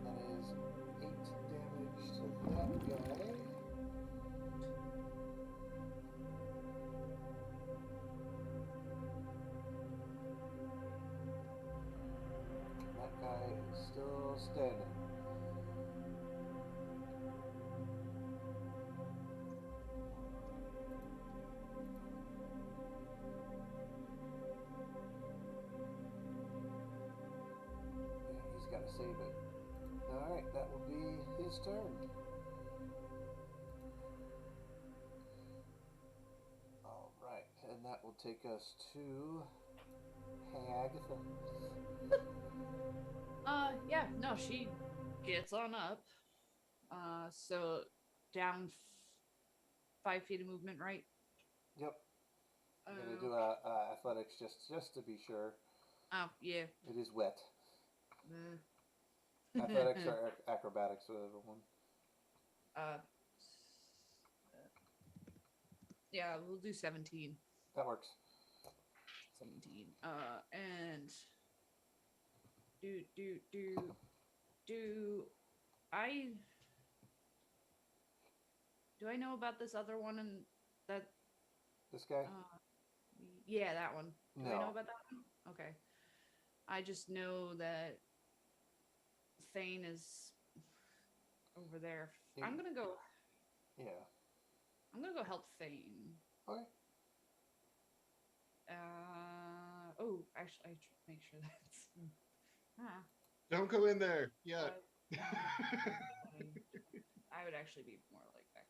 That is 8 damage to that guy. That guy is still standing. Yeah, he's got to save it. Alright, that will be his turn. Alright, and that will take us to Hag. Yeah, no, she gets on up. So down 5 feet of movement, right? Yep. I'm gonna do a athletics just to be sure. Oh, yeah. It is wet. Uh, Athletics or acrobatics, whatever one. Yeah, we'll do 17. That works. 17. And do I know about this other one and that This guy? yeah, that one. Do I know No. about that one? Okay. I just know that Thane is over there. Yeah. I'm gonna go Yeah. help Thane. Okay. Oh, actually, I should make sure that's. Don't go in there. Yeah. would actually be more like back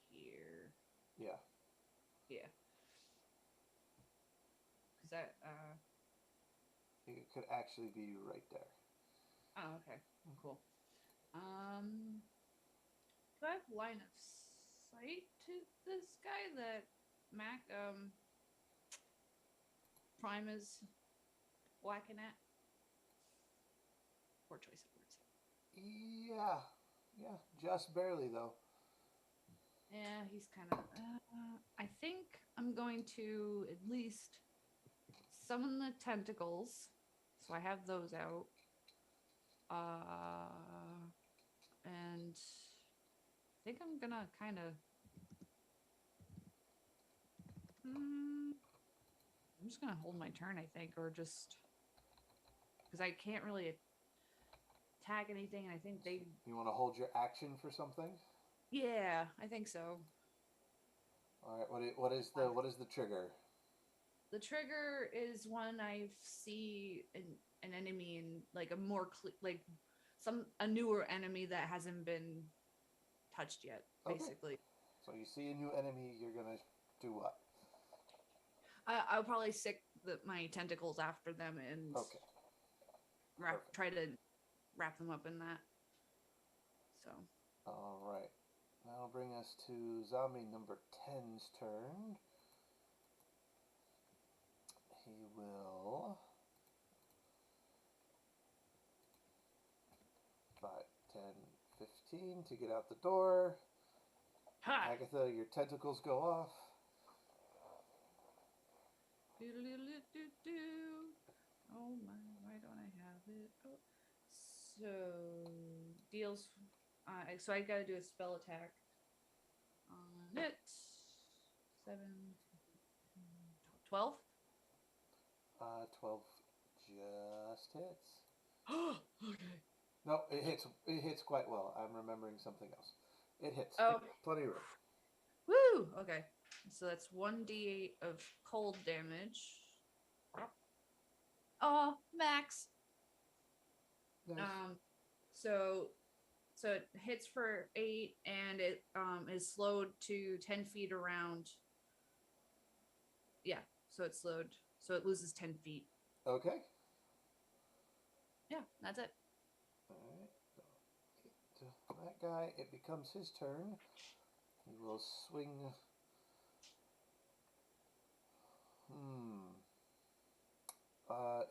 here. Yeah. Yeah. Because that, It could actually be right there. oh, okay. Cool. Do I have line of sight to this guy that Mac, Prime is whacking at? Poor choice of words. Yeah. Yeah. Just barely, though. Yeah, he's kind of. I think I'm going to at least summon the tentacles, so I have those out. And I think I'm gonna kind of. I'm just gonna hold my turn, I think, or just because I can't really attack anything, and I think they. You want to hold your action for something? Yeah, I think so. All right. What is the trigger? The trigger is when I see an enemy in like a more like a newer enemy that hasn't been touched yet, Okay. basically. So you see a new enemy, you're gonna do what? I'll probably stick my tentacles after them and Okay. try to wrap them up in that. So. All right. That'll bring us to zombie number 10's turn. He will 5, 10, 15 to get out the door. Ha! Agatha, your tentacles go off. Oh my, why don't I have it? Oh. So deals. So I gotta do a spell attack on it. 7, 12. 12 just hits. Okay. No, it hits. It hits quite well. I'm remembering something else. It hits. Oh. Plenty of room. Woo! Okay. So that's 1d8 of cold damage. Oh, max. Nice. So it hits for 8 and it is slowed to 10 feet around. Yeah, so it's slowed. So it loses 10 feet. Okay. Yeah, that's it. Alright. So that guy, it becomes his turn. He will swing.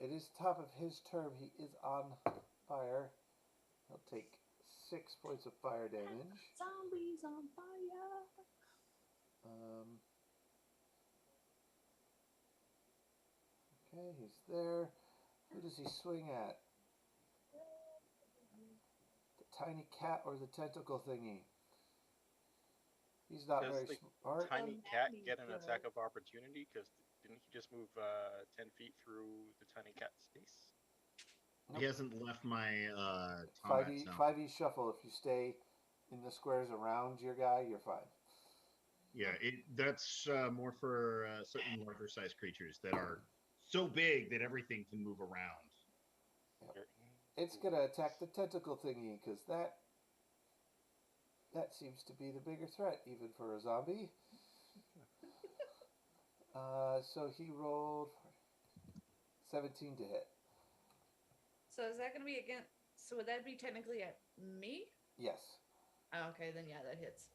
It is top of his turn. He is on fire. He'll take 6 points of fire damage. Zombies on fire. Okay, he's there. Who does he swing at? The tiny cat or the tentacle thingy? He's not Does very the smart. tiny cat get an attack of opportunity? Because didn't he just move 10 feet through the tiny cat's space? Nope. He hasn't left my combat 5e, zone. 5e shuffle. If you stay in the squares around your guy, you're fine. Yeah, that's more for certain larger sized creatures that are so big that everything can move around. Yep. It's gonna attack the tentacle thingy because that seems to be the bigger threat, even for a zombie. So he rolled 17 to hit. So is that going to be against? So would that be technically at me? Yes. Oh, okay, then yeah, that hits.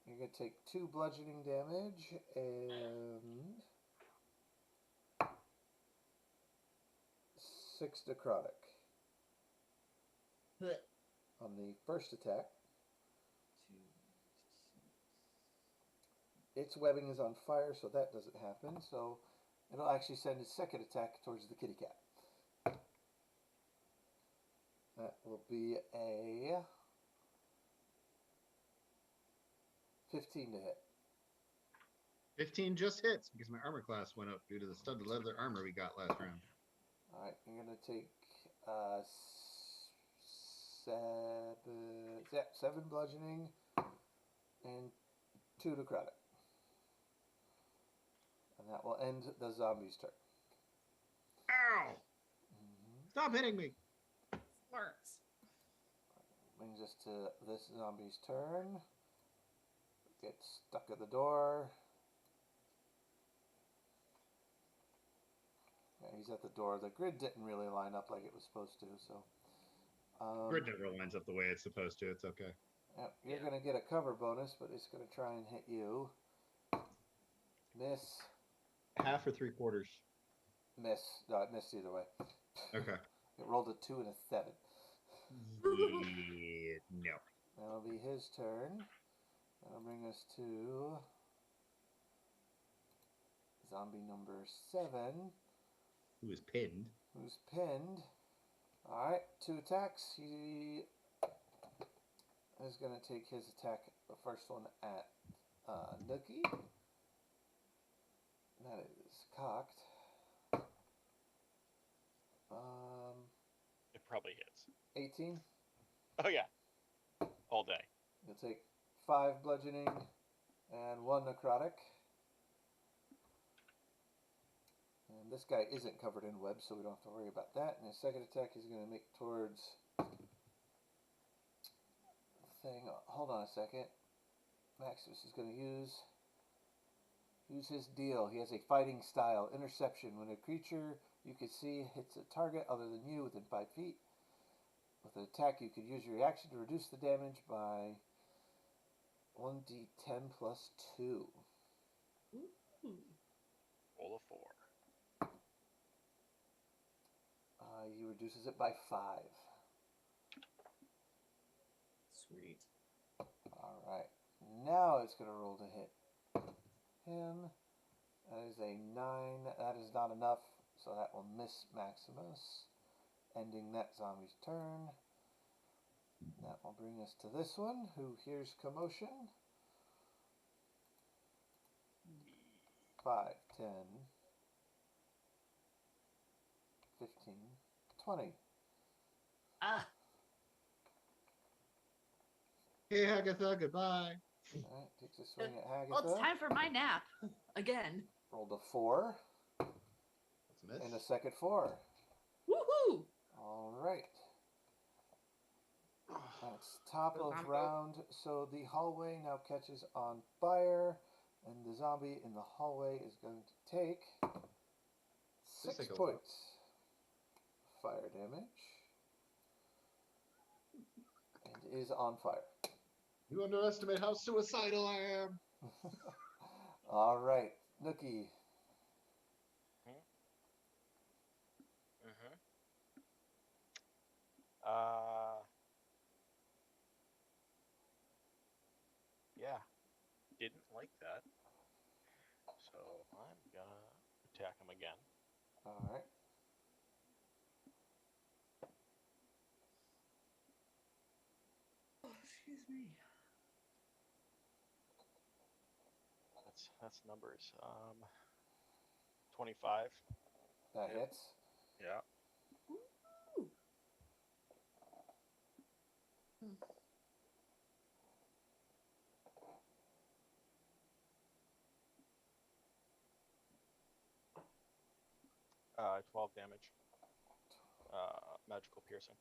You're gonna take 2 bludgeoning damage and 6 necrotic on the first attack. Its webbing is on fire, so that doesn't happen. So it'll actually send its second attack towards the kitty cat. That will be a 15 to hit. 15 just hits because my armor class went up due to the studded leather armor we got last round. All right, you're gonna take 7 bludgeoning and 2 necrotic. And that will end the zombie's turn. Ow! Stop hitting me! Smarts. Brings us to this zombie's turn. Gets stuck at the door. Yeah, he's at the door. The grid didn't really line up like it was supposed to, so. Grid never lines up the way it's supposed to. It's okay. Yep, you're going to get a cover bonus, but it's going to try and hit you. Miss. Half or 3/4. Miss. No, it missed either way. Okay. It rolled a 2 and a 7. Yeah, no. That'll be his turn. That'll bring us to zombie number 7. Who is pinned? Who's pinned. Alright, 2 attacks. He is going to take his attack, the first one at Nookie. That is cocked. It probably hits. 18. Oh yeah. All day. You'll take 5 bludgeoning and 1 necrotic. And this guy isn't covered in web, so we don't have to worry about that. And his second attack he's going to make towards the thing. Hold on a second. Maximus is going to use his deal. He has a fighting style. Interception. When a creature you can see hits a target other than you within 5 feet. With an attack, you could use your reaction to reduce the damage by 1d10 plus 2. Roll a 4. He reduces it by 5. Sweet. Alright. Now it's going to roll to hit him. That is a 9. That is not enough, so that will miss Maximus, ending that zombie's turn. That will bring us to this one, who hears commotion. 5, 10, 15, 20. Ah, Hey, Hagatha, goodbye. Alright, takes a swing at Hagatha. well, it's time for my nap again. Rolled a 4 That's a miss. and a second 4. Woohoo! Alright. That's top of round, so the hallway now catches on fire, and the zombie in the hallway is going to take 6 take a look. points of fire damage, and is on fire. You underestimate how suicidal I am. Alright, Nookie. Mm-hmm. Yeah. Didn't like that. So I'm gonna attack him again. Alright. Oh, excuse me. That's numbers. 25. That Yep. hits. Yeah. Ooh. 12 damage. Magical piercing.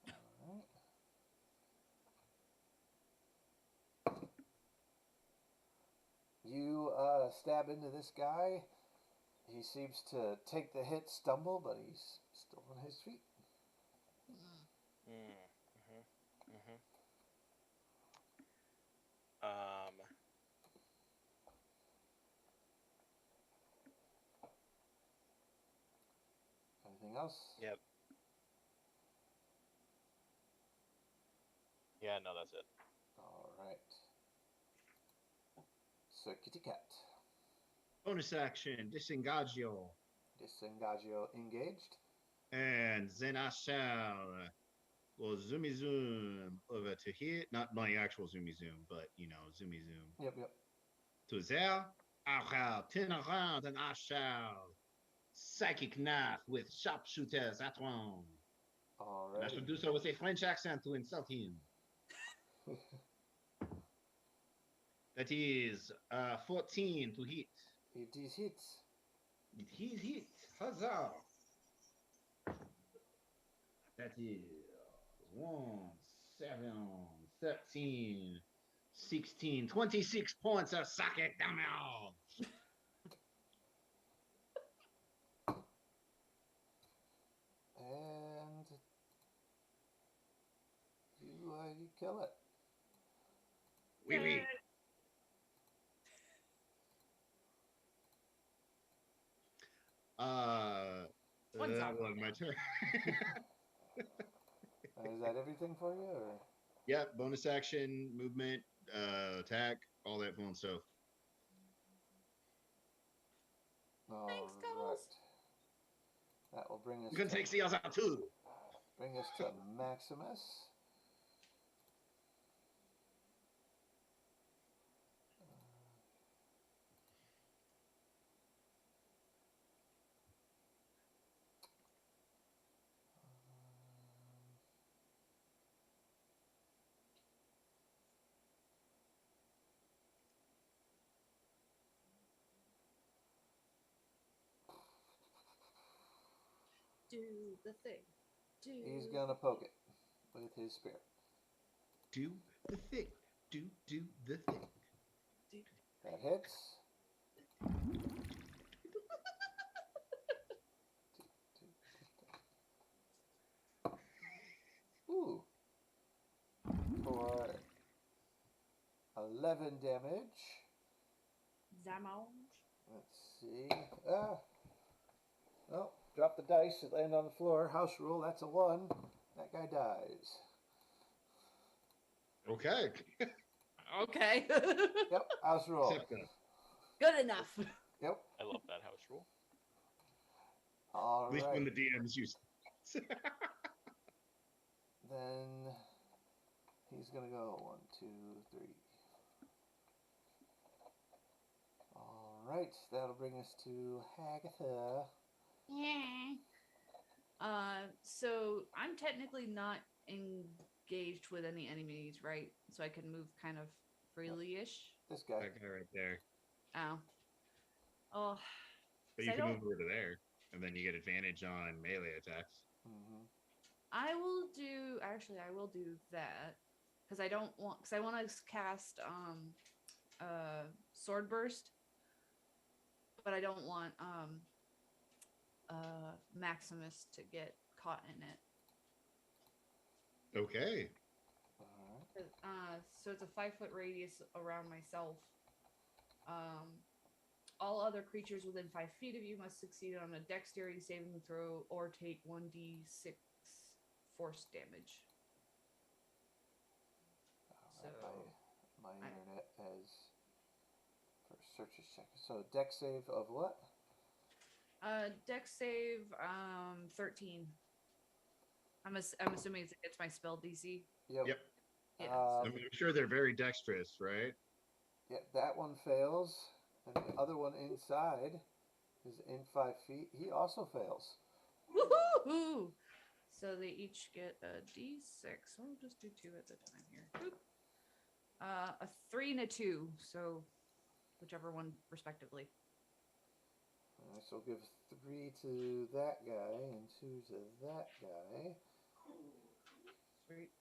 Alright. You stab into this guy. He seems to take the hit, stumble, but he's still on his feet. Anything else? Yep. Yeah, no, that's it. Alright. So, Kitty Cat. Bonus action, disengagio. Disengagio engaged. And then I shall go zoomy zoom over to here. Not my actual zoomy zoom, but you know, zoomy zoom. Yep. To there. I shall turn around and I shall psychic knife with sharpshooters at one. And I shall Alright. do so with a French accent to insult him. That is 14 to hit. It is hits. It is hit. Huzzah! That is 1, 7, 13, 16, 26 points of psychic damage. And you kill it. Wee wee. One That song. was my turn. Is that everything for you, or? Yeah, bonus action, movement, attack, all that fun stuff. Thanks, All Cuddles. right. That will bring us You can take the other too. to Maximus. Do the thing. He's gonna poke it with his spear. Do the thing. Do the thing. That hits. Ooh. For 11 damage. Zamount. Let's see. Oh, drop the dice. It landed on the floor. House rule. That's a 1. That guy dies. Okay. Okay. Yep. House rule. Except Good enough. Yep. I love that house rule. All at least right. when the DMs use it. Then he's gonna go 1, 2, 3. All right. That'll bring us to Hagatha. So I'm technically not engaged with any enemies, right? So I can move kind of freely-ish. This guy. That guy right there. Oh. Oh. But So you I can don't- move over to there, and then you get advantage on melee attacks. Mm-hmm. I will do that because I don't want because I want to cast sword burst, but I don't want Maximus to get caught in it. Okay. All right. So it's a 5-foot radius around myself. All other creatures within 5 feet of you must succeed on a dexterity saving throw or take 1d6 force damage. All right. So, My internet has for searches check. So deck save of what? Dex save 13. I'm assuming it's my spell DC. Yep. Yeah. I'm sure they're very dexterous, right? Yeah, that one fails, and the other one inside is in 5 feet. He also fails. Woohoo! So they each get a d6. I'll just do 2 at a time here. Boop. A 3 and a 2. So whichever one, respectively. All right, so give 3 to that guy and 2 to that guy. Sweet.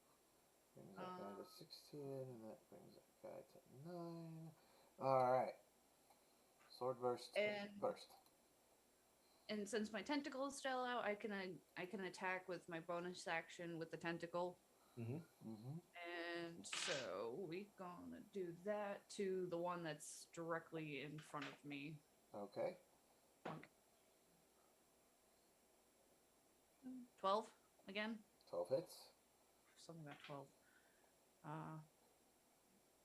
Brings that guy to 16, and that brings that guy to 9. All right. Sword burst. Burst. And since my tentacle is still out, I can attack with my bonus action with the tentacle. Mm-hmm. Mm-hmm. And so we gonna do that to the one that's directly in front of me. Okay. 12 again. 12 hits. Something about 12.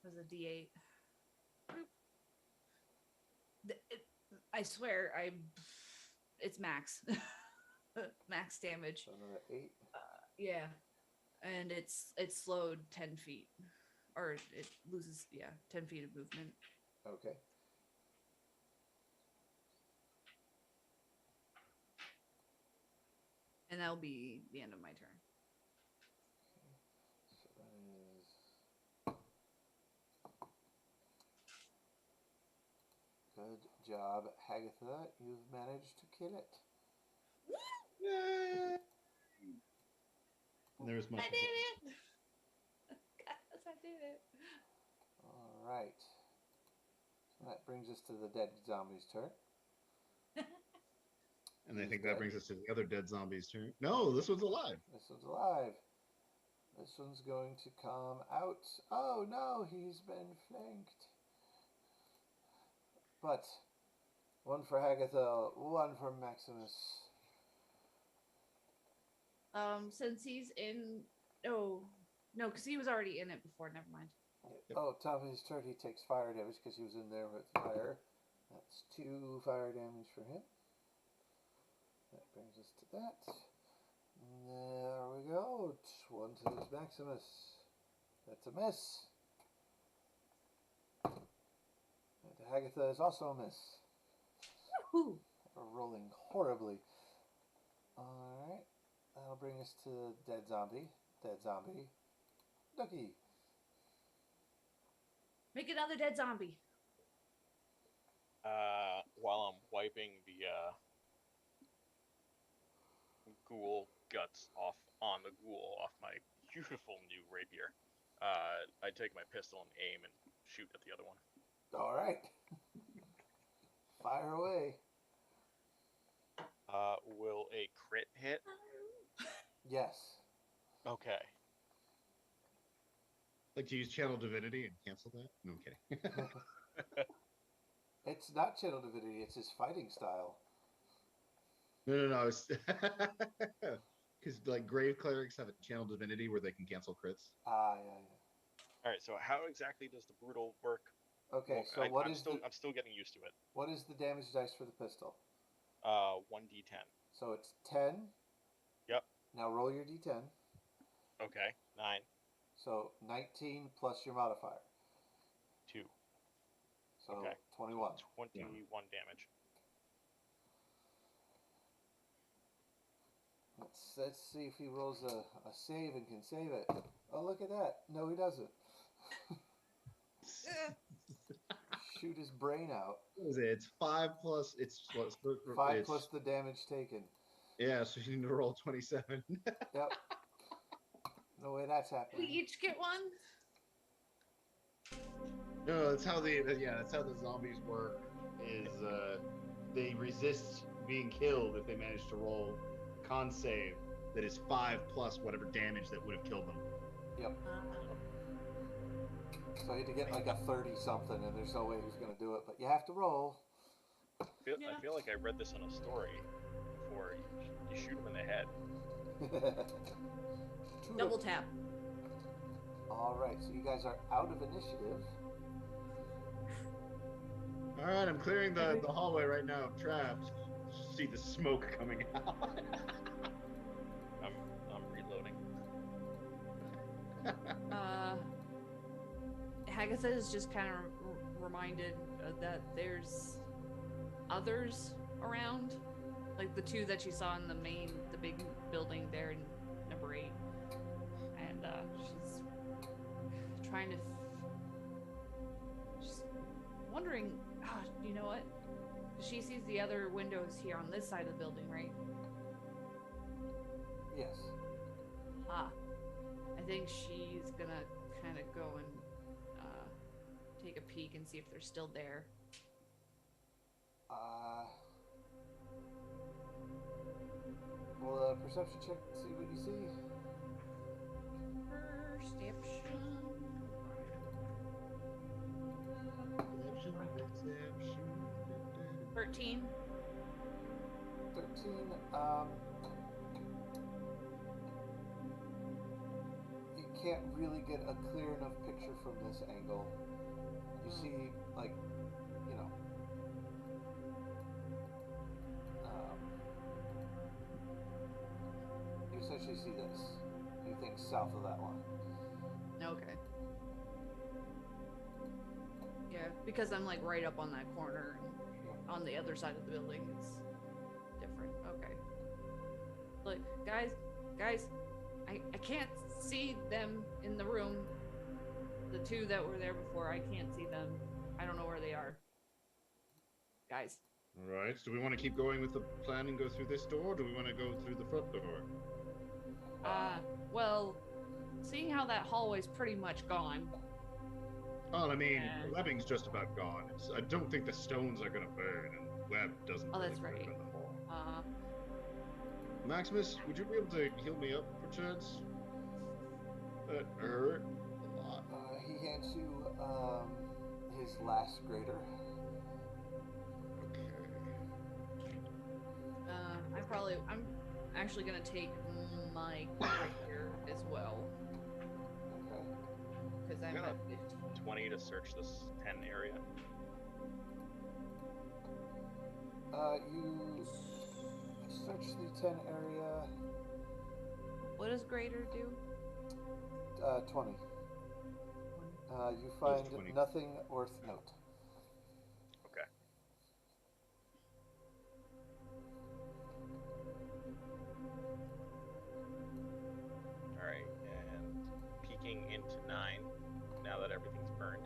Was a D8. I swear, it's max. Max damage. So another 8. Yeah. And it's slowed 10 feet. Or it loses, 10 feet of movement. Okay. And that'll be the end of my turn. So that is... Good job, Hagatha. You've managed to kill it. Yay! And there as much I as did it! Guys, I did it. All right. So that brings us to the dead zombie's turn. And I He's think dead. that brings us to the other dead zombie's turn. No, this one's alive. This one's alive. This one's going to come out. Oh no, he's been flanked. But one for Hagatha, one for Maximus. Since he's in, no, because he was already in it before. Never mind. Yep. Oh, top of his turn, he takes fire damage because he was in there with fire. That's 2 fire damage for him. That brings us to that. There we go. One to his Maximus. That's a miss. And to Hagatha is also a miss. Woohoo! We're rolling horribly. Alright. That'll bring us to dead zombie. Dead zombie. Ducky. Make another dead zombie. While I'm wiping the ghoul guts off on the ghoul off my beautiful new rapier, I take my pistol and aim and shoot at the other one. Alright. Fire away. Will a crit hit? Yes. Okay. Like to use Channel Divinity and cancel that? Okay. It's not Channel Divinity, it's his fighting style. No. Because like Grave Clerics have a Channel Divinity where they can cancel crits. Ah, yeah. All right. So how exactly does the brutal work? Okay, so I'm still getting used to it. what is the damage dice for the pistol? 1d10. So it's 10. Yep. Now roll your d10. Okay. 9, So 19 plus your modifier. 2, So Okay. 21. 21 damage. Let's see if he rolls a save and can save it. Oh, look at that. No, he doesn't. Shoot his brain out. What is it? It's 5 plus. It's what? 5 it's, plus the damage taken. Yeah, so you need to roll 27. Yep. No way that's We happening. each get one. No, that's how the zombies work. Is they resist being killed if they manage to roll con save that is 5 plus whatever damage that would have killed them. Yep. So he had to get like a 30 something, and there's no way he was going to do it. But you have to roll. I feel like I read this in a story before. You shoot him in the head. Double tap. All right, so you guys are out of initiative. All right, I'm clearing the hallway right now. I'm trapped. See the smoke coming out. I'm reloading. Hagatha is just kind of reminded that there's others around, like the 2 that you saw in the big building there in number 8, and she's trying to. She's wondering. You know what? She sees the other windows here on this side of the building, right? Yes. I think she's gonna kind of go and take a peek and see if they're still there. Roll a perception check to see what you see. Perception. 13. 13. You can't really get a clear enough picture from this angle. You see, like, you know, you essentially see this. You think south of that line. Okay. Yeah, because I'm like right up on that corner and on the other side of the building. It's different. Okay. Look, guys, I can't see them in the room. The 2 that were there before, I can't see them. I don't know where they are. Guys. All right. So do we want to keep going with the plan and go through this door, or do we want to go through the front door? Well, seeing how that hallway's pretty much gone. Well, I mean, Yeah. the webbing's just about gone. I don't think the stones are gonna burn, and the web doesn't Oh, really that's burn right. on the wall. Uh, Maximus, would you be able to heal me up, perchance? That hurt a lot. He hands you his last grader. Okay. I'm actually gonna take my rapier as well. Okay. Because I'm Yeah. at 15. 20 to search this 10 area. You search the 10 area. What does greater do? 20. You find 20. nothing worth note. Okay. Alright, and peeking into 9 now that everything's burned.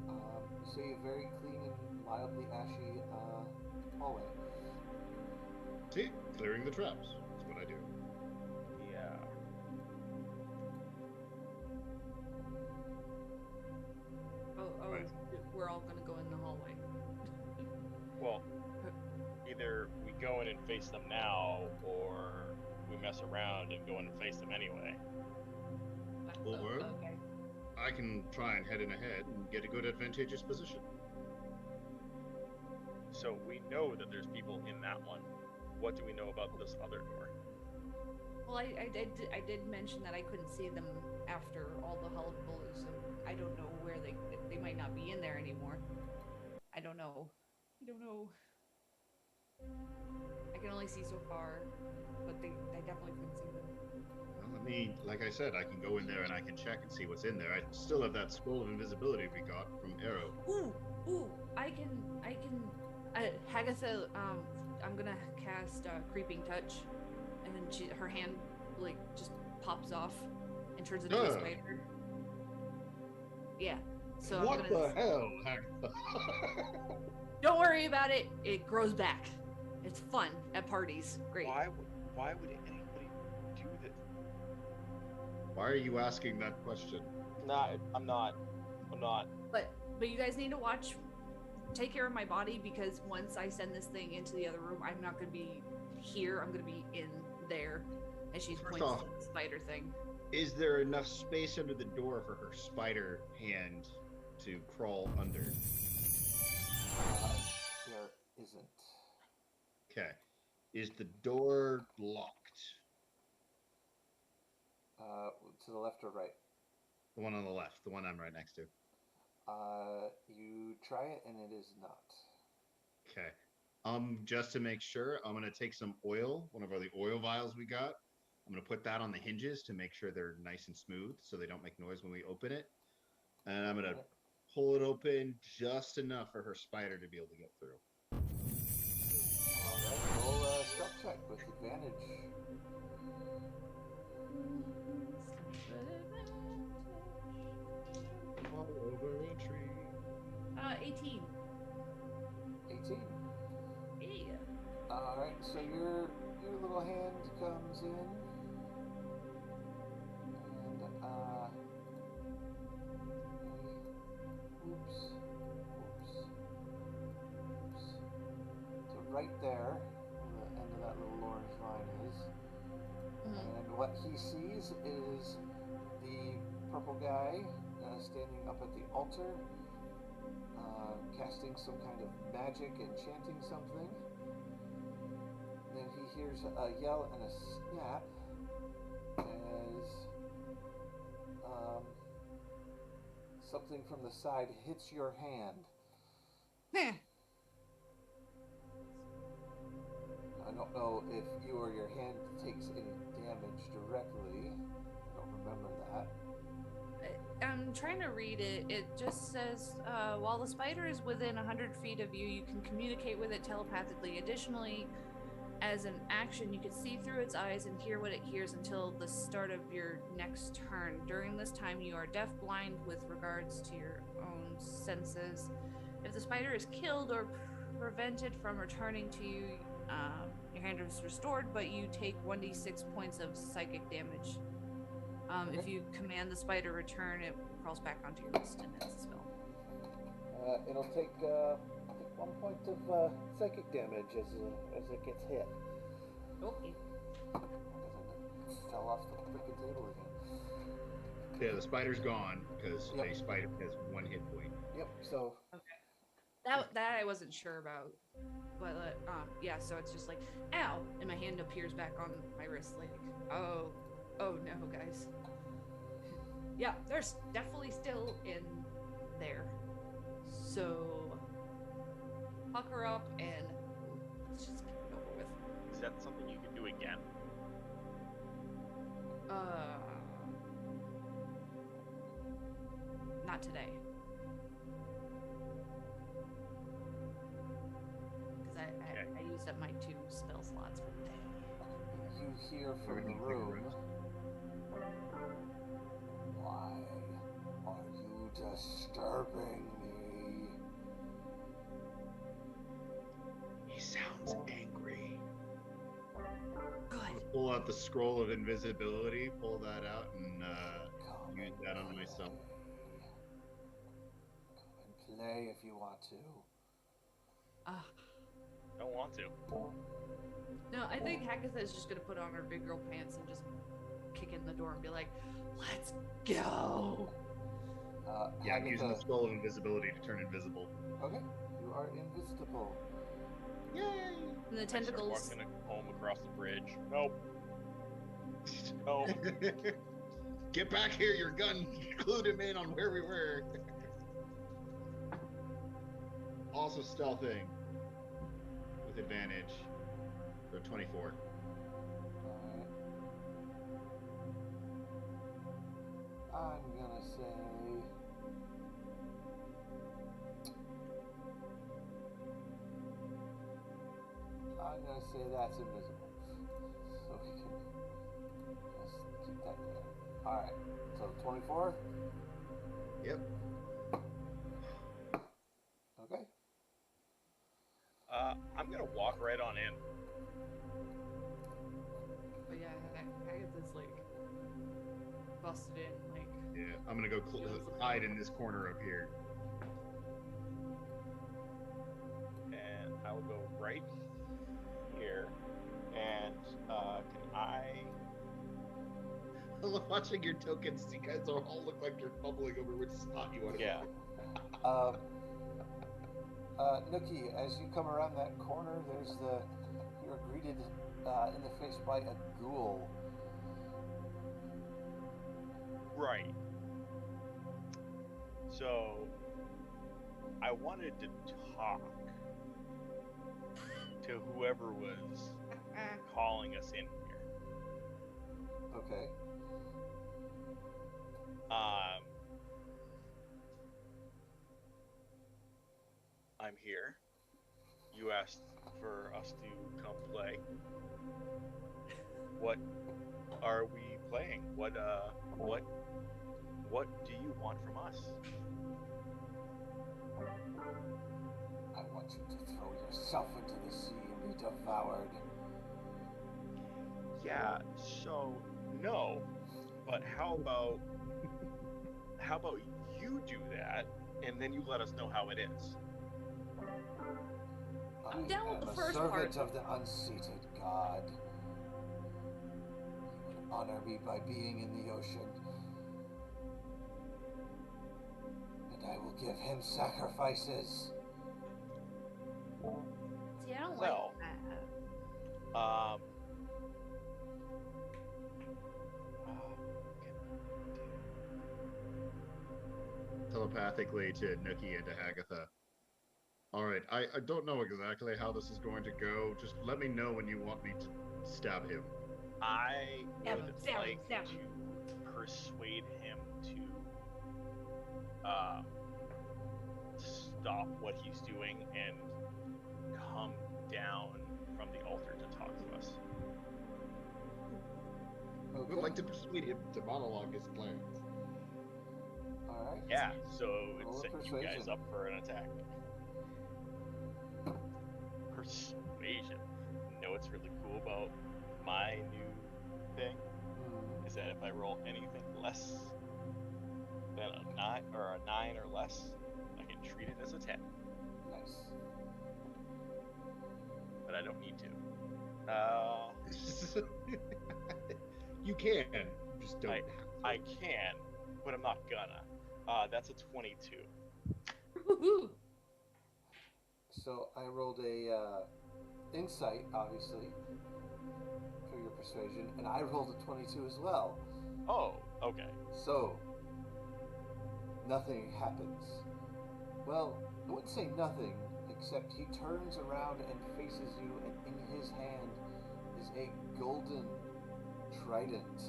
You see a very clean and mildly ashy hallway. See? Clearing the traps. That's what I do. Yeah. Oh, Right. we're all gonna go in the hallway. Well, either we go in and face them now, or we mess around and go in and face them anyway. Or Okay. I can try and head in ahead and get a good advantageous position. So we know that there's people in that one. What do we know about this other door? Well, I did mention that I couldn't see them after all the hullabaloo, so I don't know where they might not be in there anymore. I don't know. I can only see so far, but I definitely couldn't see them. Well, I mean, like I said, I can go in there and I can check and see what's in there. I still have that scroll of invisibility we got from Arrow. Ooh, I can, Hagatha, I'm gonna cast Creeping Touch, and then her hand, like, just pops off and turns into a Ugh. spider. Yeah, so What I'm gonna... the hell, Agatha? Don't worry about it, it grows back. It's fun at parties, great. Why would anybody do this? Why are you asking that question? I'm not. But you guys need to take care of my body, because once I send this thing into the other room, I'm not gonna be here, I'm gonna be in there. And she's First pointing off- to the spider thing. Is there enough space under the door for her spider hand to crawl under? There isn't. Okay. Is the door locked? To the left or right? The one on the left, the one I'm right next to. You try it and it is not. Okay. Just to make sure, I'm gonna take some oil, one of the oil vials we got. I'm gonna put that on the hinges to make sure they're nice and smooth, so they don't make noise when we open it. And I'm gonna pull it open just enough for her spider to be able to get through. Alright, roll a stealth check with advantage. All over a tree. 18. 18. Yeah. Alright, so your little hand comes in. And, oops. So right there, where the end of that little orange line is. And what he sees is the purple guy standing up at the altar, casting some kind of magic and chanting something. Then he hears a yell and a snap as something from the side hits your hand. Heh. I don't know if you or your hand takes any damage directly. I don't remember that. I'm trying to read it. It just says, while the spider is within 100 feet of you, you can communicate with it telepathically. Additionally, as an action, you can see through its eyes and hear what it hears until the start of your next turn. During this time, you are deaf-blind with regards to your own senses. If the spider is killed or prevented from returning to you, your hand is restored, but you take 1d6 points of psychic damage. If you command the spider return, it crawls back onto your wrist and ends the spell. It'll take 1 point of psychic damage as it gets hit. Okay. Fell off the freaking table again. Yeah, the spider's gone because Yep. a spider has 1 hit point. Yep. So That I wasn't sure about, but yeah. So it's just like, ow, and my hand appears back on my wrist, like, oh no, guys. Yeah, there's definitely still in there. So pucker up and let's just get it over with. Is that something you can do again? Not today. Because I used up my 2 spell slots for the day. you hear from the Everything room. figured Why are you disturbing me? He sounds angry. Good. Pull out the scroll of invisibility, pull that out, and Come use and that on myself. Come and play if you want to. Don't want to. No, I think Hagatha is just gonna put on her big girl pants and just kick in the door and be like, "Let's go." Yeah, I'm using the Hagatha- scroll of invisibility to turn invisible. Okay, you are invisible. Yay! And the I start tentacles. walking home across the bridge. Nope. Nope. Get back here, your gun clued him in on where we were. Also stealthing with advantage for 24. Alright. I'm gonna say that's invisible. So we can just keep that there. Alright, so 24? Yep. Okay. I'm gonna walk right on in. But yeah, Hagatha's like busted in, like. Yeah, I'm gonna go hide in this corner up here. And I will go right here. And can I? I love watching your tokens. You guys all look like you're bubbling over which spot you want to Yeah. go. Nookie, as you come around that corner, you're greeted in the face by a ghoul. Right. So I wanted to talk to whoever was calling us in here. Okay. I'm here. You asked for us to come play. What are we playing? What do you want from us? I want you to throw yourself into the sea and be devoured. Yeah, so no. But how about you do that and then you let us know how it is? I'm down with am the a first servant part. of the unsated god. He would honor me by being in the ocean. And I will give him sacrifices. See, I don't Well, like that. Telepathically to Nookie and to Hagatha. Alright, I don't know exactly how this is going to go. Just let me know when you want me to stab him. I Stab would him, stab him, like stab to him. persuade him to stop what he's doing and come down from the altar to talk to us. I would like to persuade him to monologue his plans. Alright. Yeah, so Roll it's a set you guys persuasion. up for an attack. Persuasion. No know what's really cool about my new thing Hmm. is that if I roll anything less than a 9 or less, I can treat it as a 10, Nice. but I don't need to. You can, just don't have to. I can, but I'm not gonna. That's a 22. Woohoo! So I rolled a insight, obviously, for your persuasion, and I rolled a 22 as well. Oh, okay. So nothing happens. Well, I wouldn't say nothing, except he turns around and faces you, and in his hand is a golden trident.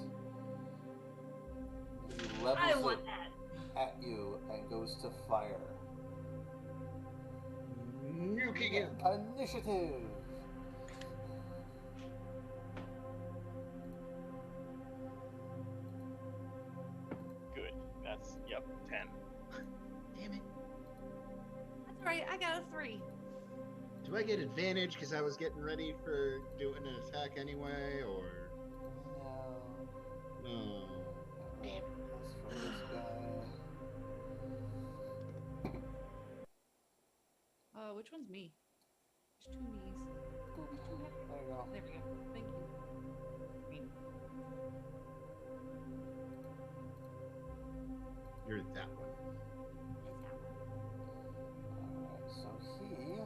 He I levels want it that. at you and goes to fire. Nuking him. Initiative! Good. That's, yep, 10. Damn it. That's right. I got a 3. Do I get advantage because I was getting ready for doing an attack anyway, or No. no? Damn it. That's from this guy. Which one's me? There's 2 me's. Boop. Two have- There you go. There we go. Thank you. Green. You're that one. Alright, so he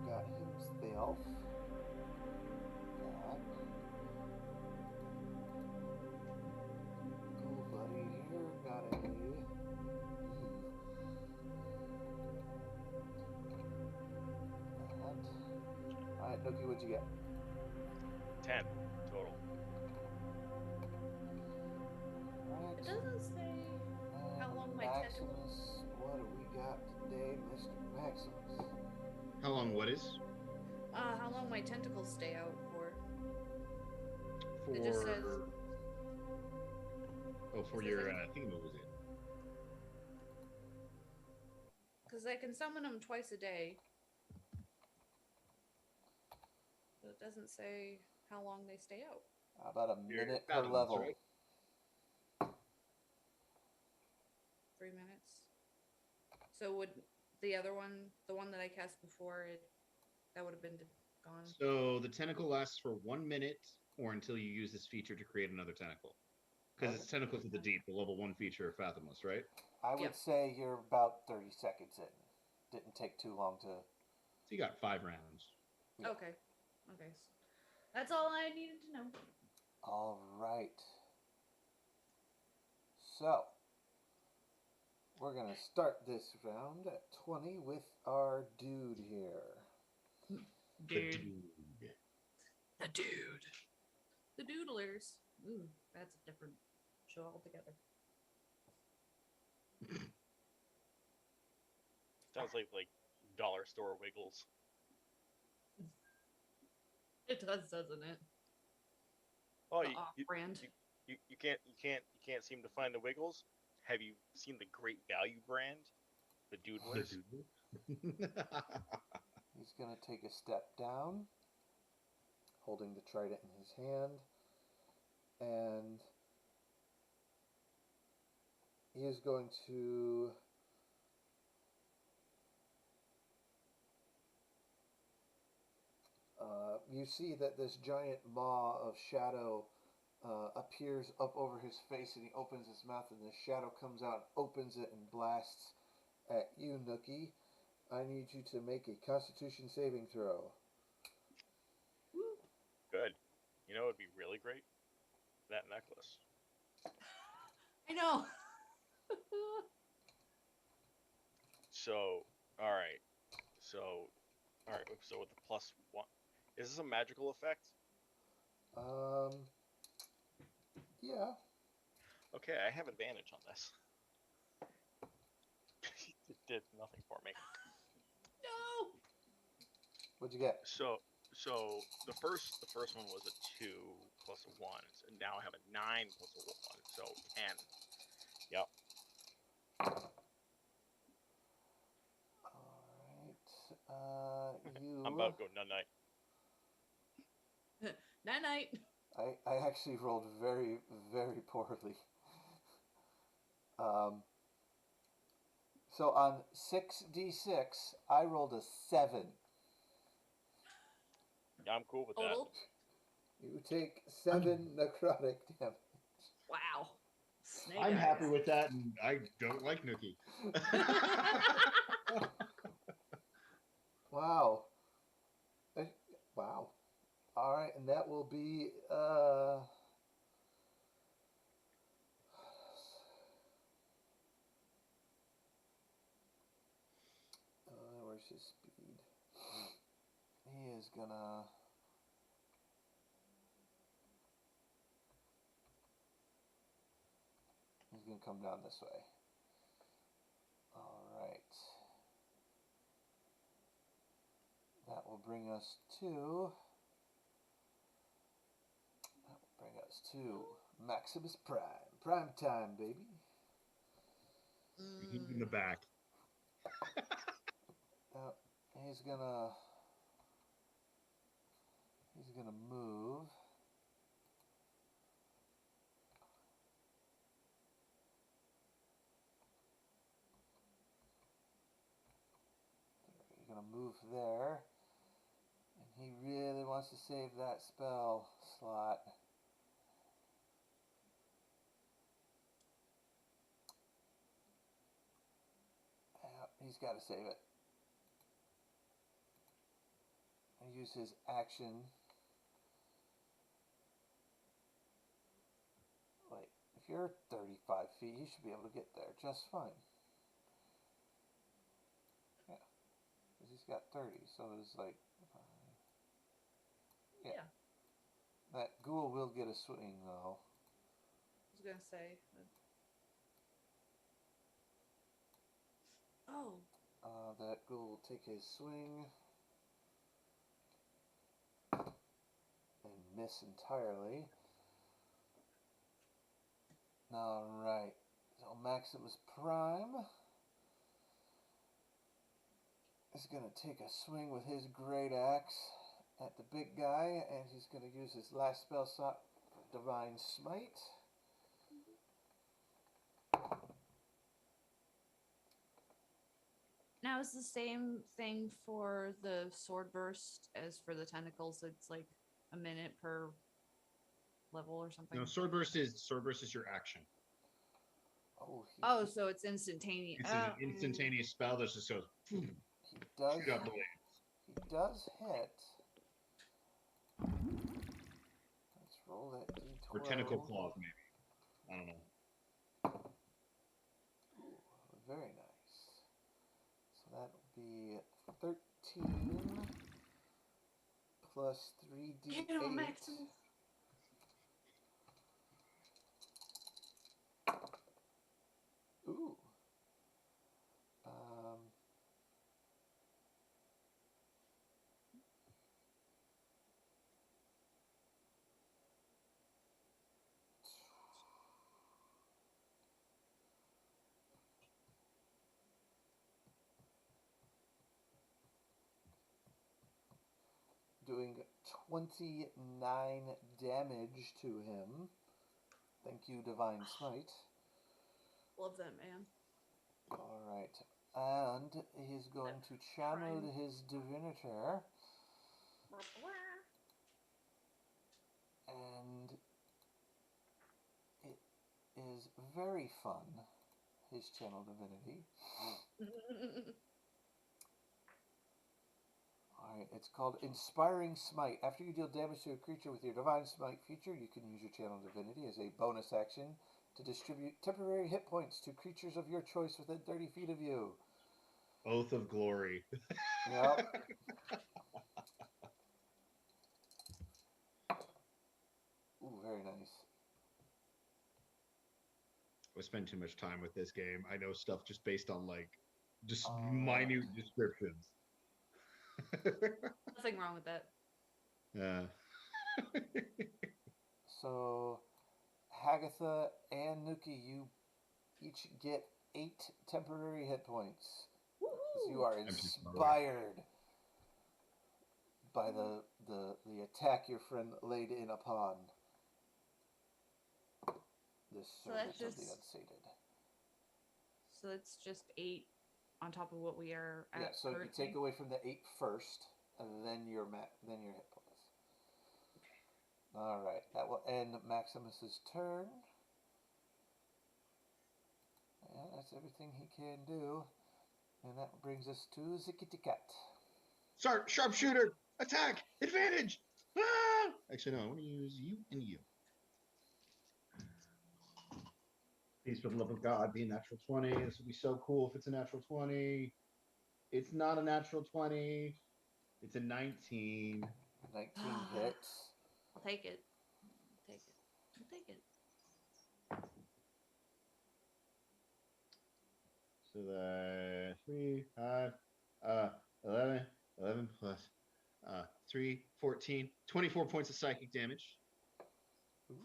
got himself that. Cool buddy here got a. Alright, Nookie, what'd you get? 10 total. Alright. It doesn't say how long my tentacle- Maximus, what do we got today, Mr. Maximus? How long? What is? how long my tentacles stay out for. For It just says- for your thingamajig. Because I can summon them twice a day. But it doesn't say how long they stay out. About a Your minute per battlements, level. right? 3 minutes. So would the other one, the one that I cast before, that would have been gone? So the tentacle lasts for 1 minute, or until you use this feature to create another tentacle. Because it's tentacle to the deep, the level 1 feature of Fathomless, right? I would Yep. say you're about 30 seconds in. Didn't take too long to. So you got 5 rounds. Yeah. Okay. Okay. That's all I needed to know. All right. So, we're going to start this round at 20 with our dude here. Dude. The dude. The doodlers. Ooh, that's a different show altogether. Sounds like dollar store Wiggles. It does, doesn't it? Oh, The you off-brand. can't seem to find the Wiggles. Have you seen the Great Value brand? The Doodlers. He's going to take a step down, holding the trident in his hand, and he is going to you see that this giant maw of shadow appears up over his face, and he opens his mouth, and the shadow comes out, opens it, and blasts at you, Nookie. I need you to make a Constitution saving throw. Good. You know, it'd be really great. That necklace. I know. So, all right. So with the +1, is this a magical effect? Yeah. Okay, I have advantage on this. It did nothing for me. No. What'd you get? So the first one was a 2 plus a 1. So now I have a 9 plus a 1, so 10. Yep. Alright. You. I'm about to go night night. Night night. I actually rolled very, very poorly. So on 6d6, I rolled a 7. Yeah, I'm cool with that. Total. You take 7 necrotic damage. Wow. Snake I'm eyes. happy with that, and I don't like Nookie. Wow. Wow. All right, and that will be where's his speed? He is gonna. He's gonna come down this way. All right. That will bring us to. Maximus Prime. Prime time, baby. He's in the back. He's gonna move. He's gonna move there. And he really wants to save that spell slot. He's got to save it. And use his action. Wait, if you're 35 feet, he should be able to get there just fine. Yeah, because he's got 30, so it's like... Yeah. That ghoul will get a swing, though. I was gonna say. Oh. That ghoul will take his swing and miss entirely. Alright, so Maximus Prime is going to take a swing with his great axe at the big guy, and he's going to use his last spell slot for Divine Smite. Now is the same thing for the sword burst as for the tentacles. It's like a minute per level or something. No, sword burst is your action. Oh, so it's instantaneous. It's an instantaneous spell that just goes. he does. Shoot up the way. He does hit. Let's roll that d12. Or tentacle claws, maybe. I don't know. Very nice. So that'll be 13 plus 3d8. Get him, Maximus. Ooh. Doing 29 damage to him. Thank you, Divine Smite. Love that man. Alright. And he's going to channel his Divinitor. And it is very fun, his channel divinity. Alright, it's called Inspiring Smite. After you deal damage to a creature with your Divine Smite feature, you can use your channel divinity as a bonus action to distribute temporary hit points to creatures of your choice within 30 feet of you. Oath of Glory. Yep. Ooh, very nice. I spend too much time with this game. I know stuff just based on just minute descriptions. Nothing wrong with that. So, Hagatha and Nuki, you each get 8 temporary hit points. 'Cause you are inspired by the attack your friend laid in upon this So that's servant of the just- Unsated. So it's just 8 on top of what we are at. Yeah, so you currently? take away from the 8 first, and then your hit points. All right, that will end Maximus's turn. And that's everything he can do. And that brings us to Zickety Cat. Start sharpshooter attack advantage. Ah! Actually, no. I want to use you and you. Please, for the love of God, be a natural 20. This would be so cool if it's a natural 20. It's not a natural 20. It's a 19. 19 hits. I'll take it. I'll take it. I'll take it. So the 3, 5, 11, 11 plus 3, 14, 24 points of psychic damage. Ooh.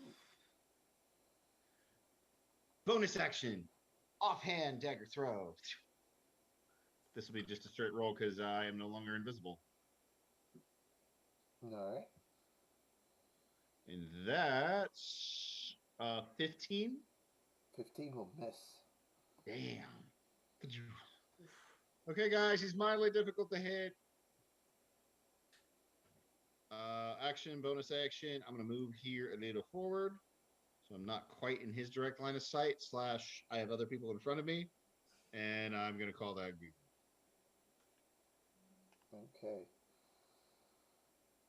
Bonus action, offhand dagger throw. This will be just a straight roll because I am no longer invisible. All right. And that's 15. 15 will miss. Damn. Okay, guys, he's mildly difficult to hit. Action, bonus action. I'm going to move here a little forward. So I'm not quite in his direct line of sight, / I have other people in front of me. And I'm going to call that good. Okay.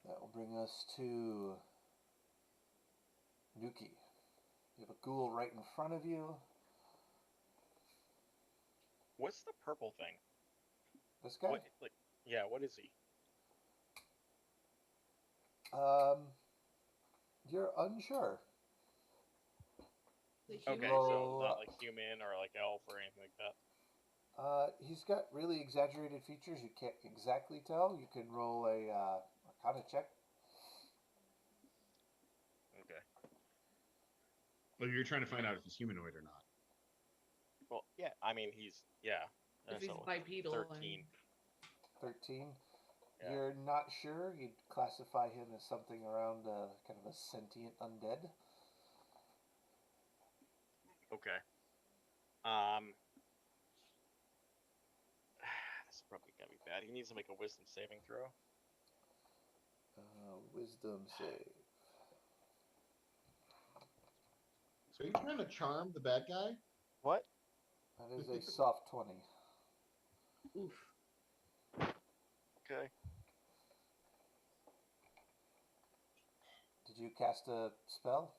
That will bring us to Nuki. You have a ghoul right in front of you. What's the purple thing? This guy? What, like, yeah, what is he? You're unsure. The Okay, human? so Roll- not like human or like elf or anything like that. He's got really exaggerated features. You can't exactly tell. You can roll a Arcana check. Okay. Well, you're trying to find out if he's humanoid or not. Well, yeah, I mean, yeah. If he's so bipedal. 13. 13. Yeah. You're not sure. You'd classify him as something around kind of a sentient undead. Okay. This is probably gonna be bad. He needs to make a wisdom saving throw. Wisdom save. So are you trying to charm the bad guy? What? That is a soft 20. Oof. Okay. Did you cast a spell?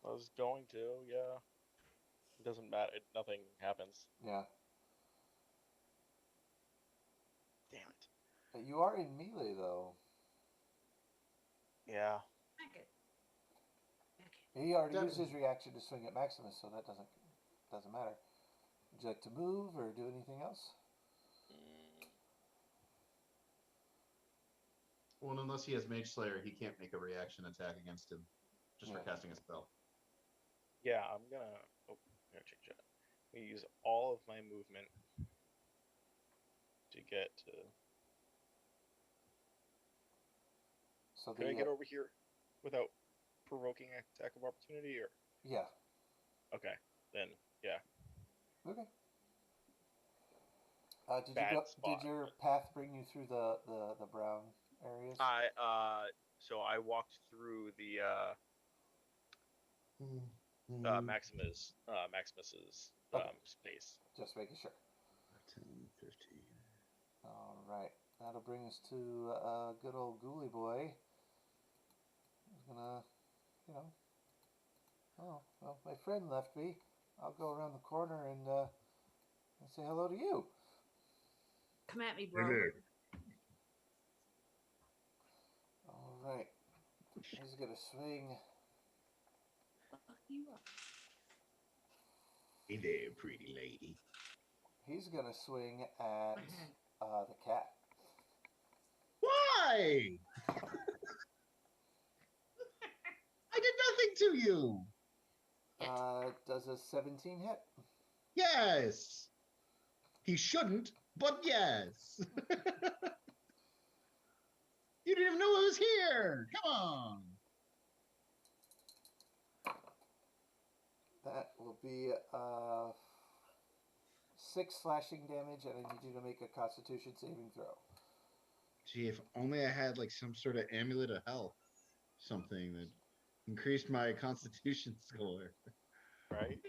I was going to, yeah. It doesn't matter. Nothing happens. Yeah. Damn it. You are in melee, though. Yeah. Back it. Back it. He already That- used his reaction to swing at Maximus, so that doesn't matter. Would you like to move or do anything else? Well, unless he has Mage Slayer, he can't make a reaction attack against him just for Yeah. casting a spell. Yeah, I'm gonna. Oh, I'm gonna change that. We use all of my movement to get to. So Can I get over here without provoking an attack of opportunity, or Yeah. okay, then yeah. Okay. Did Bad you go? spot. Did your path bring you through the brown areas? So I walked through the Maximus's space. Just making sure. 10, 15. All right. That'll bring us to good old Ghoulie boy. He's gonna, oh well, my friend left me. I'll go around the corner and say hello to you. Come at me, bro. Hello. All right. He's gonna swing. Fuck you up. Hey there, pretty lady. He's gonna swing at Okay. the cat. Why? I did nothing to you. Does a 17 hit? Yes. He shouldn't, but yes. You didn't even know I was here. Come on. That will be 6 slashing damage, and I need you to make a Constitution saving throw. Gee, if only I had like some sort of Amulet of Health, something that increased my Constitution score. Right?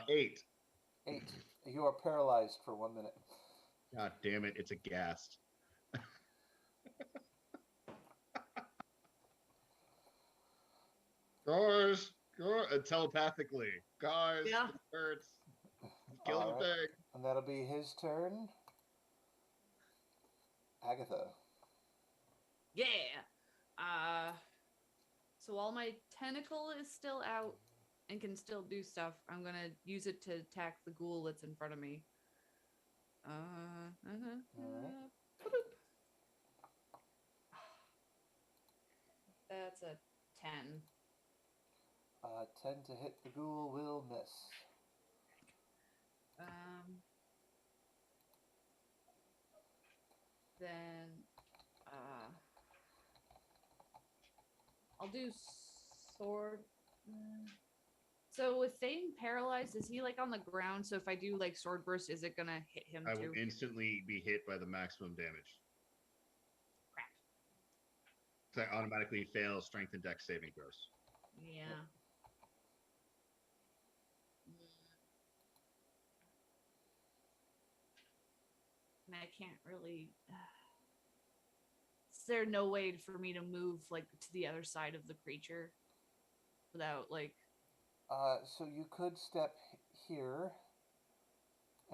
8. 8. You are paralyzed for 1 minute. God damn it! It's a ghast. Guys, telepathically, guys, Yeah. this hurts. Kill the Alright. thing. And that'll be his turn. Agatha. Yeah. So while my tentacle is still out and can still do stuff, I'm gonna use it to attack the ghoul that's in front of me. Alright. That's a 10. 10 to hit the ghoul will miss. Then I'll do sword. So with Thane paralyzed, is he like on the ground? So if I do like sword burst, is it gonna hit him I too? will instantly be hit by the maximum damage. Crap. So I automatically fail strength and dex saving throws. Yeah. And I can't really. Is there no way for me to move like to the other side of the creature without like? So you could step here.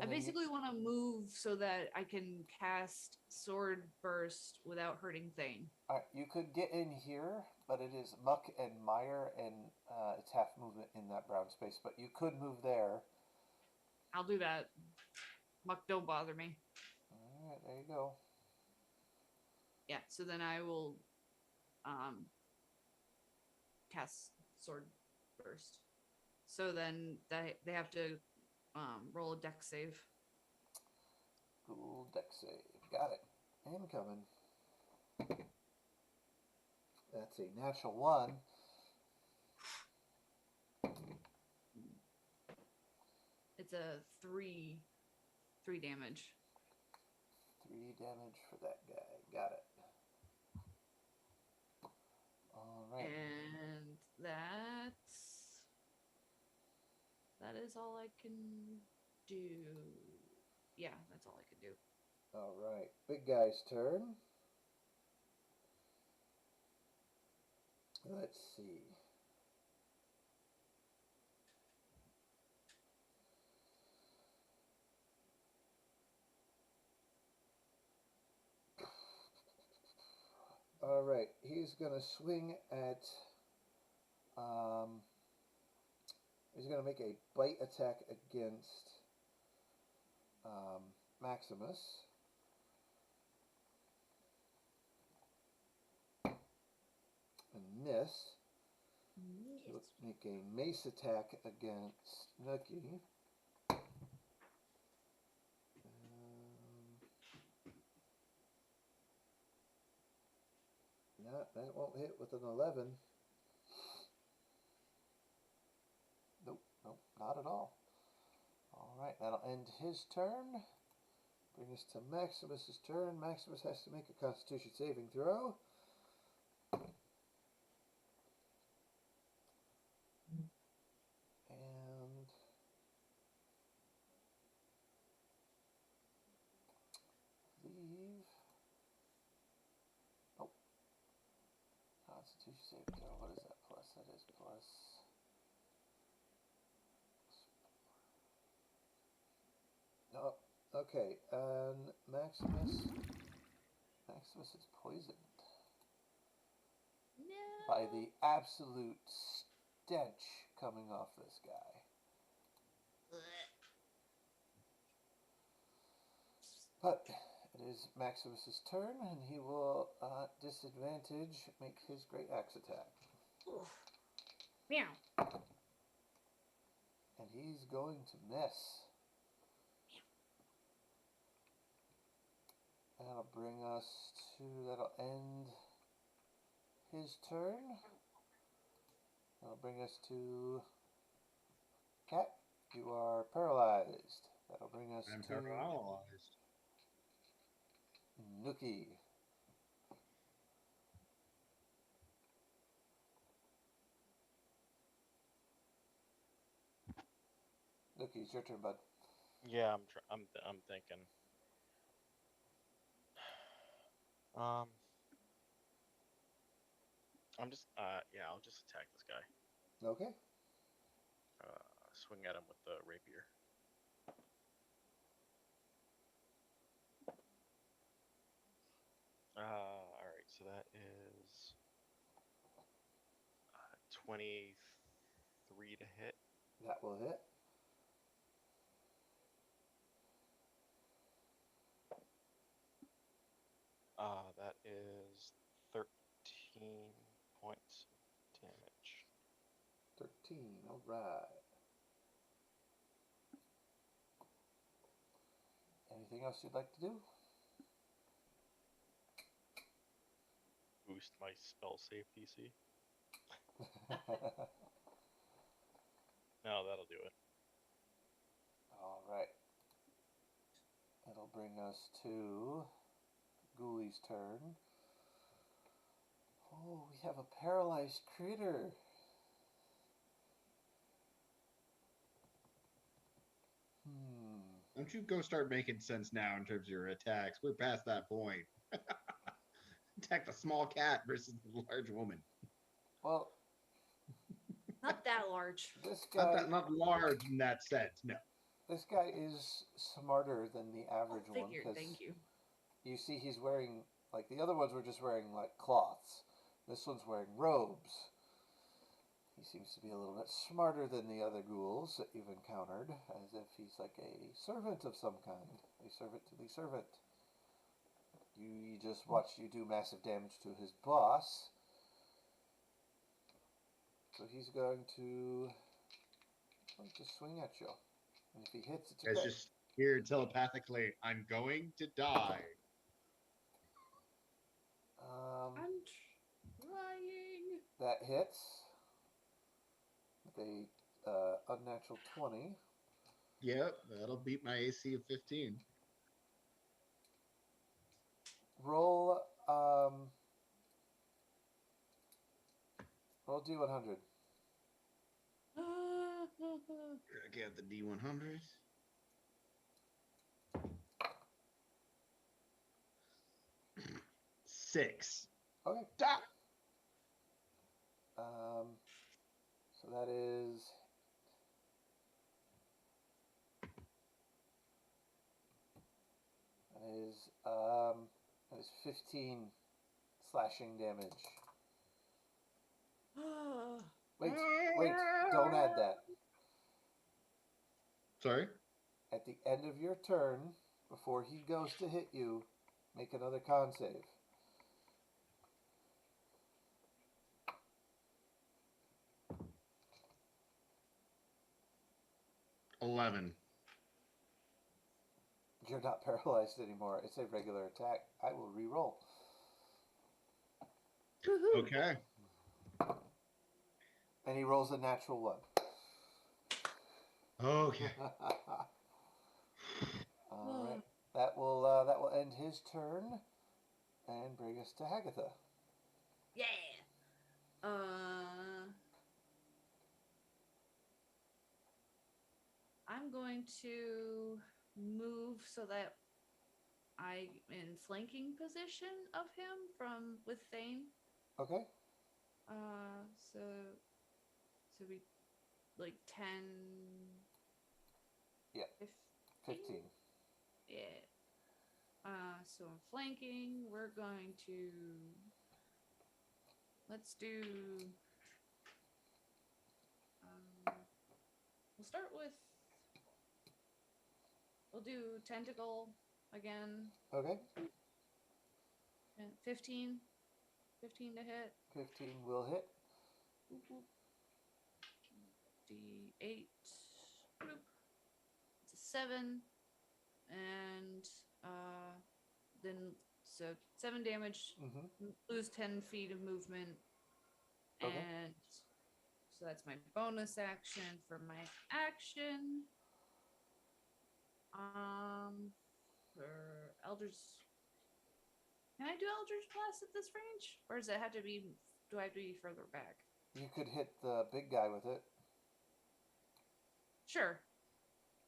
I basically want to move so that I can cast sword burst without hurting Thane. You could get in here, but it is muck and mire, and it's half movement in that brown space. But you could move there. I'll do that. Muck, don't bother me. All right, there you go. Yeah, so then I will cast sword burst. So then they have to roll a dex save. Cool deck save. Got it. Incoming. That's a natural 1. It's a 3 damage. 3 damage for that guy. Got it. All right. And that is all I can do. Yeah, that's all I can do. All right. Big guy's turn. Let's see. All right, he's gonna swing at. He's gonna make a bite attack against Maximus. And miss. So let's make a mace attack against Nookie. No, that won't hit with an 11. Nope, not at all. Alright, that'll end his turn. Bring us to Maximus's turn. Maximus has to make a Constitution saving throw. And leave. Oh. Constitution saving throw. What is that plus? That is plus. Oh, okay. And Maximus is poisoned No. by the absolute stench coming off this guy. But it is Maximus's turn, and he will disadvantage make his great axe attack. Meow. And he's going to miss. That'll bring us to, that'll end his turn. That'll bring us to Cat. You are paralyzed. That'll bring us I'm to paralyzed. Nookie. Nookie, it's your turn, bud. Yeah, I'm thinking. I'm just yeah, I'll just attack this guy. Okay. Swing at him with the rapier. All right, so that is 23 to hit. That will hit. That is 13 points of damage. 13. All right. Anything else you'd like to do? Boost my spell save DC. No, that'll do it. All right. It'll bring us to Ghoulies' turn. Oh, we have a paralyzed critter. Don't you go start making sense now in terms of your attacks. We're past that point. Attack the small cat versus the large woman. Well, Not that large. this guy, Not large in that sense, no. this guy is smarter than the average one. Figured, 'Cause thank you. you see, he's wearing, like, the other ones were just wearing, like, cloths. This one's wearing robes. He seems to be a little bit smarter than the other ghouls that you've encountered, as if he's like a servant of some kind. A servant to the servant. You just watched you do massive damage to his boss. So he's going to swing at you. And if he hits, it's a Guys, crit. just hear telepathically, I'm going to die. I'm trying. That hits. With a unnatural 20. Yep, that'll beat my AC of 15. Roll roll D100. I get the D100. Six. Okay. Ah! So that is that is 15 slashing damage. Wait, don't add that. Sorry? At the end of your turn, before he goes to hit you, make another con save. $11. You're not paralyzed anymore. It's a regular attack. I will re-roll. Okay. And he rolls a natural 1. Okay. All right. That will end his turn and bring us to Hagatha. Yeah. I'm going to move so that I'm in flanking position of him with Thane. Okay. So we like 10. Yeah. 15. Yeah. So I'm flanking. We're going to let's do. We'll start with. We'll do tentacle again. Okay. And 15. 15 to hit. 15 will hit. D8. Bloop. It's a 7. And then so 7 damage, Mm-hmm. lose 10 feet of movement, Okay. and so that's my bonus action for my action. For Elders, can I do Elders Blast at this range, or does it have to be? Do I have to be further back? You could hit the big guy with it. Sure,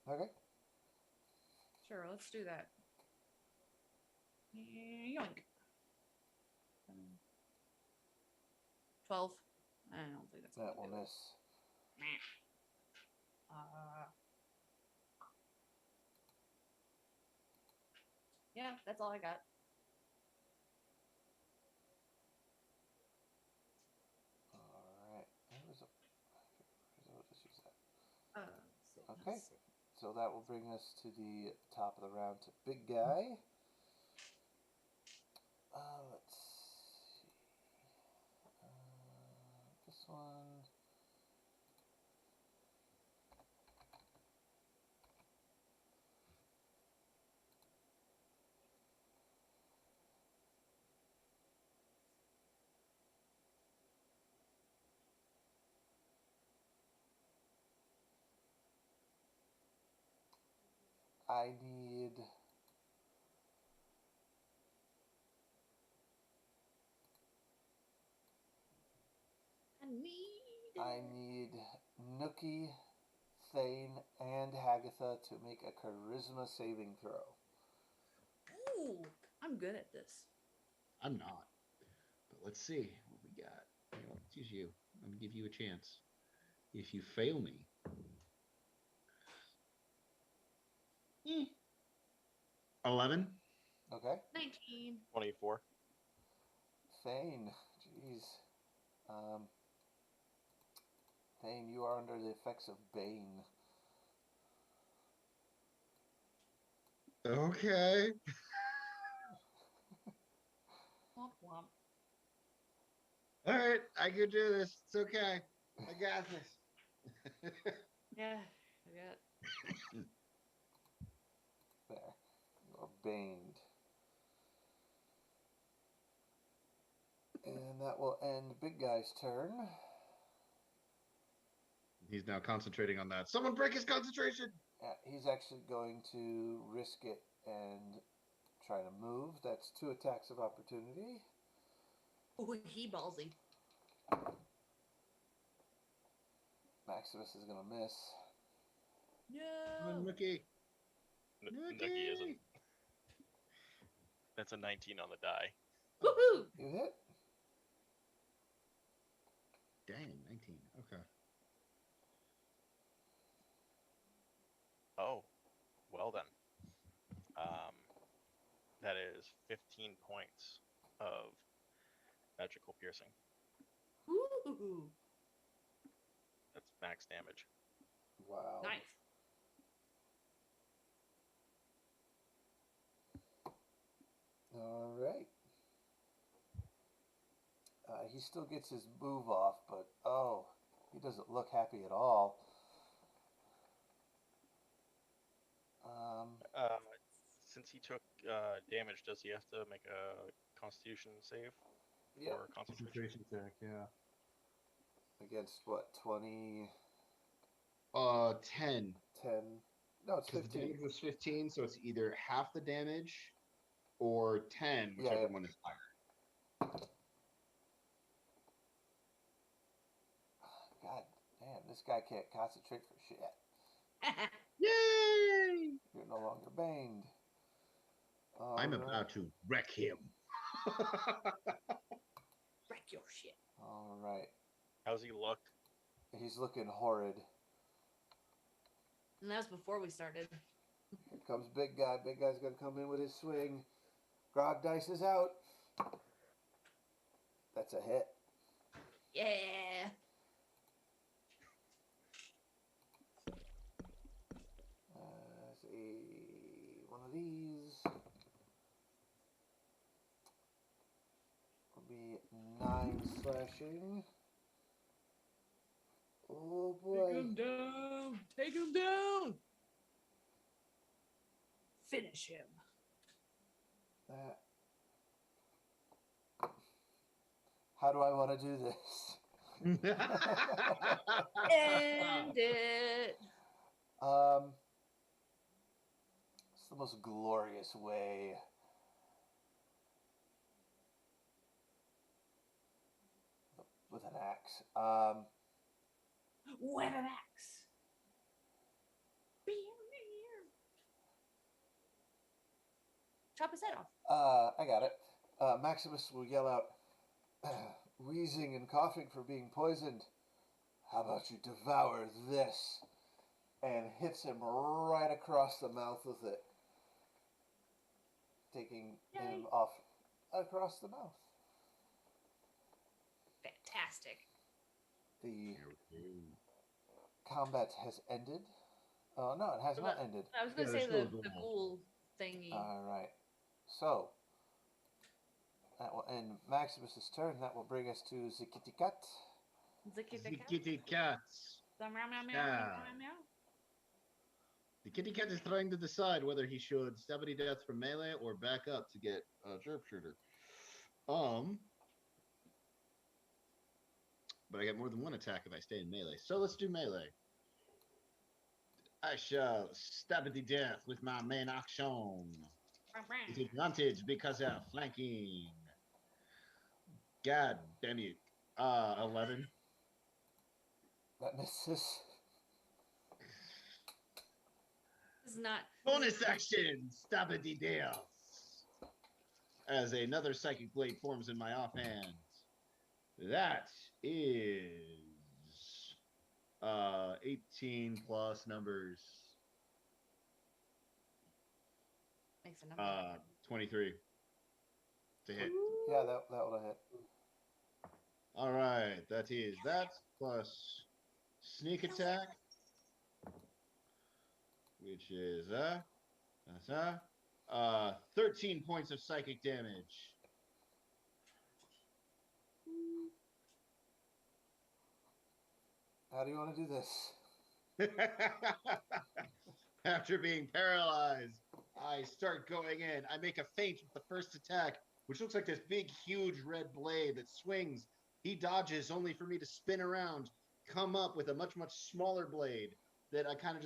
Okay. sure. Let's do that. Yoink. 12. I don't think that's That gonna will do it. miss. Yeah, that's all I got. All right. I'll just use that. So Okay. So that will bring us to the top of the round to big guy. Let's see. This one. I need Nookie, Thane, and Hagatha to make a charisma saving throw. Ooh, I'm good at this. I'm not. But let's see what we got. Well, it's just you. I'm gonna give you a chance. If you fail me, 11. Okay. 19. 24. Thane, jeez. Thane, you are under the effects of Bane. Okay. Womp womp. All right, I can do this. It's okay. I got this. Yeah, I got. There. You are baned. And that will end Big Guy's turn. He's now concentrating on that. Someone break his concentration. Yeah, he's actually going to risk it and try to move. That's 2 attacks of opportunity. Ooh, he ballsy. Maximus is going to miss. No. Nookie. Nookie isn't. That's a 19 on the die. Woohoo! You hit? Dang, 19. Okay. Oh, well then. That is 15 points of magical piercing. Ooh. That's max damage. Wow. Nice. All right. He still gets his move off, but oh, he doesn't look happy at all. Since he took damage, does he have to make a Constitution save Yep. for concentration? check, yeah. Against what, 20? 10. 10? No, it's Because the 15. damage was 15, so it's either half the damage or 10, whichever Yeah. one is higher. God damn, this guy can't concentrate for shit. Yay! You're no longer baned. I'm about to wreck him. Wreck your shit. All right. How's he look? He's looking horrid. And that was before we started. Here comes Big Guy. Big Guy's going to come in with his swing. Grog dice is out. That's a hit. Yeah. One of these will be 9 slashing. Oh boy. Take him down. Take him down. Finish him. How do I want to do this? End it. It's the most glorious way. With an axe. With an axe. Chop his head off. I got it. Maximus will yell out, wheezing and coughing for being poisoned. How about you devour this? And hits him right across the mouth with it. Taking him off across the mouth. Fantastic. The combat has ended. Oh, no, it has not ended. I was going to say the ghoul thingy. Alright. So, that will end Maximus's turn. That will bring us to Zikitikat. Kitty cats. Yeah. The kitty cat is trying to decide whether he should stab any death from melee or back up to get a sharpshooter. But I get more than one attack if I stay in melee. So let's do melee. I shall stab at the death with my main action. With advantage because of flanking. God damn it. 11. That misses. This is not. Bonus action, stab at the death. As another psychic blade forms in my offhand. That is 18 plus numbers. Makes a number. 23 to hit. Yeah, that would have hit. All right, that is that plus sneak attack, which is 13 points of psychic damage. How do you want to do this? After being paralyzed, I start going in. I make a feint with the first attack, which looks like this big, huge red blade that swings. He dodges, only for me to spin around, come up with a much, much smaller blade that I kind of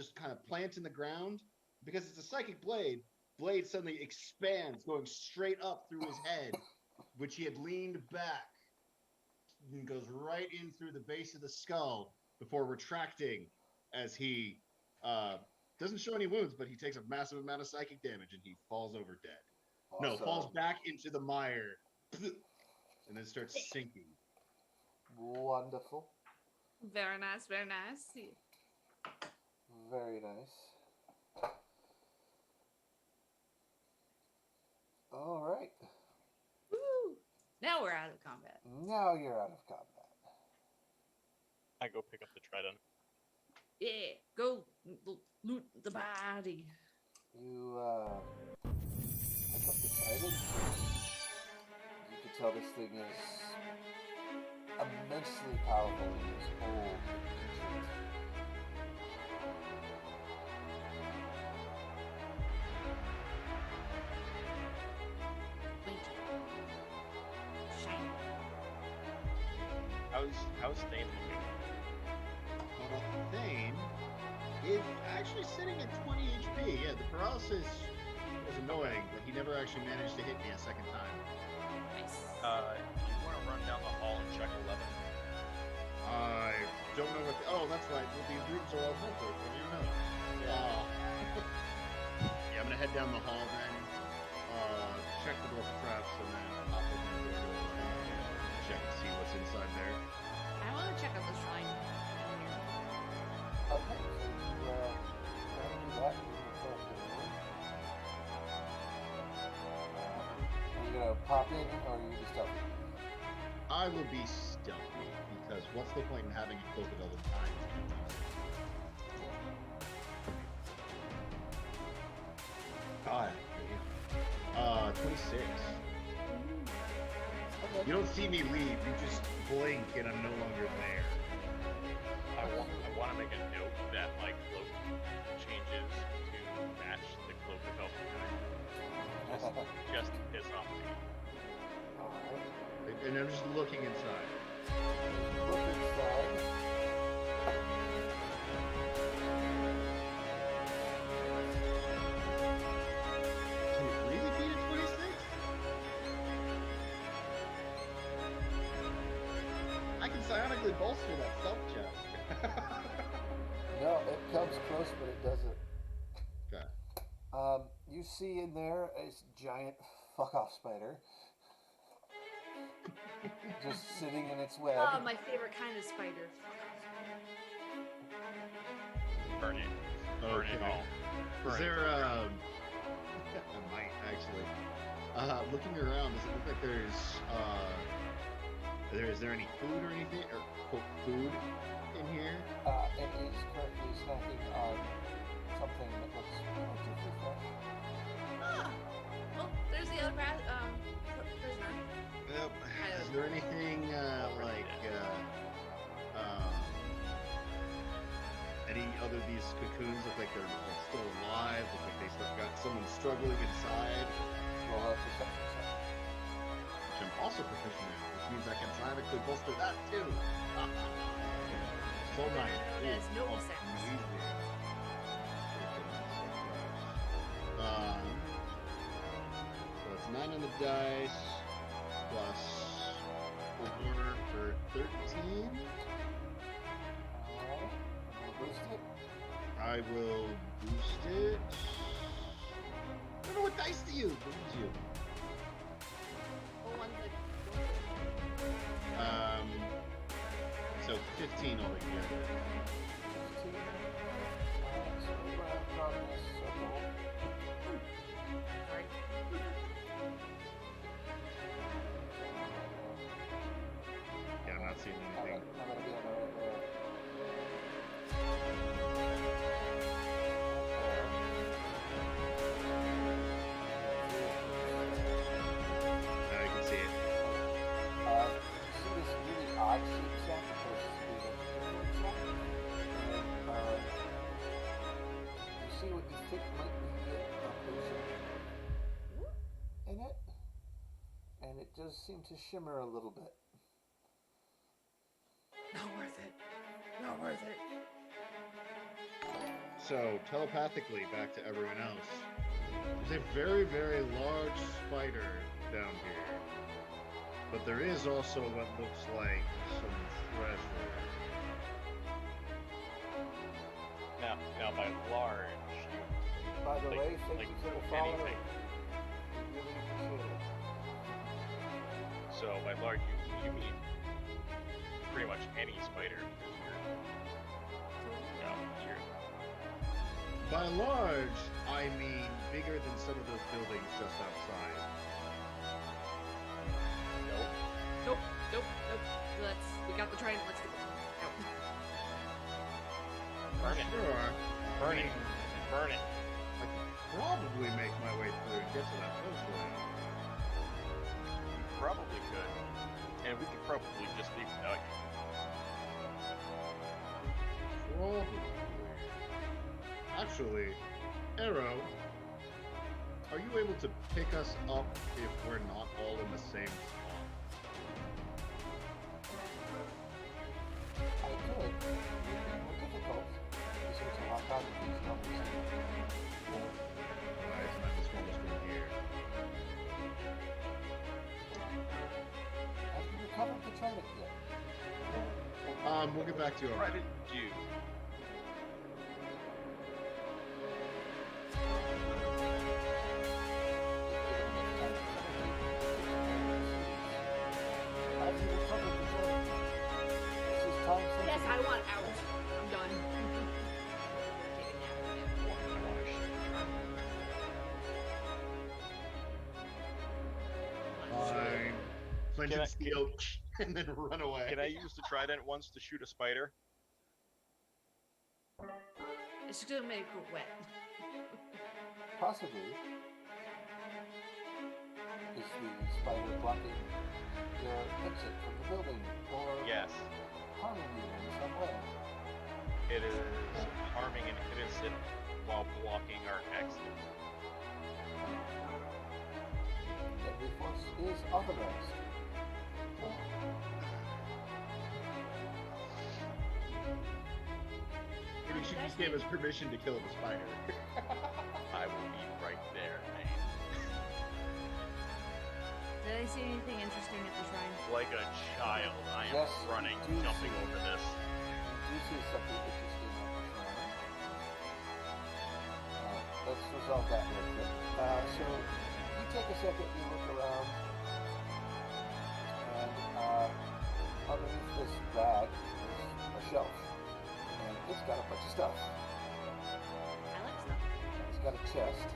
plant in the ground. Because it's a psychic blade, blade suddenly expands, going straight up through his head, which he had leaned back, and goes right in through the base of the skull before retracting as he doesn't show any wounds, but he takes a massive amount of psychic damage and he falls over dead. Awesome. No, falls back into the mire and then starts sinking. Wonderful. Very nice, very nice. Very nice. All right. Woo! Now we're out of combat. Now you're out of combat. I go pick up the trident. Yeah, go loot the body. You pick up the trident. You can tell this thing is immensely powerful. It is old. Shiny. How's Thane looking? Thane is actually sitting at 20 HP. Yeah, the paralysis was annoying, but he never actually managed to hit me a second time. Nice. Do you want to run down the hall and check 11? I don't know what. That's right. Well, these rooms are all separate. What do you know? Yeah, I'm gonna head down the hall then. Check the door for traps, and then pop open the door and check and see what's inside there. I want to check out the shrine. Okay, so you want to do that. Are you gonna pop in, or are you just stealthy? I will be stealthy because what's the point in having it cloaked all the time? 26. Okay. You don't see me leave. You just blink and I'm no longer there. I want to make a note that my cloak changes to match the cloak of Elfenkind. Just to piss just looking inside? Look inside. Can it really beat a 26? I can psionically bolster that stealth check. No, it comes close, but it doesn't. Okay. You see in there a giant fuck off spider. Just sitting in its web. Oh, my favorite kind of spider. Burn it. Burn it Okay. all. Burn Is it. there I might actually. Looking around, does it look like is there any food or anything, or quote food in here? It is currently snacking on something that looks relatively fresh. Ah, well, there's the other prisoner. Yep. Is there anything any other of these cocoons look like they're still alive? Look like they still got someone struggling inside? Well, that's perception check. Which I'm also proficient in, which means I can psionically bolster that too. So nice. There's no sense. Amazing. So it's 9 on the dice plus 4 for 13. Alright, we'll boost it. I will boost it. I don't know what dice to use. What did you? The ones that So 15 altogether. 15. So we went from this circle. Sorry. Yeah, I'm not seeing anything. I'm gonna be on the right there. Now you can see it. You see this really odd shape sack versus being a different sack. And you see what you think might be a potion in it. And it does seem to shimmer a little bit. Not worth it. Not worth it. So, telepathically, back to everyone else. There's a very, very large spider down here. But there is also what looks like some treasure. Now by large, you By the Like- way, thank like you for the follow. anything. We really appreciate it. so by large you mean pretty much any spider because you're By large, I mean bigger than some of those buildings just outside. nope. Nope. We got the trident. Let's go. Out. Burn it. Sure. Burn it. Burn it. I could probably make my way through and get to that potion. Probably could. And we could probably just leave without you. Probably. Actually, Arrow, are you able to pick us up if we're not all in the same spot? I could. It would be more difficult. Because there's a lot of these numbers. Why isn't that the smallest one here? Have you recovered the trident yet? We'll get back to you. Try to do. Have you recovered the trident? This is time sensitive. Yes, I want out. I'm done. Taking Fine. Clench Can I- its skill and then run away. Can I use the trident once to shoot a spider? It's just gonna make it wet. Possibly. Is the spider blocking your exit from the building? Or Yes. harming you in some way? It is harming an innocent while blocking our exit. Deadly force is authorized. just gave us permission to kill the spider. I will be right there, man. Did I see anything interesting at the shrine? Like a child, I am Yes, running, you do jumping see- over this. You see something interesting on the shrine. Let's resolve that real quick. So you take a second, you look around, and underneath this bag is a shelf, and it's got a bunch of stuff. I like stuff. It's got a chest,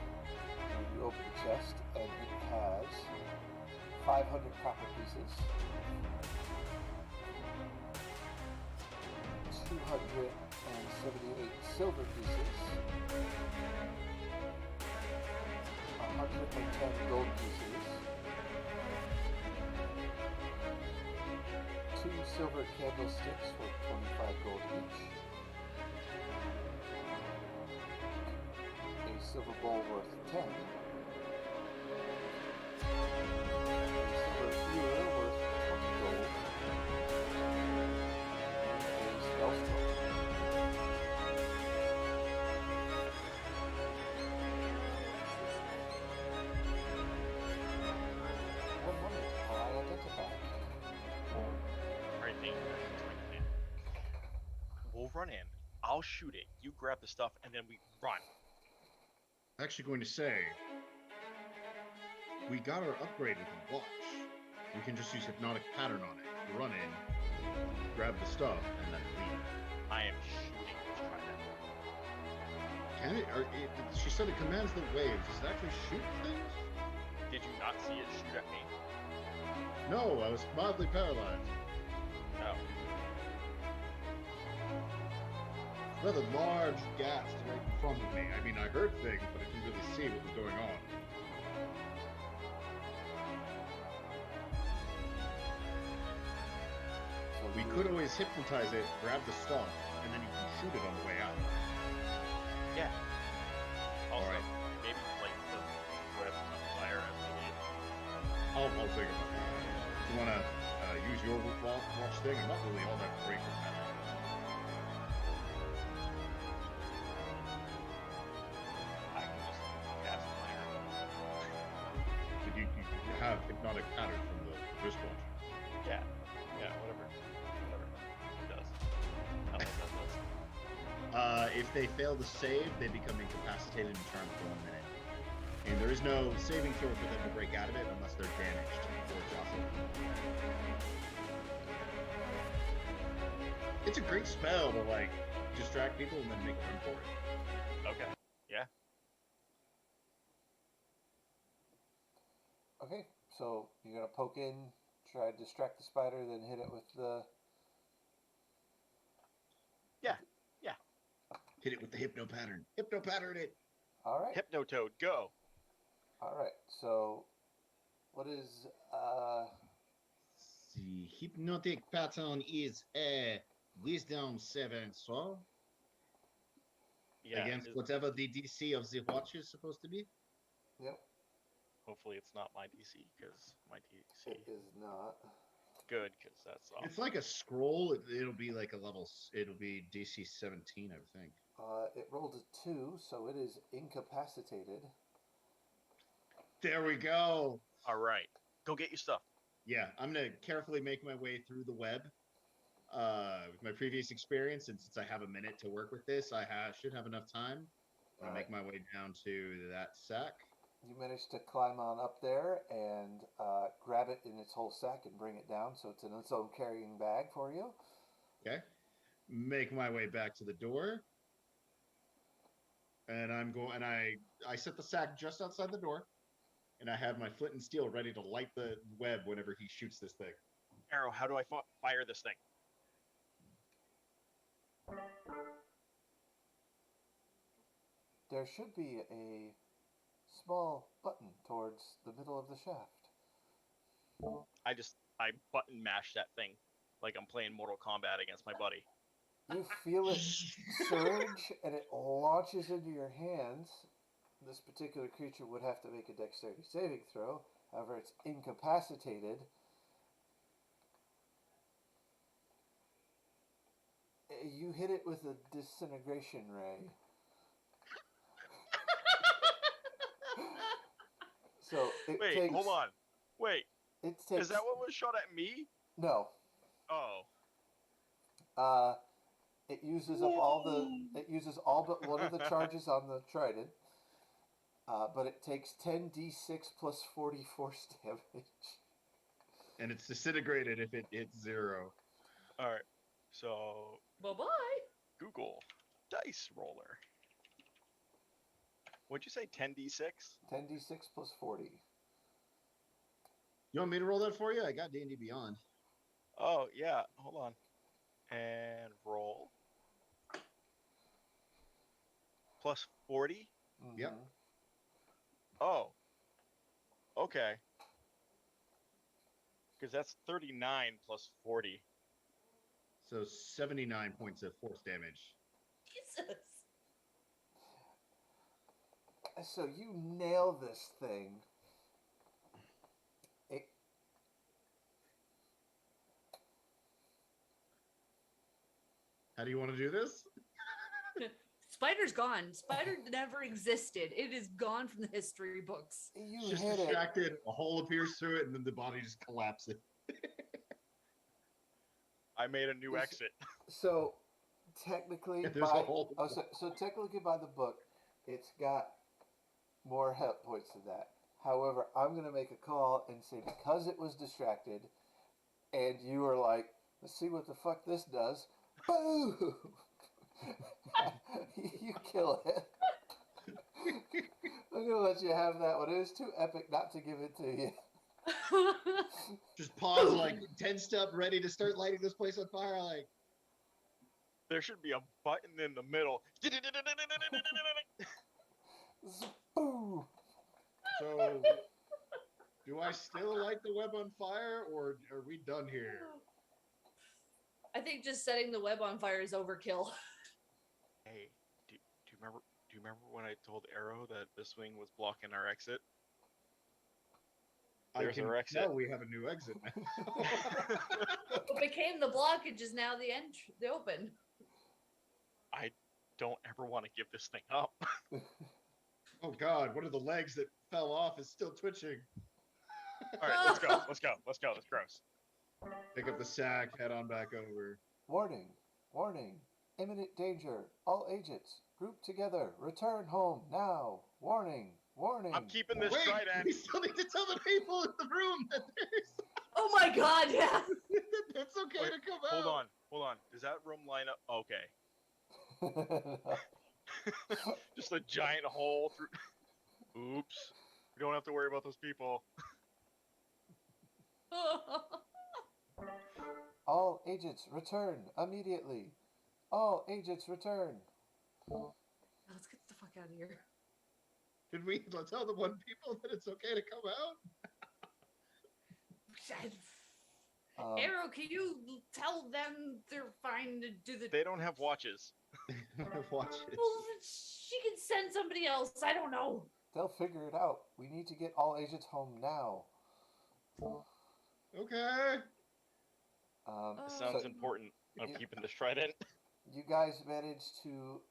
and you open the chest, and it has 500 copper pieces, 278 silver pieces, 110 gold pieces, 2 silver candlesticks worth 25 gold each, a silver bowl worth 10, a silver ewer worth 20 gold, and a spell scroll. One moment while I identify. Alright, thank you. We'll run in. I'll shoot it. You grab the stuff, and then we run. Actually going to say, we got our upgrade with the watch. We can just use hypnotic pattern on it. Run in, grab the stuff, and then leave. I am shooting this trident. Can it? She said it commands the waves. Does it actually shoot things? Did you not see it shoot at me? No, I was mildly paralyzed. No. Rather large gaps right in front of me. I mean, I heard things, but I couldn't really see what was going on. So We could always hypnotize it, grab the stuff, and then you can shoot it on the way out. Yeah. Also, Alright. maybe light the web on fire as we leave. I'll think about that. If you want to use your watch thing, I'm not really all that great with that. I can just cast fire. But you have hypnotic pattern from the wristwatch. Yeah. Yeah, whatever. It does. I don't know what that does. If they fail to save, they become incapacitated and charmed for 1 minute. And there is no saving throw for them to break out of it unless they're damaged or jostled. It's a great spell to like distract people and then make them for it. Okay. Yeah. Okay, so you're gonna poke in, try to distract the spider, then hit it with the. Hit it with the hypno pattern. Hypno pattern it. All right. Hypnotoad, go. All right. So, what is The hypnotic pattern is a wisdom 7 so Yeah. against whatever the DC of the watch is supposed to be. Yep. Hopefully it's not my DC, because my DC. It is not. Good, because that's awesome. It's like a scroll. It'll be like a level. It'll be DC 17, I would think. It rolled a 2, so it is incapacitated. There we go. All right. Go get your stuff. Yeah, I'm gonna carefully make my way through the web. With my previous experience, and since I have a minute to work with this, should have enough time. I'm gonna make my way down to that sack. You manage to climb on up there and grab it in its whole sack and bring it down, so it's in its own carrying bag for you. Okay. Make my way back to the door. And I set the sack just outside the door, and I have my flint and steel ready to light the web whenever he shoots this thing. Arrow, how do I fire this thing? There should be a small button towards the middle of the shaft. I button mash that thing like I'm playing Mortal Kombat against my buddy. You feel it surge and it launches into your hands. This particular creature would have to make a dexterity saving throw. However, it's incapacitated. You hit it with a disintegration ray. So it Wait, takes. hold on. Wait, It takes. is that what was shot at me? No. Oh. It uses up It uses all but one of the charges on the trident. But it takes 10d6 plus 40 force damage. And it's disintegrated if it hits 0. All right. So Bye-bye. Google dice roller. What'd you say? 10d6? 10d6 plus 40. You want me to roll that for you? I got D&D Beyond. Oh yeah. Hold on. And roll. Plus 40. Mm-hmm. Yep. Oh. Okay. Because that's 39 plus 40. So 79 points of force damage. Jesus. So you nail this thing. How do you want to do this? Spider's gone. Spider never existed. It is gone from the history books. You It's just hit distracted, a hole appears through it, and then the body just collapses. I made a new exit. So technically, Yeah, there's a hole. so technically by the book, it's got more hit points than that. However, I'm gonna make a call and say because it was distracted, and you were like, "Let's see what the fuck this does." Boom! You kill it. I'm gonna let you have that one. It was too epic not to give it to you. Just pause, like, tensed up, ready to start lighting this place on fire, like... There should be a button in the middle. Boom! So, do I still light the web on fire, or are we done here? I think just setting the web on fire is overkill. Hey, do you remember when I told Arrow that this wing was blocking our exit? There's I can our exit. tell we have a new exit now. What became the blockage is now the open. I don't ever want to give this thing up. Oh god, one of the legs that fell off is still twitching. All right, let's go. That's gross. Pick up the sack, head on back over. Warning! Warning! Imminent danger! All agents, group together. Return home now! Warning! Warning! I'm keeping this Wait, trident. we still need to tell the people in the room that there's... Oh my god, yeah! It's okay Wait, to come Hold out. on. Does that room line up? Okay. Just a giant hole through. Oops. We don't have to worry about those people. All agents return immediately. All agents return. Let's get the fuck out of here. Did we tell the one people that it's okay to come out? Arrow, can you tell them they're fine to do the... They don't have watches. Watch it. Well, she can send somebody else. I don't know. They'll figure it out. We need to get all agents home now. Okay. This sounds so important. I'm you- keeping this trident. you guys managed to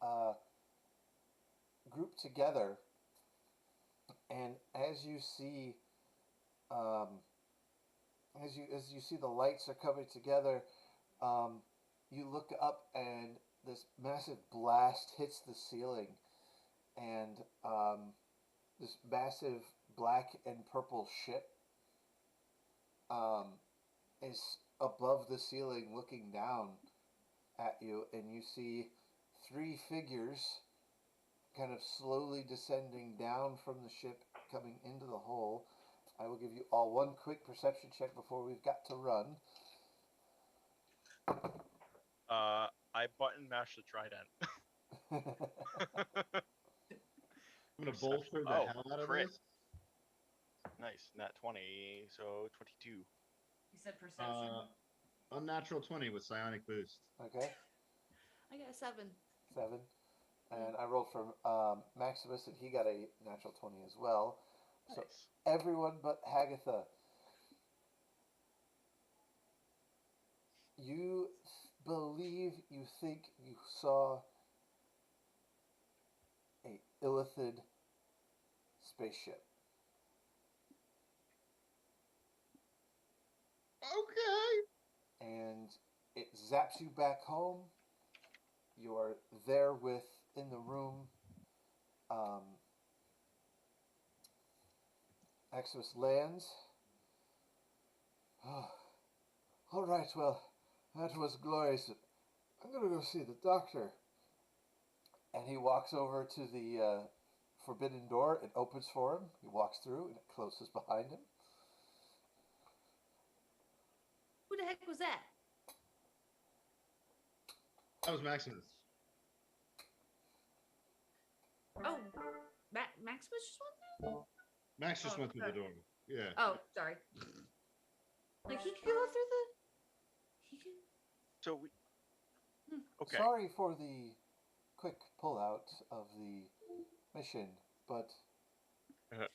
group together, and as you see, as you see the lights are coming together, you look up and this massive blast hits the ceiling, and this massive black and purple ship is above the ceiling looking down at you, and you see 3 figures kind of slowly descending down from the ship, coming into the hole. I will give you all one quick perception check before we've got to run. I button mash the trident. I'm gonna bolster the Oh, hell out of crit. this. Nice. Nat 20, so 22. You said perception. Unnatural 20 with psionic boost. Okay, I got a 7. 7. And I rolled for Maximus, and he got a natural 20 as well. So Nice. everyone but Hagatha. believe you think you saw a illithid spaceship. Okay. And it zaps you back home. You are there in the room. Maximus lands. Oh, all right, well, that was glorious. I'm going to go see the doctor. And he walks over to the forbidden door. It opens for him. He walks through, and it closes behind him. Who the heck was that? That was Maximus. Oh, Maximus just went there? Max just Oh, went through the okay. door. Yeah. Oh, sorry. Like he could go through the. He can. So we. Okay. Sorry for the quick pullout of the mission, but That's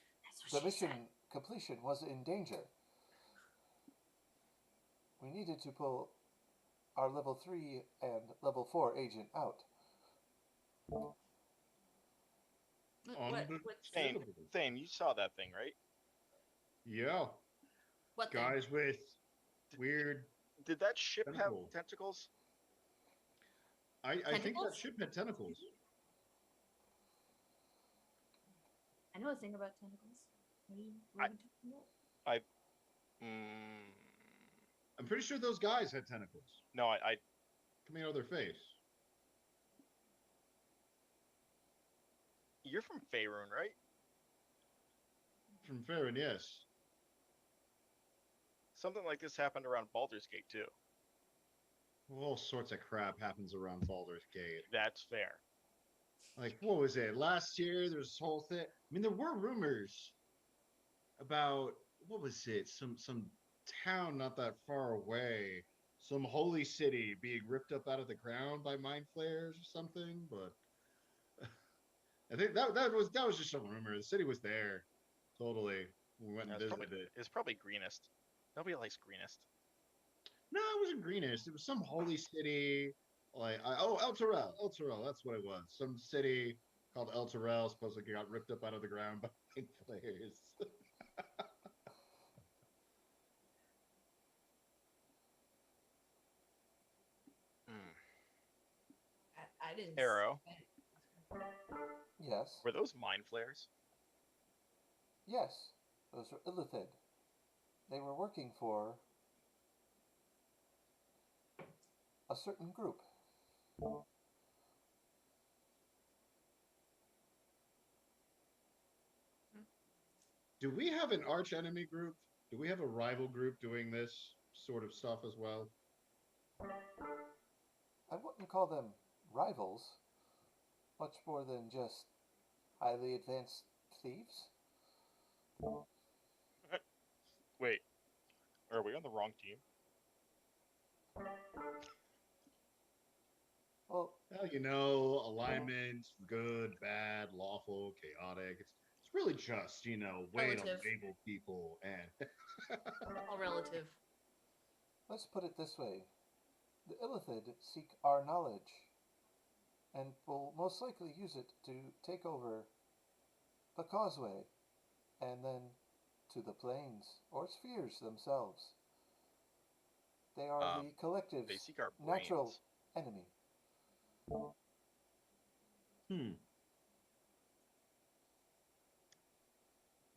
the what she mission said. completion was in danger. We needed to pull our level 3 and level 4 agent out. What? Thane, you saw that thing, right? Yeah. What thing? Guys with weird. Did that ship Tentacle. have tentacles? I think that Tentacles? ship had tentacles. I know a thing about tentacles. What are you talking about? I'm pretty sure those guys had tentacles No, I coming out of their face. You're from Faerun, right? From Farron, yes. Something like this happened around Baldur's Gate too. All sorts of crap happens around Baldur's Gate. That's fair. Like, what was it? Last year, there's this whole thing. I mean, there were rumors about, what was it? Some town not that far away. Some holy city being ripped up out of the ground by mind flayers or something. But I think that was just a rumor. The city was there. Totally. We went and visited it. It's probably greenest. Nobody likes greenest. No, it wasn't Greenest. It was some holy city. Like, El Terrell. El Terrell, that's what it was. Some city called El Terrell supposedly got ripped up out of the ground by players. I didn't. Arrow. Yes. Were those mind flares? Yes. Those are illithid. They were working for a certain group. Do we have an arch enemy group? Do we have a rival group doing this sort of stuff as well? I wouldn't call them rivals, much more than just highly advanced thieves. Wait, are we on the wrong team? Well, alignment, good, bad, lawful, chaotic. It's really just, way to Relative. label people and All relative. let's put it this way. The illithid seek our knowledge, and will most likely use it to take over the causeway, and then to the plains, or spheres themselves. They are the collective's They seek our brains. natural enemy.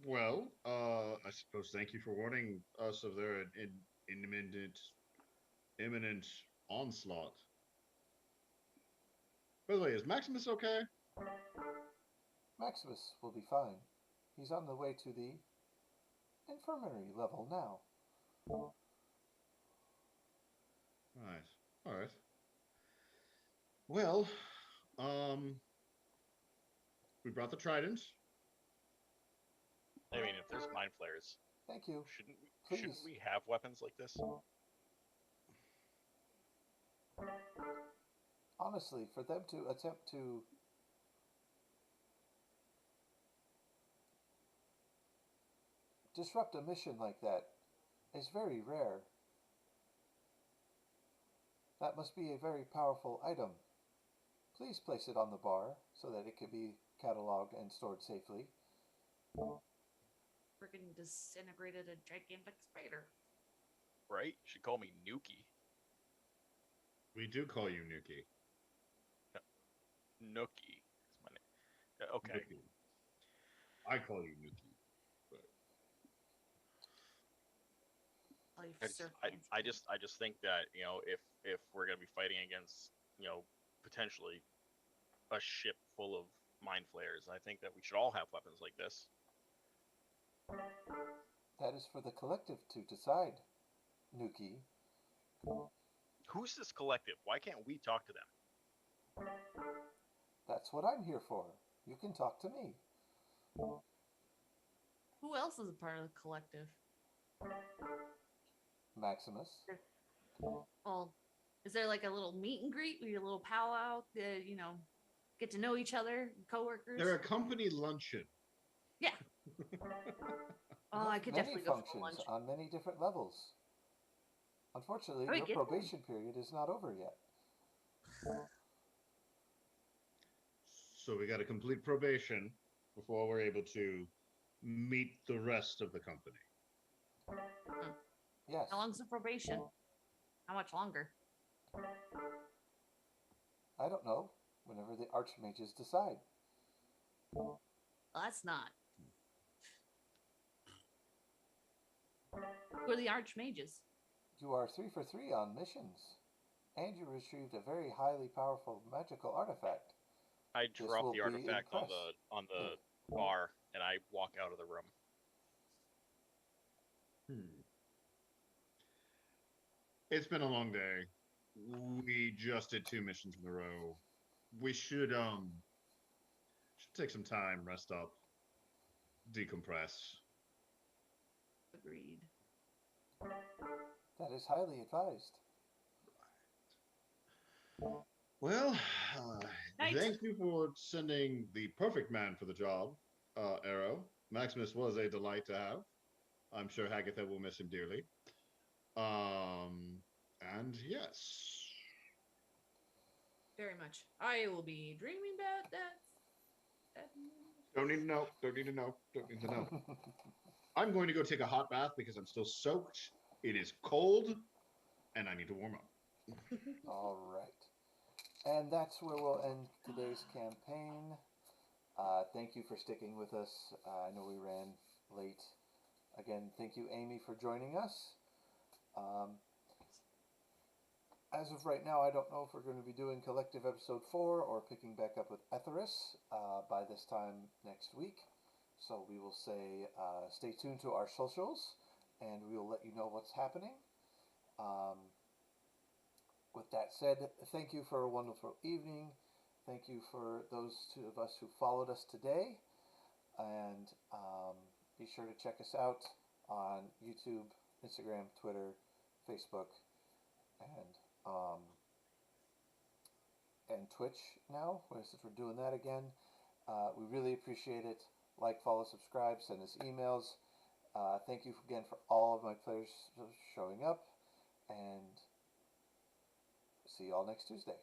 Well, I suppose thank you for warning us of their imminent onslaught. By the way, is Maximus okay? Maximus will be fine. He's on the way to the infirmary level now. All right. Well, we brought the trident. I mean, if there's mind flares, Thank you. shouldn't Please. we have weapons like this? Honestly, for them to attempt to disrupt a mission like that is very rare. That must be a very powerful item. Please place it on the bar so that it can be cataloged and stored safely. Freaking disintegrated a gigantic spider. Right? Should call me Nuki. We do call you Nuki. Nookie is my name. Okay. Nuki. I call you Nuki. Oh, you I just, surf I, fancy. I just think that, you know, if we're gonna be fighting against, you know, potentially a ship full of mind flayers, I think that we should all have weapons like this. That is for the collective to decide, Nuki. Who's this collective? Why can't we talk to them? That's what I'm here for. You can talk to me. Who else is a part of the collective? Maximus. Well, is there like a little meet and greet, a little powwow, you know, get to know each other, coworkers? They're a company luncheon. Yeah. Oh, I could Many definitely go for functions lunch. on many different levels. Unfortunately, How do we your get there? probation period is not over yet. So we got to complete probation before we're able to meet the rest of the company. Yes. How long's the probation? How much longer? I don't know. Whenever the archmages decide. Well, that's not. Who are the archmages? You are 3 for 3 on missions. And you retrieved a very highly powerful magical artifact. I This drop will the be artifact on impressed. the bar and I walk out of the room. It's been a long day. We just did 2 missions in a row. We should take some time, rest up, decompress. Agreed. That is highly advised. Well, Night. thank you for sending the perfect man for the job, Arrow. Maximus was a delight to have. I'm sure Hagatha will miss him dearly. And yes. Very much. I will be dreaming about that. Don't need to know. Don't need to know. Don't need to know. I'm going to go take a hot bath because I'm still soaked. It is cold, and I need to warm up. All right. And that's where we'll end today's campaign. Thank you for sticking with us. I know we ran late. Again, thank you, Amy, for joining us. As of right now, I don't know if we're going to be doing Collective Episode 4 or picking back up with Etheris by this time next week. So we will say stay tuned to our socials, and we will let you know what's happening. With that said, thank you for a wonderful evening. Thank you for those 2 of us who followed us today. And be sure to check us out on YouTube, Instagram, Twitter, Facebook, and Twitch now, since we're doing that again. We really appreciate it. Like, follow, subscribe, send us emails. Thank you again for all of my players showing up, and see you all next Tuesday.